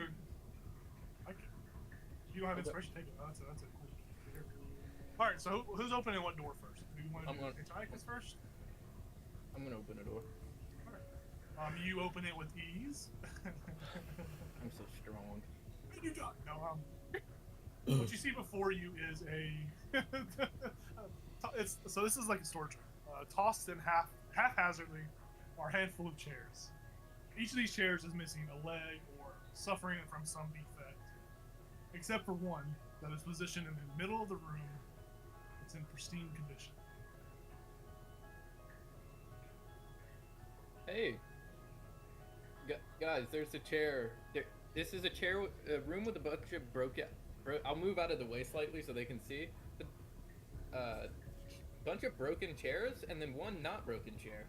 You don't have inspiration. Take it. That's a cool. All right. So who's opening what door first? Do you want to I'm do gonna- Antiochus first? I'm gonna open a door. You open it with ease. I'm so strong. You don't. No. What you see before you is so this is like a storage room. Tossed in haphazardly are a handful of chairs. each of these chairs is missing a leg or suffering from some defect, except for one that is positioned in the middle of the room. It's in pristine condition. Hey, guys, there's a chair. This is a room with a bunch of broken. I'll move out of the way slightly so they can see. Bunch of broken chairs, and then one not broken chair.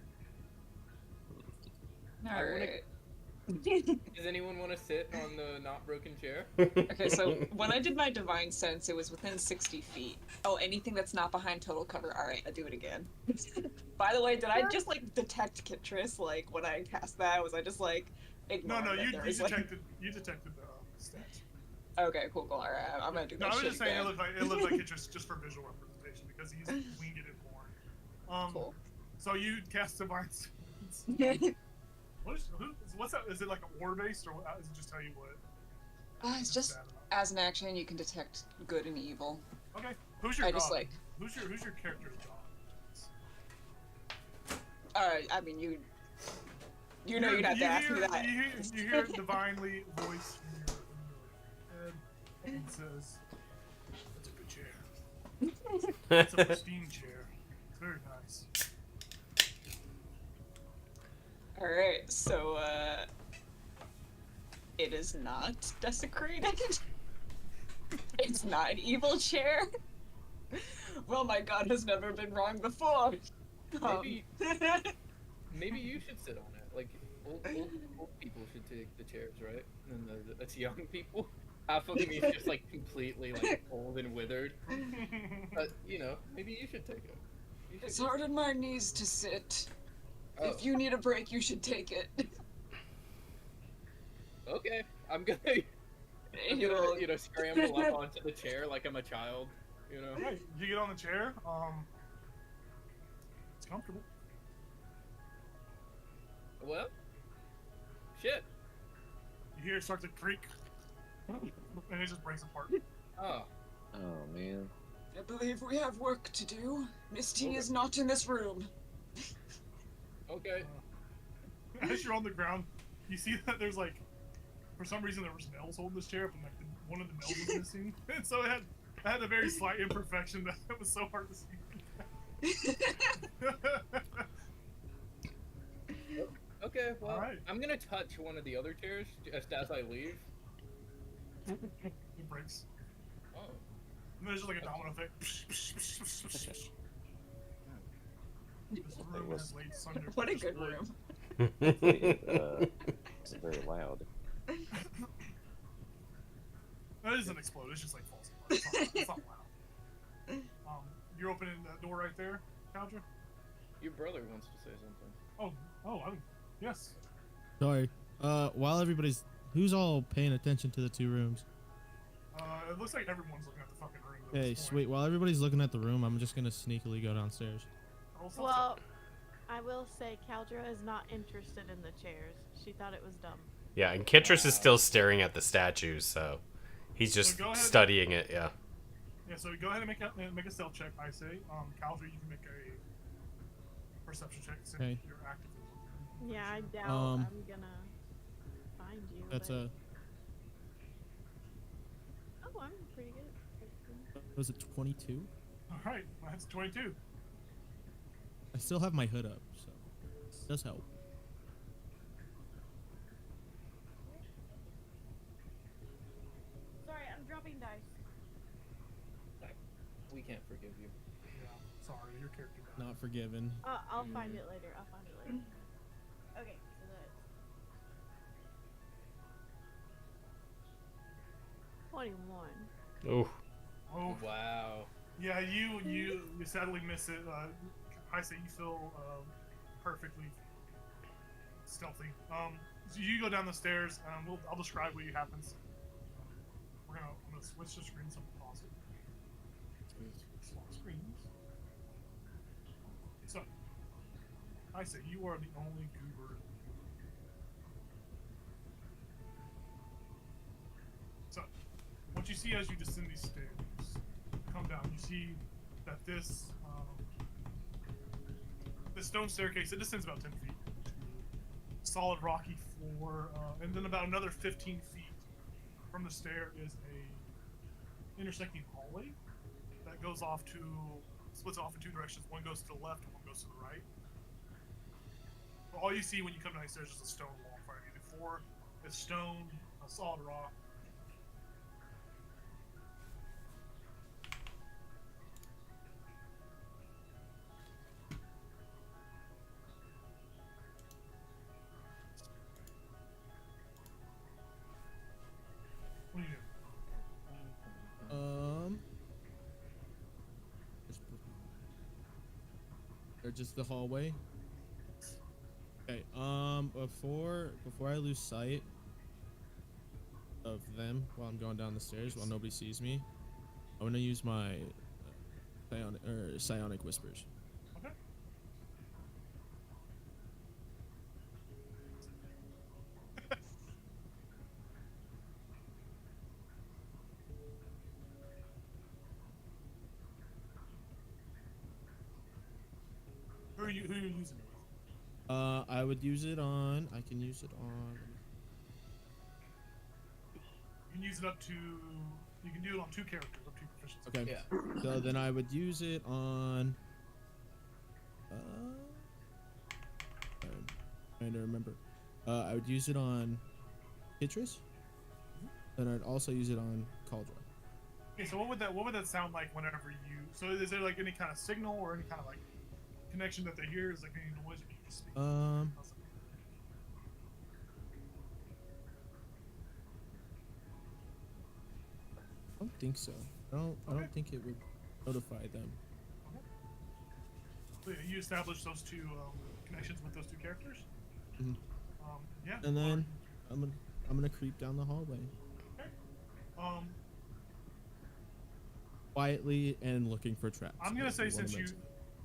Alright. Does anyone want to sit on the not broken chair? Okay, so when I did my divine sense, it was within 60 feet. Oh, anything that's not behind total cover. Alright, I'll do it again. By the way, did I just like detect Kitris? Like when I cast that, was I just like ignoring No, that you there was, like... detected the stats. Okay, cool. Alright, I'm gonna do that. No, I was shit just saying again. it looked like it just for visual representation because he's winged it more. Cool. So you cast divine sense. What's that? Is it like an order based, or does it just tell you what? It's just as an action, you can detect good and evil. Okay. Who's your I god? just like. Who's your character's god? I mean, you know you'd have to ask me that. You hear a divinely voice in your head and says, "That's a good chair. That's a pristine chair. It's very nice." Alright, so, it is not desecrated. It's not an evil chair. Well, my god has never been wrong before. Maybe you should sit on it. Like, old people should take the chairs, right? And it's young people. Half of me is just, like, completely, like, old and withered. But, you know, maybe you should take it. It's hard on my knees to sit. Oh. If you need a break, you should take it. Okay, I'm gonna scramble up onto the chair like I'm a child, you know. Right, you get on the chair. It's comfortable. Well, shit. You hear it start to creak, and it just breaks apart. Oh. Oh man. I believe we have work to do. Misty Okay. is not in this room. Okay. As you're on the ground, you see that there's like, for some reason there was nails holding this chair, but like one of the nails was missing, and so it had a very slight imperfection that it was so hard to see. Okay, well, Alright. I'm gonna touch one of the other chairs just as I leave. It breaks. Oh. And there's just like a domino effect. This room has laid sunder. What a good room. It's very loud. That doesn't explode. It's just like falls apart. It's not loud. You're opening that door right there, Caldra? Your brother wants to say something. Yes. Sorry. While everybody's, who's all paying attention to the two rooms? It looks like everyone's looking at the fucking room. at Hey, this point. sweet. While everybody's looking at the room, I'm just gonna sneakily go downstairs. Well, I will say Caldra is not interested in the chairs. She thought it was dumb. Yeah, and Kitris is still staring at the statues, so he's just go ahead. studying it. Yeah. Yeah, so go ahead and make a stealth check, I say. Caldra, you can make a perception check since Okay. you're actively looking. Yeah, I doubt Um, I'm gonna find you. That's but... a. Oh, I'm pretty good. Was it 22? Alright, that's 22. I still have my hood up, so it does help. Sorry, I'm dropping dice. We can't forgive you. Yeah, sorry, your character died. Not forgiven. I'll find it later. I'll find it later. Okay, so that's 21. Ooh. Oh, Wow. yeah, you sadly miss it. I say you feel perfectly stealthy. So you go down the stairs. I'll describe what happens. I'm gonna switch the screen so we can pause it. Swap screens. So, I say you are the only goober. So, what you see as you descend these stairs, come down, you see that this stone staircase, it descends about 10 feet. Solid rocky floor, and then about another 15 feet from the stair is a intersecting hallway that splits off in two directions. One goes to the left, and one goes to the right. But all you see when you come down these stairs is a stone wall in front of you. The floor is stone, a solid rock. What do you do? Or just the hallway. Okay. Before I lose sight of them while I'm going down the stairs, while nobody sees me, I'm gonna use my psionic whispers. Okay. Who are you using it with? I would use it on. I can use it on. You can use it up to. You can do it on 2 characters, up to proficiency. Okay. Yeah. So then I would use it on. I'm trying to remember. I would use it on Citrus, and I'd also use it on Cauldron. Okay, so what would that sound like whenever you? So is there like any kind of signal or any kind of like connection that they hear? Is like any noise that you can speak? I don't think so. I don't think it would notify them. So yeah, you establish those 2 connections with those 2 characters. Mhm. Yeah. And then I'm gonna creep down the hallway Okay. quietly and looking for traps. I'm gonna say That's what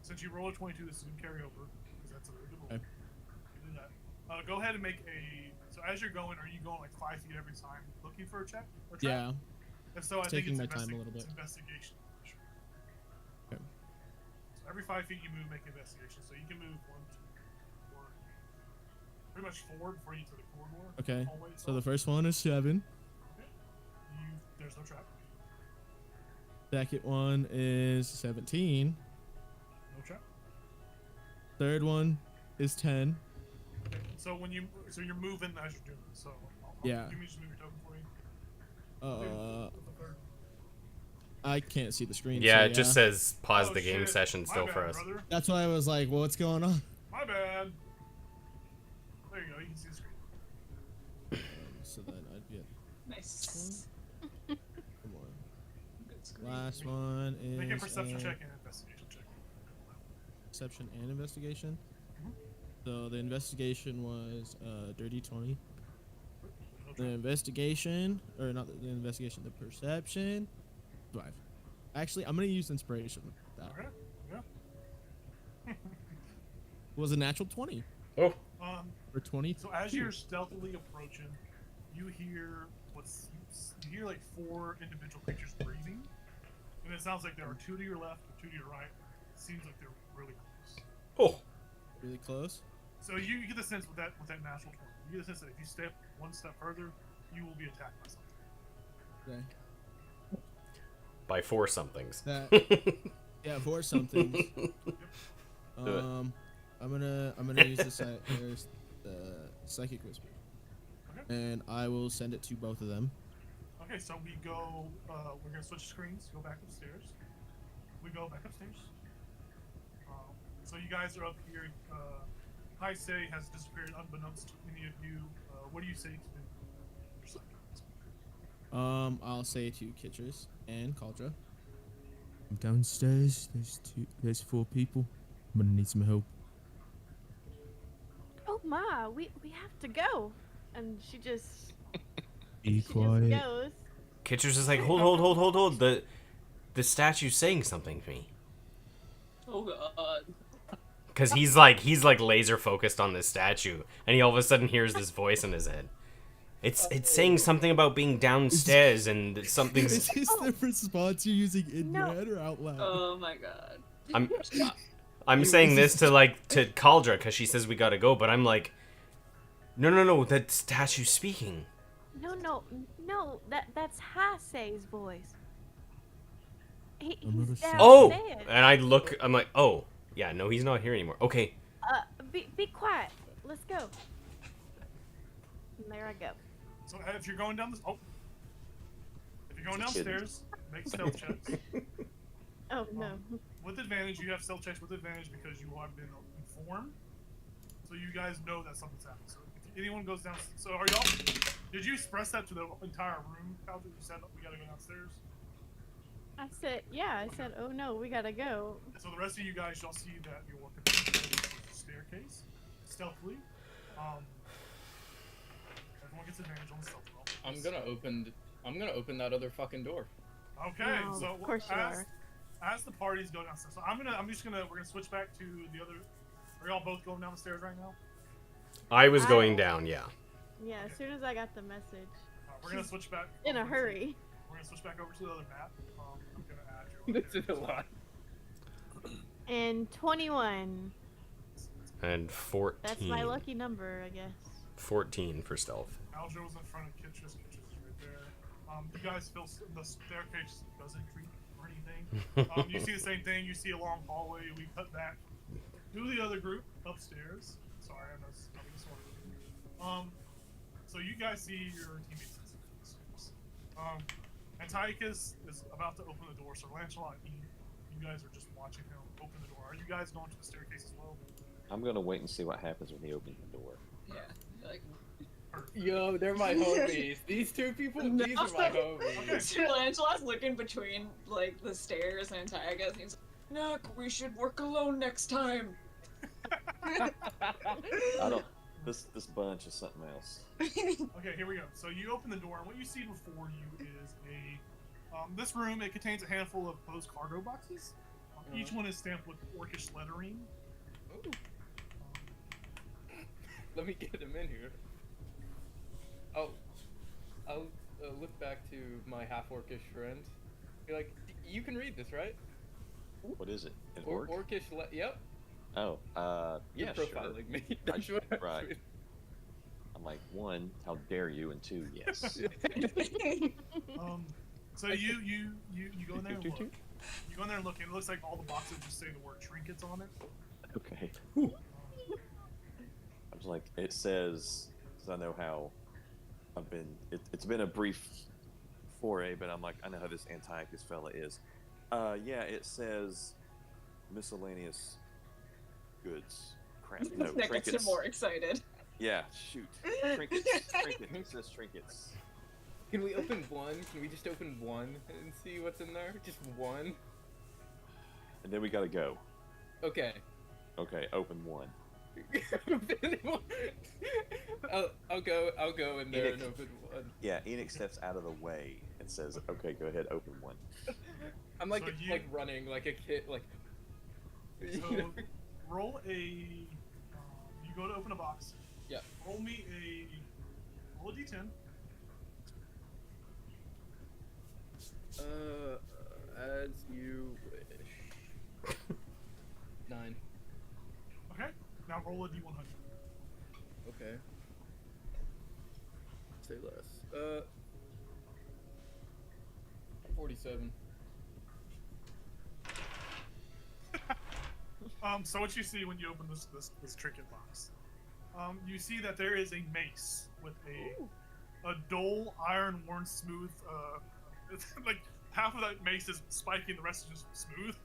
since you roll a 22, this is gonna carry over because that's a very good roll. Okay. You do that. Go ahead and make a. So as you're going, are you going like 5 feet every time looking for a check? Or trap? Yeah. If so, I think taking it's my time a little bit. It's investigation. Sure. Okay. So every 5 feet you move, make investigation. So you can move 1, 2, 4, pretty much forward before you get to the corridor. Okay. hallway So the itself. first one is 7. There's no trap. Second one is 17. No trap. Third one is 10. Okay. So you're moving as you're doing it. So Yeah. Give me just move your token for you. Uh, What's the third? I can't see the screen. Yeah, so it just says pause Oh, the game shit. session My still bad, for us. brother. That's why I was like, well, what's going on? My bad. There you go. You can see the screen. So then I'd get Nice. come on. Good screen. Last one is Make a perception a check and investigation check. perception and investigation. Mhm. So the investigation was dirty 20. No The trap. investigation, or not the investigation, the perception, 5. Actually, I'm gonna use inspiration. That Okay. Yeah. was a natural 20 Oh, or 20. So as you're stealthily approaching, you hear like 4 individual creatures breathing, and it sounds like there are 2 to your left, 2 to your right. It seems like they're really close. oh, Really close. So you get the sense with that natural 20, you get the sense that if you step 1 step further, you will be attacked by something. Okay. by 4 somethings. That yeah, for something. I'm gonna use the psychic whisper, Okay. and I will send it to both of them. Okay, so we go. We're gonna switch screens. Go back upstairs. We go back upstairs. So you guys are up here. Heisei has disappeared unbeknownst to any of you. What do you say to them? I'll say to Kitris and Caldra. I'm downstairs. There's 4 people. I'm gonna need some help. Oh ma, we have to go. And she just Be she quiet. just goes. Kitcher's is like, hold. The statue's saying something to me. Oh god. Cause he's like laser focused on this statue, and he all of a sudden hears this voice in his head. It's saying something about being downstairs and something's. Is this the response you're using in No. your head or out loud? Oh my god. I'm saying this to Cauldra because she says we gotta go, but I'm like, No, that statue's speaking. No, that's Hasei's voice. He's Another Oh! downstairs. And I look, I'm like, oh. Yeah, no, he's not here anymore. Okay. Be quiet. Let's go. And there I go. So if you're going down this, if you're going downstairs, make stealth checks. Oh no. With advantage, you have stealth checks with advantage because you have been informed. So you guys know that something's happening. So if anyone goes down, so are y'all? Did you express that to the entire room? How did you said we gotta go downstairs? I said, yeah. I said, oh no, we gotta go. And so the rest of you guys, y'all see that you're walking towards the staircase stealthily. Everyone gets advantage on the stealth roll. I'm gonna open that other fucking door. Okay, No, so of course you are. as the parties go downstairs, so we're gonna switch back to the other. Are y'all both going down the stairs right now? I was going down, yeah. Yeah, as soon as I got the message. We're gonna switch back. In a over to- hurry. We're gonna switch back over to the other map. I'm gonna add you. This is a lot. And 21. And 14. That's my lucky number, I guess. 14 for stealth. Aljo's in front of Kitchus. Kitchus is right there. You guys feel the staircase doesn't creak or anything. You see the same thing. You see a long hallway. We cut back to the other group upstairs. Sorry, I know it's probably disorderly. So you guys see your teammates upstairs. Antiochus is about to open the door. So Lancelot, you guys are just watching him open the door. Are you guys going to the staircase as well? I'm gonna wait and see what happens when he opens the door. Yeah. Like, Yo, they're my homies. These two people, these are my homies. so Lancelot's looking between like the stairs and Antiochus, and he's like, "Nook, we should work alone next time." I don't. This bunch is something else. Okay, here we go. So you open the door, and what you see before you is this room. It contains a handful of closed cargo boxes. Each one is stamped with orcish lettering. Ooh. Let me get him in here. I'll look back to my half-orcish friend. Be like, you can read this, right? What is it? An orc? Orcish yep. Oh, You're yeah, profiling sure. me. That's what I Right. mean. I'm like, one, how dare you, and two, yes. So you go in there and look. You go in there and look, and it looks like all the boxes just say the word trinkets on it. Okay. I was like, it says, because I know how I've been. It's been a brief foray, but I'm like, I know how this Antiochus fella is. Yeah, it says miscellaneous goods. Crap. No, That gets him trinkets. more excited. Yeah, shoot. Trinkets. Trinkets. It says trinkets. Can we open one? Can we just open one and see what's in there? Just one? And then we gotta go. Okay. Okay, open one. I'll go in there and open one. Yeah, Enoch steps out of the way and says, okay, go ahead, open one. I'm like So you- like running like a kid like So roll a. You go to open a box. Yeah. Roll me roll a d10. As you wish. 9. Okay. Now roll a d100. Okay. Say less. 47. So what you see when you open this trinket box, you see that there is a mace with a dull iron worn smooth. It's like half of that mace is spiky, the rest is just smooth.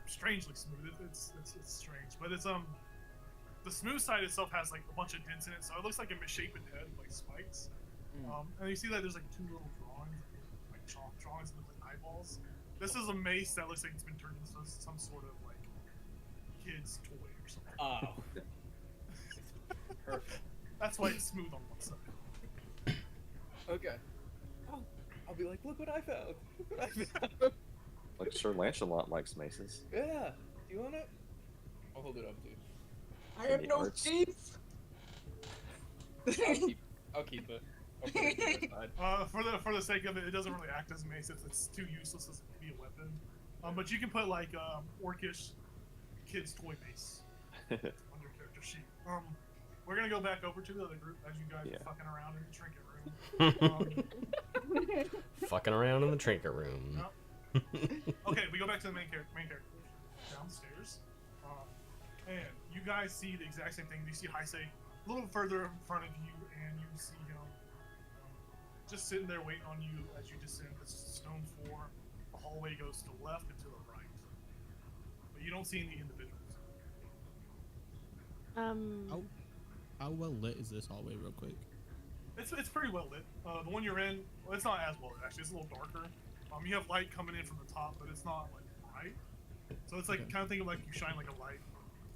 Strangely smooth. It's strange, but it's the smooth side itself has like a bunch of dents in it, so it looks like a misshapen head with like spikes. And you see that there's like two little drawings, like chalk drawings with like eyeballs. This is a mace that looks like it's been turned into some sort of like kid's toy or something. Oh. Perfect. That's why it's smooth on one side. Okay. I'll be like, look what I found. Look what I found. Like Sir Lancelot likes maces. Yeah. Do you want it? I'll hold it up to you. I have Any no arts? teeth. I'll keep it. I'll put it to the side. For the sake of it, it doesn't really act as a mace. It's too useless to be a weapon. But you can put like orcish kid's toy mace. on your character sheet. We're gonna go back over to the other group as you guys Yeah. are fucking around in the trinket room. Fucking around in the trinket room. Okay, we go back to the main character downstairs, and you guys see the exact same thing. You see Heisei a little further in front of you, and you see him just sitting there waiting on you as you descend this stone floor. The hallway goes to the left and to the right, but you don't see any individuals. How well lit is this hallway, real quick? It's pretty well lit. The one you're in, well, it's not as well lit actually. It's a little darker. You have light coming in from the top, but it's not like bright. So it's like Okay. kind of think of like you shine like a light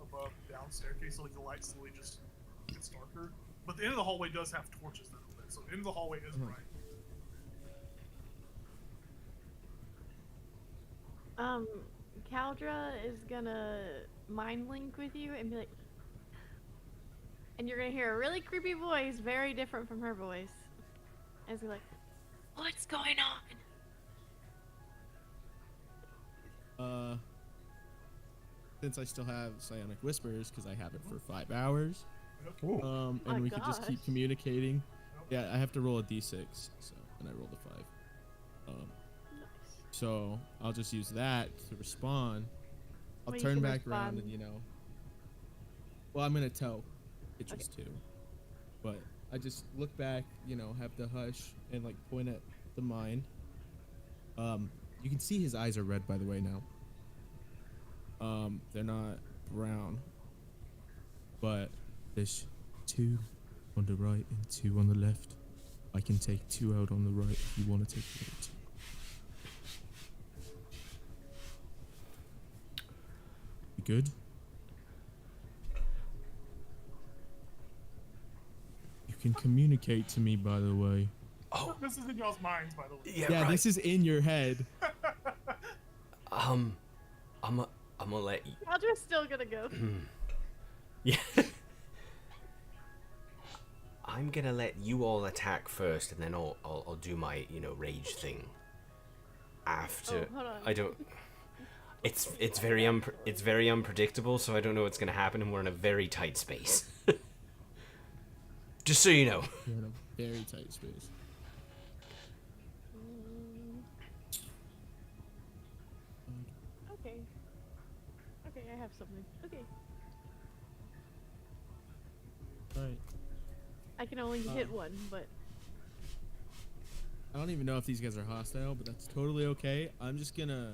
above down staircase, so like the light slowly just gets darker. But the end of the hallway does have torches that are lit, so the end of the hallway is bright. Caldra is gonna mind link with you and be like, and you're gonna hear a really creepy voice, very different from her voice. And it's like, what's going on? Since I still have Psionic Whispers, because I have it for 5 hours, my and we could just keep gosh. communicating. Yeah, I have to roll a d6, so, and I rolled a 5. So I'll just use that to respond. I'll Well, you turn can back around and, respond. well, I'm gonna tell Citrus too, but I just look back, have the hush and like point at the mine. You can see his eyes are red, by the way, now. They're not brown, but there's 2 on the right and 2 on the left. I can take 2 out on the right if you want to take the other 2. You good? You can communicate to me, by the way. Oh, This is in y'all's minds, by the way. yeah, Yeah, right. this is in your head. I'm gonna let you. Caldra's still gonna go. Yeah. I'm gonna let you all attack first, and then I'll do my rage thing. After Oh, hold on. I don't. It's very unpredictable, so I don't know what's gonna happen, and we're in a very tight space. Just so you know. You're in a very tight space. Okay. Okay, I have something. Okay. Alright. I can only hit one, but I don't even know if these guys are hostile, but that's totally okay. I'm just gonna,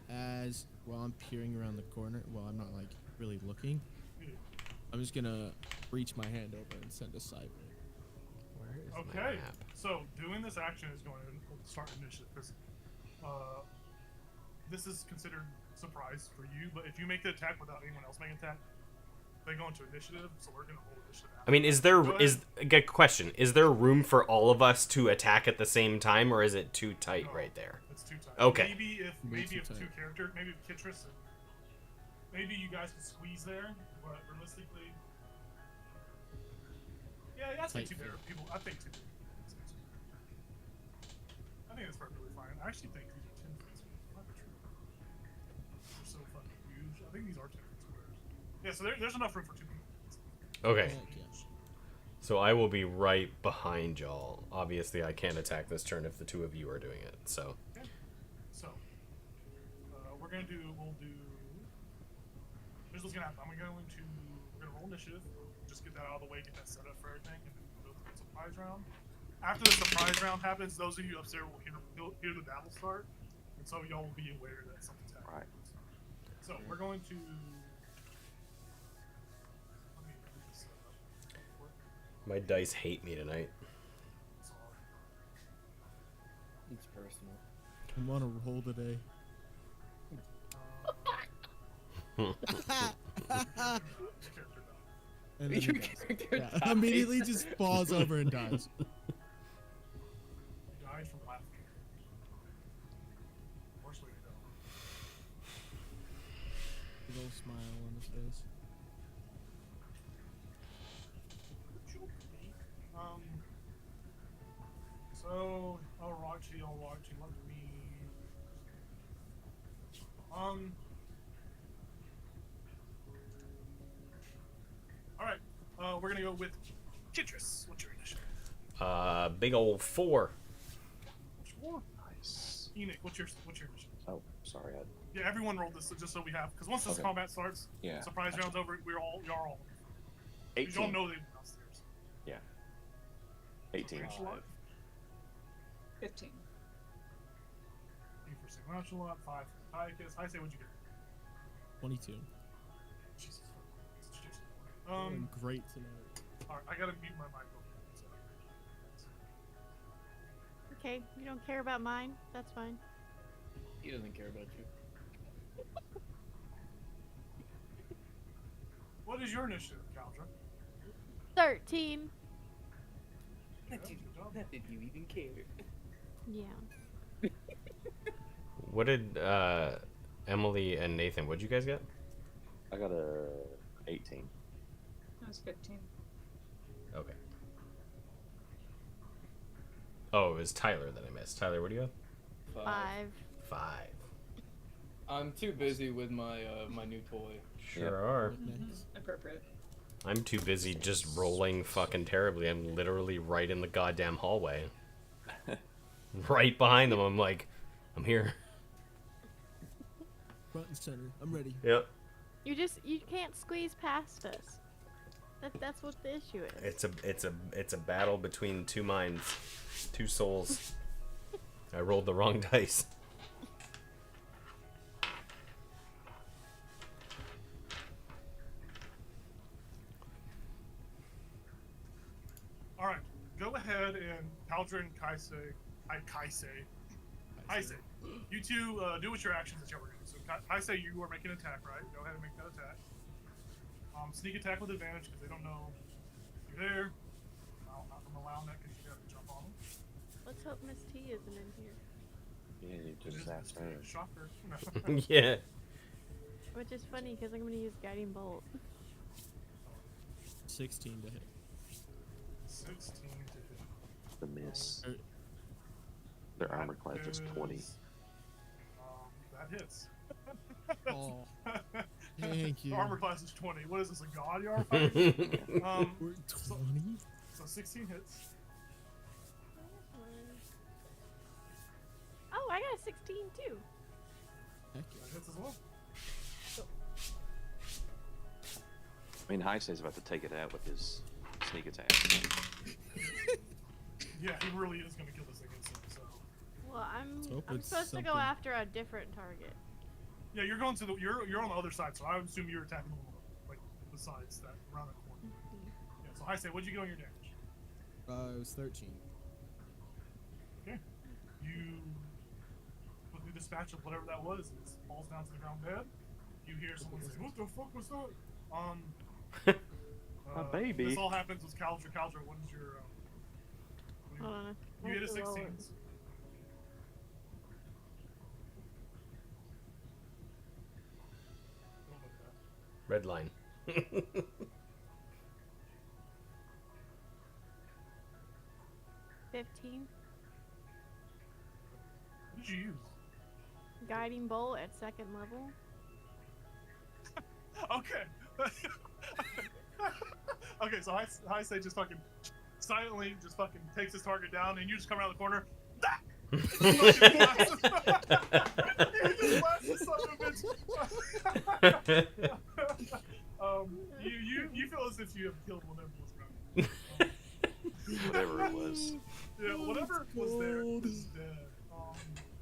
while I'm peering around the corner, I'm not like really looking, I'm just gonna reach my hand over and send a cyber. Where is my Okay, map? so doing this action is going to start initiative because this is considered surprise for you. But if you make the attack without anyone else making attack, they go into initiative. So we're going to hold initiative. I mean, good question. Is there room for all of us to attack at the same time, or is it too tight right there? It's too tight. Okay. Maybe too if tight. two characters, maybe if Kitris and maybe you guys can squeeze there, but realistically, yeah, I think Tight two there. People, I think two. I think that's perfectly fine. I actually think these are 10 feet squares. Not true. They're so fucking huge. I think these are 10 feet squares. Yeah, so there's enough room for 2 people. Okay. Heck yeah. So I will be right behind y'all. Obviously, I can't attack this turn if the 2 of you are doing it. So. Okay. So, we'll do. Here's what's gonna happen. We're gonna roll initiative. Just get that out of the way, get that set up for everything, and then we'll go through the surprise round. After the surprise round happens, those of you upstairs will hear the battle start, and so y'all will be aware that something's happening. Right. So we're going to. Let me get this set up. My dice hate me tonight. Sorry. It's personal. I'm on a roll today. Character die. And then Your he dies. character Yeah, dies. immediately just falls over and dies. He died from laughter. Unfortunately, he died. Big old smile on his face. So Orochi, let me. go with Citrus. What's your initiative? Big old 4. Four. Nice. Enoch, what's your initiative? Oh, sorry. Yeah, everyone rolled this just so we have, because once this Okay. combat starts, Yeah. surprise round's over. You're all. You 18. don't know they've been downstairs. Yeah. 18. Range lot. 15. 8% martial lot. 5. I guess. I say, what'd you get? 22. Jesus. Doing great tonight. Alright, I gotta mute my mic. Okay, you don't care about mine? That's fine. He doesn't care about you. What is your initiative, Caldra? 13. Yeah, good job. That did you even care? Yeah. What did Emily and Nathan? What'd you guys get? I got a 18. That was 15. Okay. Oh, it was Tyler that I missed. Tyler, what do you have? 5. 5. I'm too busy with my my new toy. Sure are. Next. Appropriate. I'm too busy just rolling fucking terribly. I'm literally right in the goddamn hallway. Right behind them. I'm like, I'm here. Front and center. I'm ready. Yep. You can't squeeze past us. That's what the issue is. It's a battle between two minds, two souls. I rolled the wrong dice. Alright, go ahead and Caldra and Kaisei, you two do what your actions that you were doing. So Kaisei, you are making an attack, right? Go ahead and make that attack. Sneak attack with advantage because they don't know you're there. I'm allowing that because you have to jump on them. Let's hope Miss T isn't in here. Yeah, you Which is disaster. a shocker. Yeah. Which is funny because I'm going to use Guiding Bolt. 16 to hit. 16 to hit. The miss. Er, Their armor class is 20. That hits. Oh, thank you. Armor class is 20. What is this, a god you are fighting? We're 20? So 16 hits. Oh, I got a 16 too. Heck That hits as well. I mean, Heisei's about to take it out with his sneak attack. Yeah, he really is going to kill this thing instantly, so. Well, hope I'm it's supposed to go something. after a different target. Yeah, you're going to the you're on the other side, so I would assume you're attacking the wall, like besides that around the corner. Yeah. So I say, what'd you get on your damage? It was 13. Okay. You quickly dispatch of whatever that was. It falls down to the ground dead. You hear someone say, "What the fuck was that?" My baby. This all happens with Caldra. Caldra, what is your? Hold on. You hit a Have to roll 16. it. Red line. 15. What did you use? Guiding Bolt at 2nd level. Okay. Okay, so I say just fucking silently just fucking takes his target down, and you just come around the corner. Ah! You just blast the son of a bitch. You feel as if you have killed whatever was around. Whatever it was. Yeah, whatever was there is dead.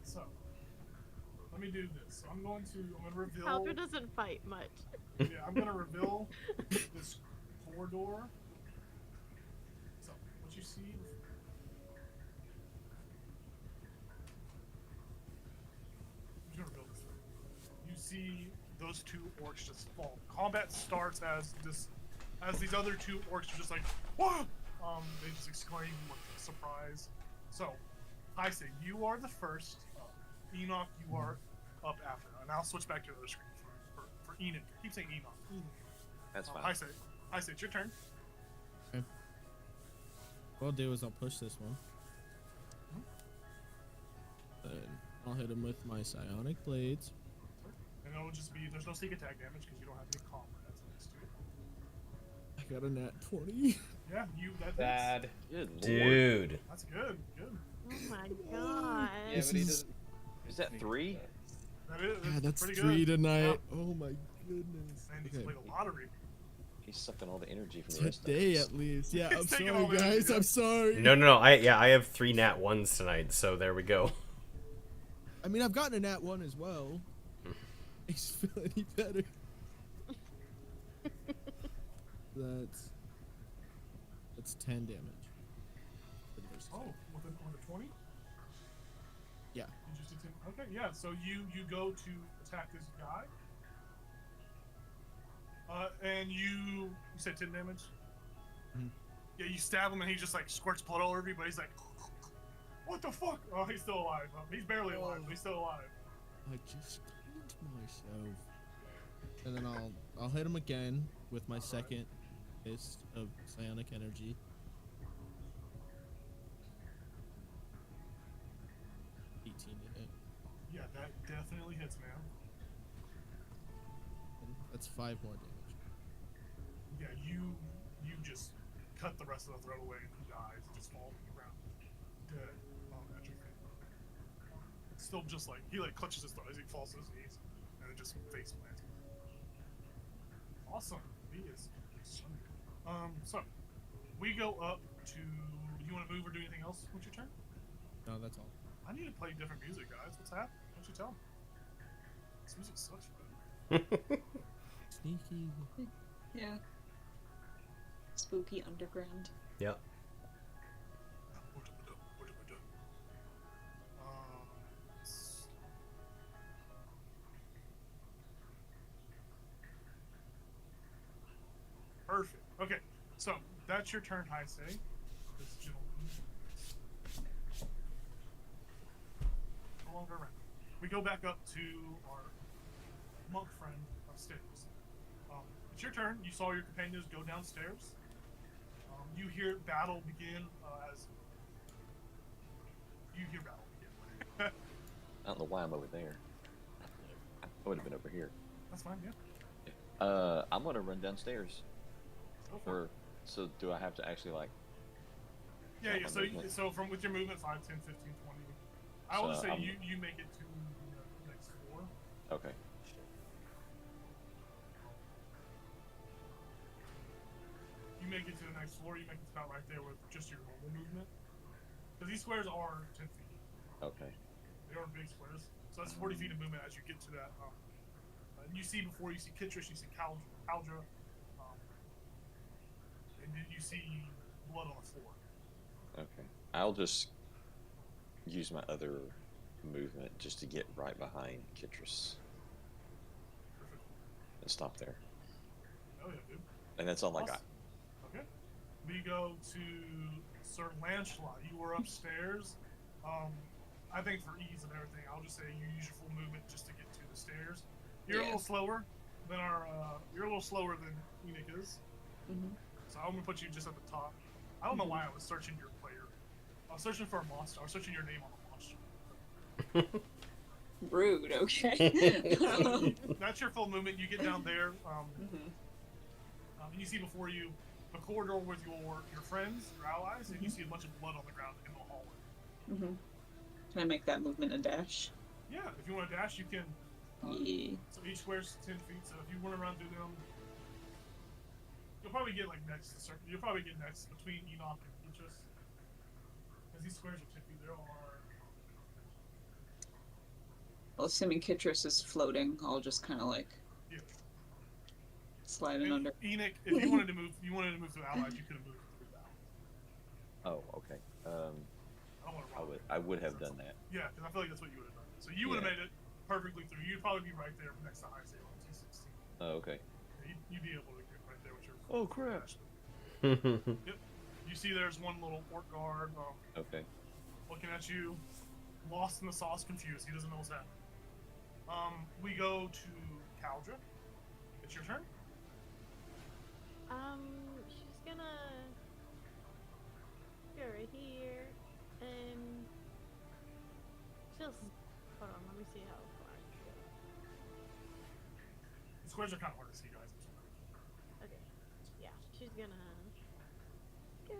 So let me do this. I'm gonna reveal. Caldra doesn't fight much. Yeah, I'm gonna reveal this corridor. So what you see. I'm just gonna reveal this. You see those two orcs just fall. Combat starts as these other two orcs are just like, whoa! They just exclaim with surprise. So, I say you are the first. Enoch, you are up after. And I'll switch back to the other screen for Enoch. I keep saying Enoch. That's fine. I say it's your turn. What I'll do is I'll push this one. Then I'll hit him with my psionic blades. And it'll just be, there's no sneak attack damage because you don't have any combat next to it. I got a nat 20. Yeah, you that Bad. Good lord. Dude. That's good. Good. Oh my god. Yeah, This but he is- doesn't. Is that 3? That is God, that's pretty 3 good. tonight. Oh my goodness. And he's Okay. played a lottery. He's sucking all the energy from the rest of Today us. at least. Yeah, He's I'm taking sorry, all the guys. energy, yeah. I'm sorry. No. I have 3 nat 1s tonight, so there we go. I mean, I've gotten a nat 1 as well. Makes you feel any better. That's 10 damage. For the first Oh, attack. with a 20? Yeah. You just did 10. Okay, yeah. So you go to attack this guy. And you said 10 damage? Mhm. Yeah, you stab him and he just like squirts blood all over you, but he's like, what the fuck? Oh, he's still alive. He's barely alive, but he's still alive. I just killed myself. And then I'll hit him again with my second fist of psionic energy. To hit. Yeah, that definitely hits, man. And that's 5 more damage. Yeah, you just cut the rest of the throat away and he dies. He just falls on the ground. Dead. Atrophy. Still just like, he like clutches his throat as he falls to his knees and then just face plants. Awesome. He is. So we go up to. You want to move or do anything else? What's your turn? No, that's all. I need to play different music, guys. What's happening? Why don't you tell me? This music sucks, man. Sneaky. Yeah. Spooky underground. Yep. Perfect. Okay, so that's your turn, Heisei. This gentleman. No longer around. We go back up to our monk friend upstairs. It's your turn. You saw your companions go downstairs. You hear battle begin as you hear battle begin. I don't know why I'm over there. I would have been over here. That's fine, yeah. I'm gonna run downstairs. Go for it. Or so do I have to actually like? Yeah, my yeah. So, movement? so from with your movement 5, 10, 15, 20. I will So say I'm- you make it to the next floor. Okay. You make it to the next floor. You make it about right there with just your normal movement. Because these squares are 10 feet. Okay. They are big squares. So that's 40 feet of movement as you get to that. And you see before you see Kitrish, you see Caldra, and then you see blood on the floor. Okay. I'll just use my other movement just to get right behind Kitris Perfect. and stop there. Oh yeah, dude. And that's all I got. Awesome. Okay. We go to Sir Lancelot. You were upstairs. I think for ease of everything, I'll just say you use your full movement just to get to the stairs. You're a Yeah. little slower than you're a little slower than Enoch is. Mm-hmm. So I'm gonna put you just at the top. I don't know why I was searching your player. I was searching for a monster. I was searching your name on a monster. Rude, okay. That's your full movement. You get down there. Mhm. And you see before you a corridor with your friends, your allies, and you see a bunch of blood on the ground in the hallway. Mhm. Can I make that movement a dash? Yeah, if you want to dash, you can. Yeah. So each square's 10 feet. So if you run around through them, you'll probably get like next to the circle. You'll probably get next between Enoch and Beatrice. Because these squares are 10 feet. There are. Well, assuming Kitris is floating, I'll just kind of like Yeah. slide it And under. Enoch, if you wanted to move, through allies, you could have moved through the allies. Oh, okay. I don't want to. I would have done that. Yeah, because I feel like that's what you would have done. So you would have Yeah. made it perfectly through. You'd probably be right there next to high sale on T16. Oh, okay. Yeah, you'd be able to get right there with your. Oh, crap. Yep. You see, there's one little orc guard Okay. looking at you, lost in the sauce, confused. He doesn't know what's happening. We go to Caldra. It's your turn. She's gonna go right here, and she'll. Hold on, let me see how far I can go. The squares are kind of hard to see, guys. Okay, yeah, she's gonna go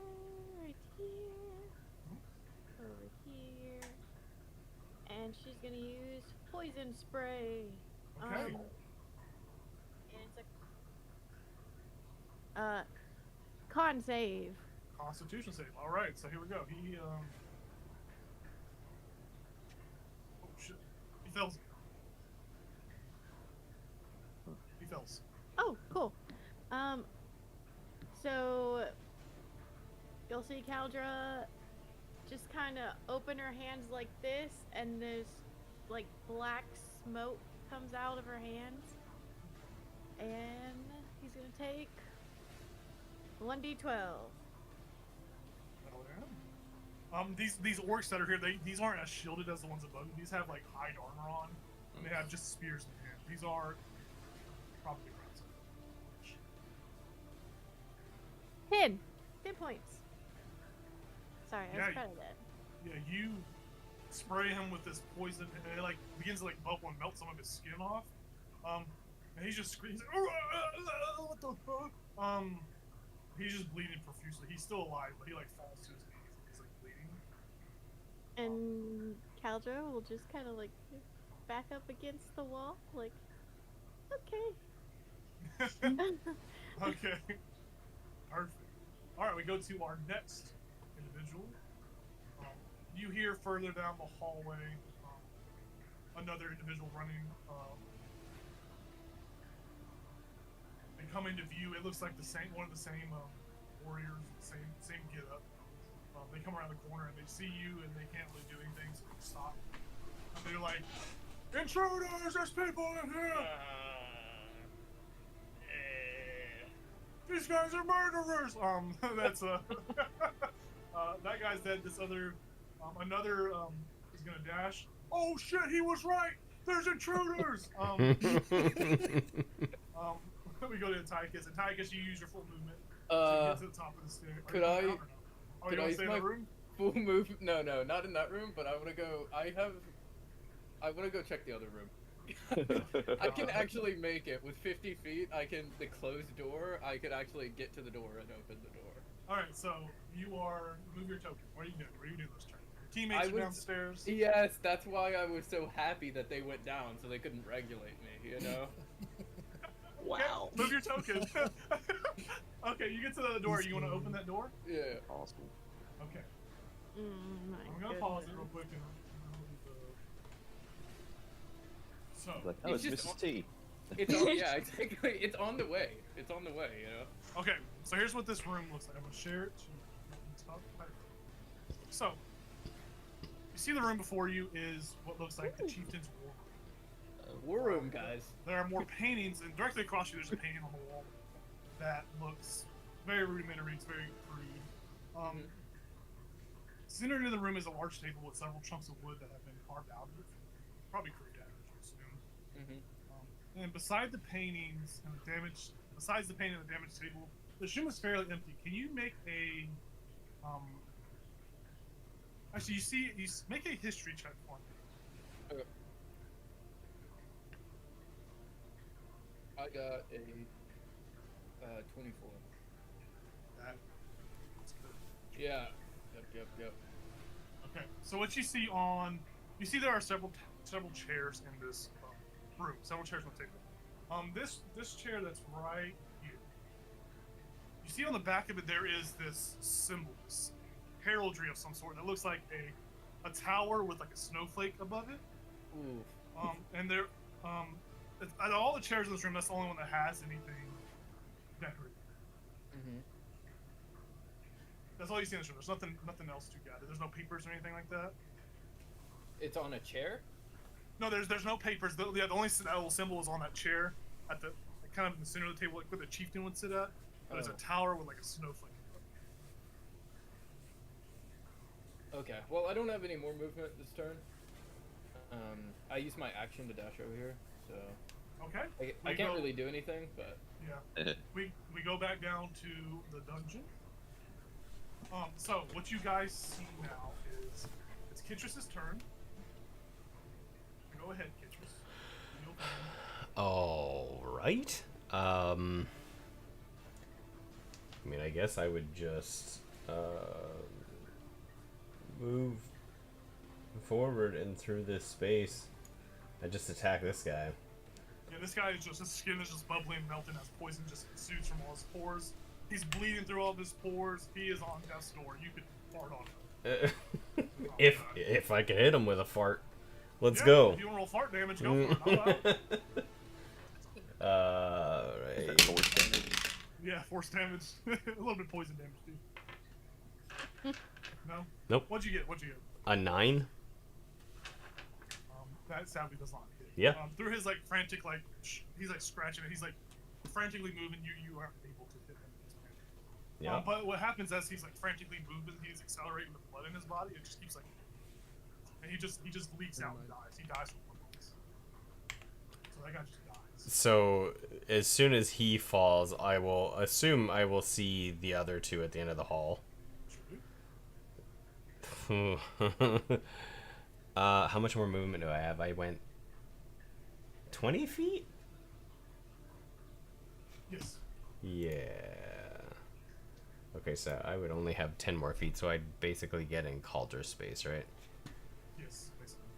right here, over here, and she's gonna use poison spray. Okay. And it's a con save. Constitution save. All right, so here we go. He oh shit, he fails. He fails. Oh, cool. So you'll see Caldra just kind of open her hands like this, and this like black smoke comes out of her hands, and he's gonna take 1d12. Oh, yeah. These orcs that are here, these aren't as shielded as the ones above you. These have like hide armor on, and they have just spears in their hand. These are probably rounds. 10 points. Sorry, I Yeah, was kind of dead. Yeah, you spray him with this poison, and it like begins to like bubble and melt some of his skin off. And he's just screaming, what the fuck? He's just bleeding profusely. He's still alive, but he like falls to his knees. He's like bleeding. And Caldra will just kind of like back up against the wall, like, okay. Okay. Perfect. Alright, we go to our next individual. You hear further down the hallway another individual running. They come into view. It looks like one of the same warriors, same get up. They come around the corner and they see you and they can't really do anything, so they stop. And they're like, "Intruders! There's people in here! These guys are murderers!" That's that guy's dead. This other, another is gonna dash. Oh shit! He was right. There's intruders. We go to Antiochus. Antiochus, you use your full movement to get to the top of the stairs. Could I? Oh, Could you I want to use stay in my the room? full move? No, not in that room. But I want to go. I want to go check the other room. I can actually make it with 50 feet. The closed door. I could actually get to the door and open the door. All right, so you move your token. What are you doing? What are you doing this turn? Your teammates are downstairs. Yes, that's why I was so happy that they went down, so they couldn't regulate me. You know. Wow. Okay, move your token. Okay, you get to the door. You want to open that door? Yeah. Awesome. Okay. My I'm gonna pause it goodness. real quick and so Like, oh, it's It's just Mrs. T. It's on, yeah, exactly. It's on the way. It's on the way. You know. okay, so here's what this room looks like. I'm gonna share it to the top. So you see the room before you is what looks like the chieftain's war room. War room, guys. There are more paintings, and directly across you there's a painting on the wall that looks very rudimentary. It's very crude. Centered in the room is a large table with several chunks of wood that have been carved out of it. Probably crude damage, I assume. And beside the paintings and the damage, besides the painting and the damaged table, the room is fairly empty. Can you make a actually, you make a history check for me. Okay. I got a 24. That's good. Yeah. Yep. Okay, so what you see there are several chairs in this room. Several chairs on the table. This chair that's right here. You see on the back of it there is this symbol, this heraldry of some sort that looks like a tower with like a snowflake above it. Ooh. And there, out of all the chairs in this room, that's the only one that has anything decorated. That's all you see in this room. There's nothing else to gather. There's no papers or anything like that. It's on a chair? No, there's no papers. The only little symbol is on that chair at the kind of in the center of the table, like where the chieftain would sit at. But it's a tower with like a snowflake. Okay. Well, I don't have any more movement this turn. I use my action to dash over here, so Okay. I can't really do anything, but Yeah. we go back down to the dungeon. So what you guys see now is it's Kitris's turn. Go ahead, Kitris. All right. I mean, I guess I would just move forward and through this space. I just attack this guy. Yeah, this guy is just, his skin is just bubbling and melting as poison just exudes from all his pores. He's bleeding through all of his pores. He is on death's door. You could fart on him. If I can hit him with a fart, let's Yeah, go. If you want to roll fart damage, go for it. I'll allow it. Is that force damage? Yeah, force damage. A little bit poison damage, too. No? Nope. What'd you get? A 9? That sadly does not hit. Yeah. Through his like frantic he's like scratching it. He's like frantically moving. You aren't able to hit him. Yeah. But what happens as he's like frantically moving, he's accelerating the blood in his body. It just keeps like, and he just leaks out and dies. He dies from blood loss. So that guy just dies. So as soon as he falls, I will assume I will see the other two at the end of the hall. How much more movement do I have? I went 20 feet? Yes. Yeah. Okay, so I would only have 10 more feet, so I'd basically get in Calder's space, right? Yes, basically.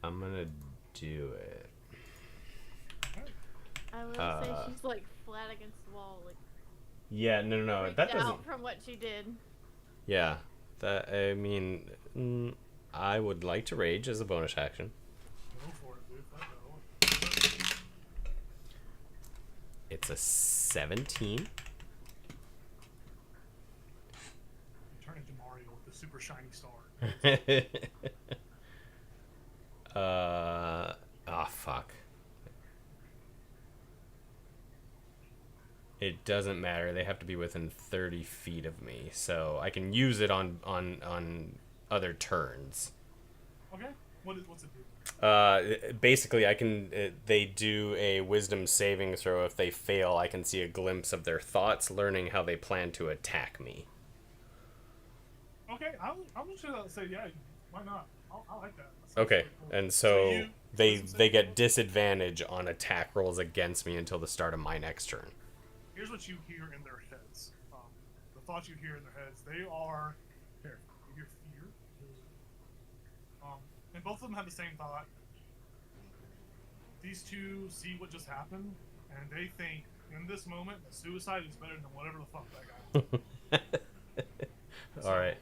I'm gonna do it. I will say she's like flat against the wall, like Yeah, no, freaked that out doesn't... from what she did. Yeah, that, I mean, I would like to rage as a bonus action. Go for it, dude. Let go. It's a 17. You turn into Mario with the super shiny star. Fuck. It doesn't matter. They have to be within 30 feet of me, so I can use it on other turns. Okay. What's it do? Basically, I can. They do a wisdom saving throw. If they fail, I can see a glimpse of their thoughts, learning how they plan to attack me. Okay, I'm just gonna say yeah. Why not? I like that. Okay, and so you- they get disadvantage on attack rolls against me until the start of my next turn. Here's what you hear in their heads. The thoughts you hear in their heads, they are here. You hear fear. And both of them have the same thought. These two see what just happened, and they think in this moment that suicide is better than whatever the fuck that guy was. All right.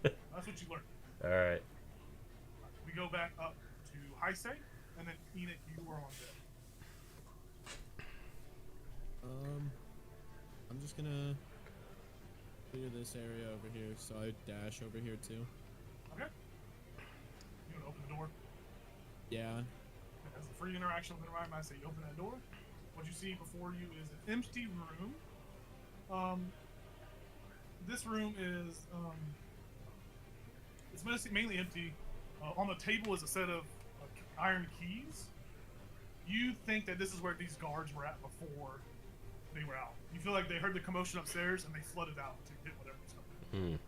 That's what you learn. All right. We go back up to Heisei, and then Enoch, you are on deck. I'm just gonna clear this area over here, so I dash over here too. Okay. You want to open the door? Yeah. As a free interaction with the environment, I say you open that door. What you see before you is an empty room. This room is it's mainly empty. On the table is a set of iron keys. You think that this is where these guards were at before they were out. You feel like they heard the commotion upstairs and they flooded out to hit whatever was coming.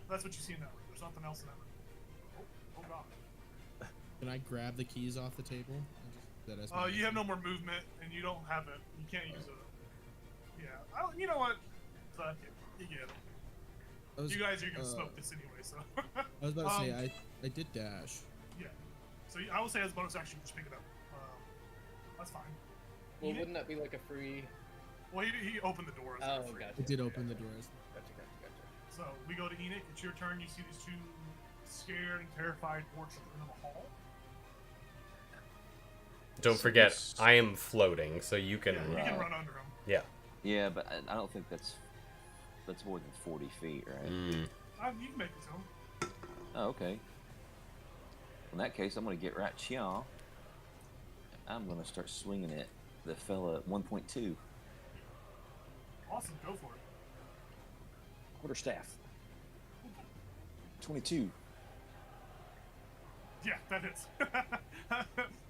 That's what you see in that room. There's nothing else in that room. Oh god. Can I grab the keys off the table? And just, that as my You have no action? more movement, and you don't have it. You can't use it. Yeah. You know what? Fuck it. You get it. I was, You guys are gonna smoke this anyway, so. I was about to say, I did dash. Yeah. So I will say as bonus action, just pick it up. That's fine. Well, He wouldn't that be like a free? Well, he opened the door. Oh, gotcha. I did open the doors. Gotcha. So we go to Enoch. It's your turn. You see these two scared and terrified orcs at the end of the hall. Don't forget, I am floating, so you can. Yeah, you can run under them. Yeah. Yeah, but I don't think that's more than 40 feet, right? You can make it to them. Oh, okay. In that case, I'm going to get right here. I'm going to start swinging at the fella at 1.2. Awesome. Go for it. Quarterstaff. 22. Yeah, that hits. That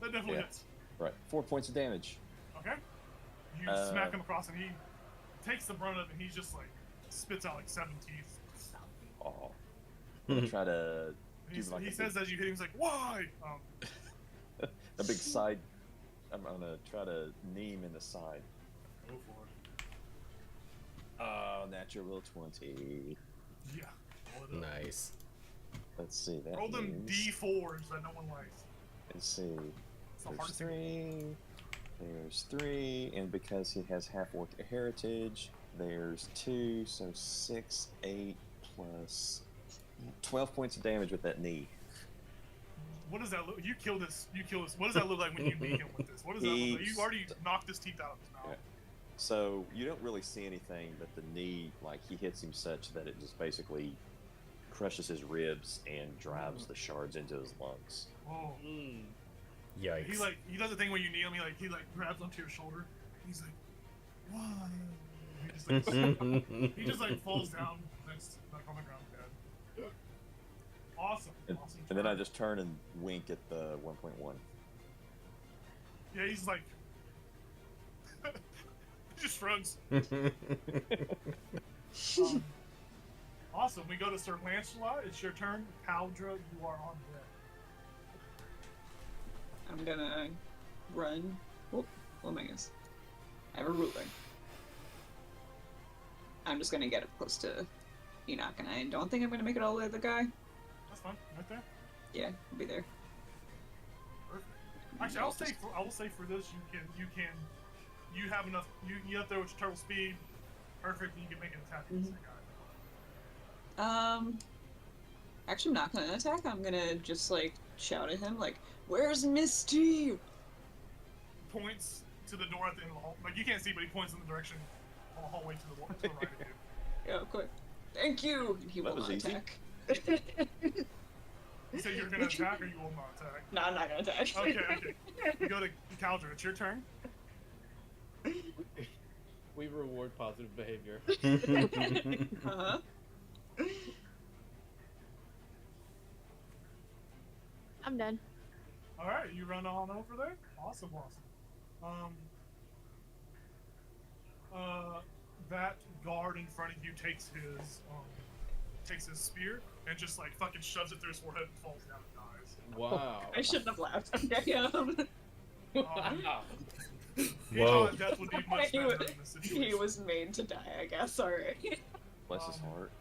definitely Yeah. hits. Right. 4 points of damage. Okay. You smack him across, and he takes the brunt of it. And he just like spits out like 7 teeth. Oh. I'm going to try to do like He a says as you hit him, he's like, "Why?" A big side. I'm gonna try to knee him in the side. Go for it. Natural 20. Yeah. Roll it up. Nice. Let's see. That Roll them means- D4s that no one likes. Let's see. It's the There's hardest thing. 3. There's 3, and because he has half-orc heritage, there's 2, so 6, 8 plus 12 points of damage with that knee. What does that look? You kill this. You kill this. What does that look like when you knee him with this? What does that look like? You already knocked his teeth out of his mouth. Yeah. So you don't really see anything, but the knee, like, he hits him such that it just basically crushes his ribs and drives the shards into his lungs. Oh. Yikes. He does the thing when you knee him. He grabs onto your shoulder. He's like, what? He just like falls down next like on the ground dead. Awesome. Awesome. And then I just turn and wink at the 1.1. Yeah, he's like. He just shrugs. Awesome. We go to Sir Lancelot. It's your turn. Caldra, you are on deck. I'm gonna run. Oh, what am I gonna say? I have a ruler. I'm just gonna get up close to Enoch, and I don't think I'm gonna make it all the way to the guy. That's fine. Right there. Yeah, I'll be there. Perfect. Actually, I will say for this, you have enough. You up there with your turtle speed. Perfect. And you can make an attack against that guy. Actually, I'm not gonna attack. I'm gonna just like shout at him, like, "Where's Misty?" Points to the door at the end of the hall. Like you can't see, but he points in the direction on the hallway to the right of you. Yeah, quick. Thank you. And he That will was not easy. attack. You say you're gonna attack, or you will not attack. No, I'm not gonna attack. Okay. We go to Caldra. It's your turn. We reward positive behavior. Uh-huh. I'm done. All right, you run on over there. Awesome. That guard in front of you takes his spear and just like fucking shoves it through his forehead and falls down and dies. Wow. I shouldn't have laughed. Wow. He Whoa. thought death would be much He better was- in this He situation. was made to die, I guess. Alright. Bless his heart.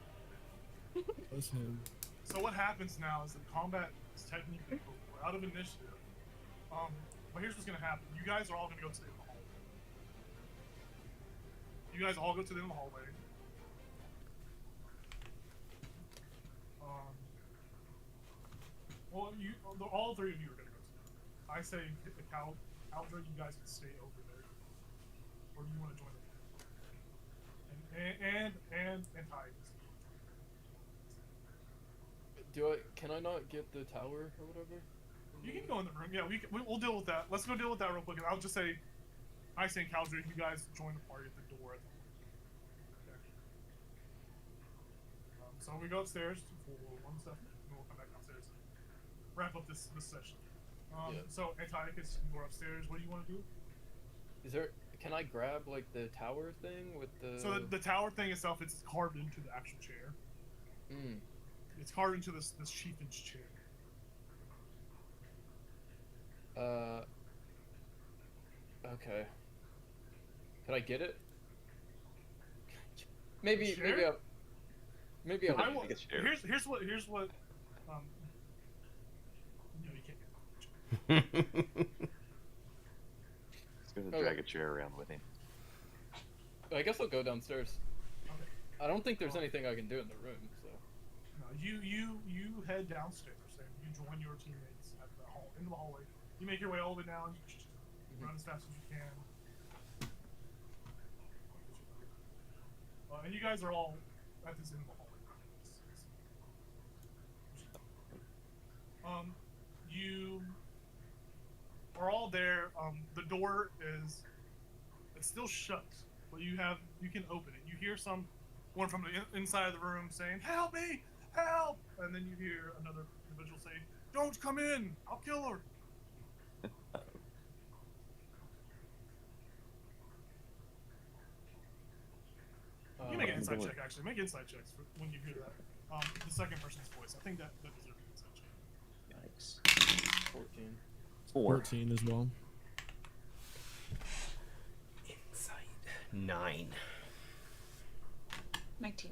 That's him. So what happens now is the combat is technically over. We're out of initiative. But here's what's gonna happen. You guys are all gonna go to the end of the hallway. You guys all go to the end of the hallway. Well, all three of you are gonna go to the I say hit the Caldra, you guys can stay over there. Or do you want to join them? And Titus. Can I not get the tower or whatever? You can go in the room. Yeah, we'll deal with that. Let's go deal with that real quick. And I'll just say, I say Caldra, you guys join the party at the door. Okay. So we go upstairs for 1 second, and we'll come back downstairs and wrap up this session. Yeah. So Antiochus, you go upstairs. What do you want to do? Can I grab like the tower thing with the? So the tower thing itself, it's carved into the actual chair. Mm. It's carved into this chieftain's chair. Okay. Can I get it? Maybe Chair? maybe I'll I will, make a chair. here's what no, you can't get it. He's gonna Okay. drag a chair around with him. I guess I'll go downstairs. Okay. I don't think there's anything I can do in the room, so. No, you head downstairs and you join your teammates at the in the hallway. You make your way all the way down. You run as fast as you can. And you guys are all at this end of the hallway. You are all there. The door it's still shut, but you can open it. You hear one from the inside of the room saying, "Help me! Help!" And then you hear another individual say, "Don't come in! I'll kill her!" You make an insight check, actually. Make insight checks when you hear that. The second person's voice. I think that deserves an insight check. Yikes. 14. 4. 14 as well. Insight. 9. 19.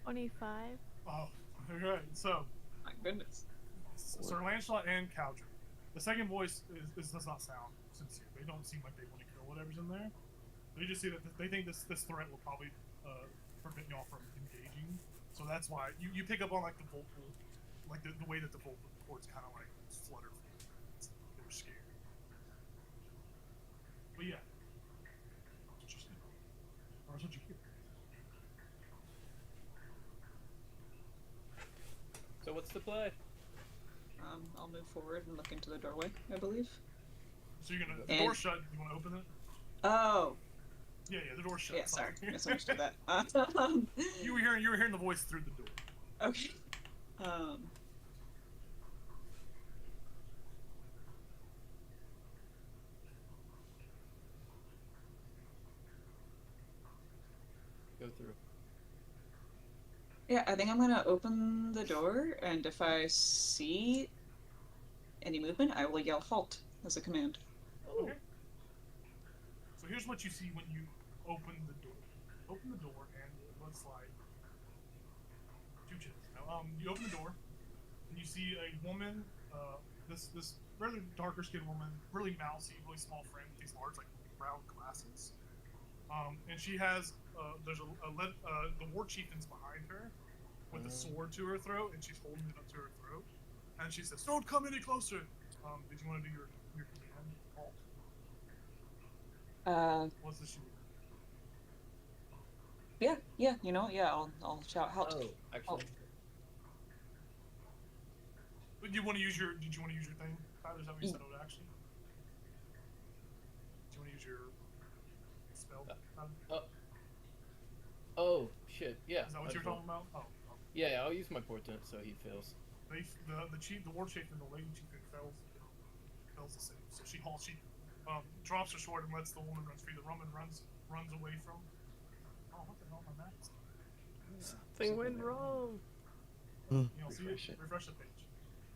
25. Oh, alright, so My goodness. Sir Lancelot and Caldra. The second voice does not sound sincere. They don't seem like they want to kill whatever's in there. They just see that they think this threat will probably prevent y'all from engaging. So that's why you pick up on like the vocal, like the way that the vocal cords kind of like flutter. They were scared. But yeah, that's what you see. Or that's what you hear. So what's the play? I'll move forward and look into the doorway, I believe. So you're gonna the And- door's shut. You want to open it? Oh, Yeah, the door's shut. yeah, sorry. Misunderstood that. You were hearing the voice through the door. Okay. Go through. Yeah, I think I'm gonna open the door, and if I see any movement, I will yell halt as a command. Okay. So here's what you see when you open the door. Open the door, and it looks like two chairs. Now, you open the door, and you see a woman. This rather darker skinned woman, really mousy, really small frame with these large like brown glasses. And she has there's the war chieftain's behind her with a sword to her throat, and she's holding it up to her throat. And she says, "Don't come any closer." Did you want to do your command? Halt. What's the shoot? Yeah, you know, I'll shout halt. Oh, actually. Did you want to use your thing? Tyler, is that what you said it would actually? Do you want to use your spell? Oh shit! Yeah. Is that what you were talking about? Oh. Yeah, I'll use my portent so he fails. The war chief and the lady chief fails the same. So she drops her sword and lets the woman run free. The woman runs away from. Oh, what the hell am I at? Something went wrong. You know, see Refresh it. refresh the page.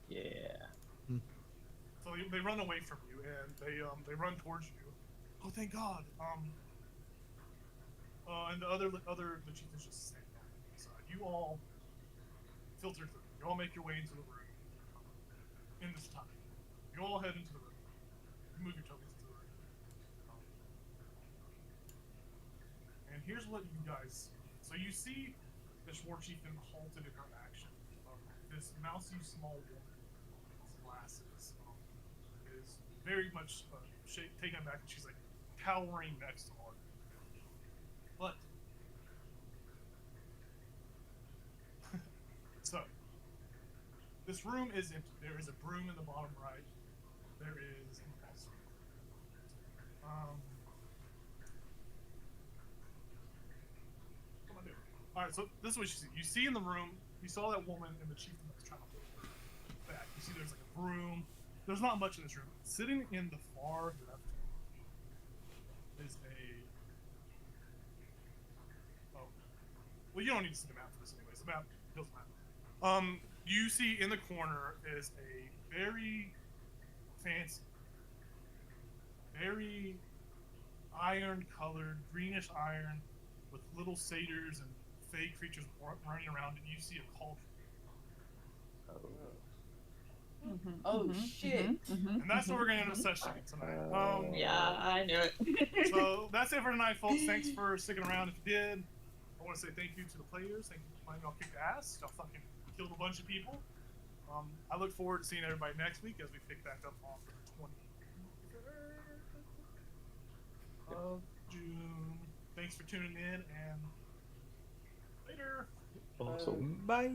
Yeah. So they run away from you and they run towards you. Oh, thank God. And the chief is just standing on the side. You all filter through. You all make your way into the room. In this time, you all head into the room. You move your tokens into the room. And here's what you guys see. So you see this war chieftain halted in her action. This mousy small woman with glasses is very much taken aback, and she's like cowering next to Arden. But so this room is empty. There is a broom in the bottom right. There is an also. What am I doing? All right, so this is what you see. You see in the room. You saw that woman and the chieftain that was trying to hold her back. You see there's like a broom. There's not much in this room. Sitting in the far left is a. Oh. Well, you don't need to see the map for this anyways. The map doesn't matter. You see in the corner is a very fancy, very iron-colored, greenish iron with little satyrs and fey creatures running around, and you see a cauldron. Oh shit! And that's what we're going to end the session tonight. Yeah, I knew it. So that's it for tonight, folks. Thanks for sticking around. If you did, I want to say thank you to the players. Thank you for playing. Y'all kicked ass. Y'all fucking killed a bunch of people. I look forward to seeing everybody next week as we pick back up on the 23rd of June. Thanks for tuning in, and later. Awesome. Bye.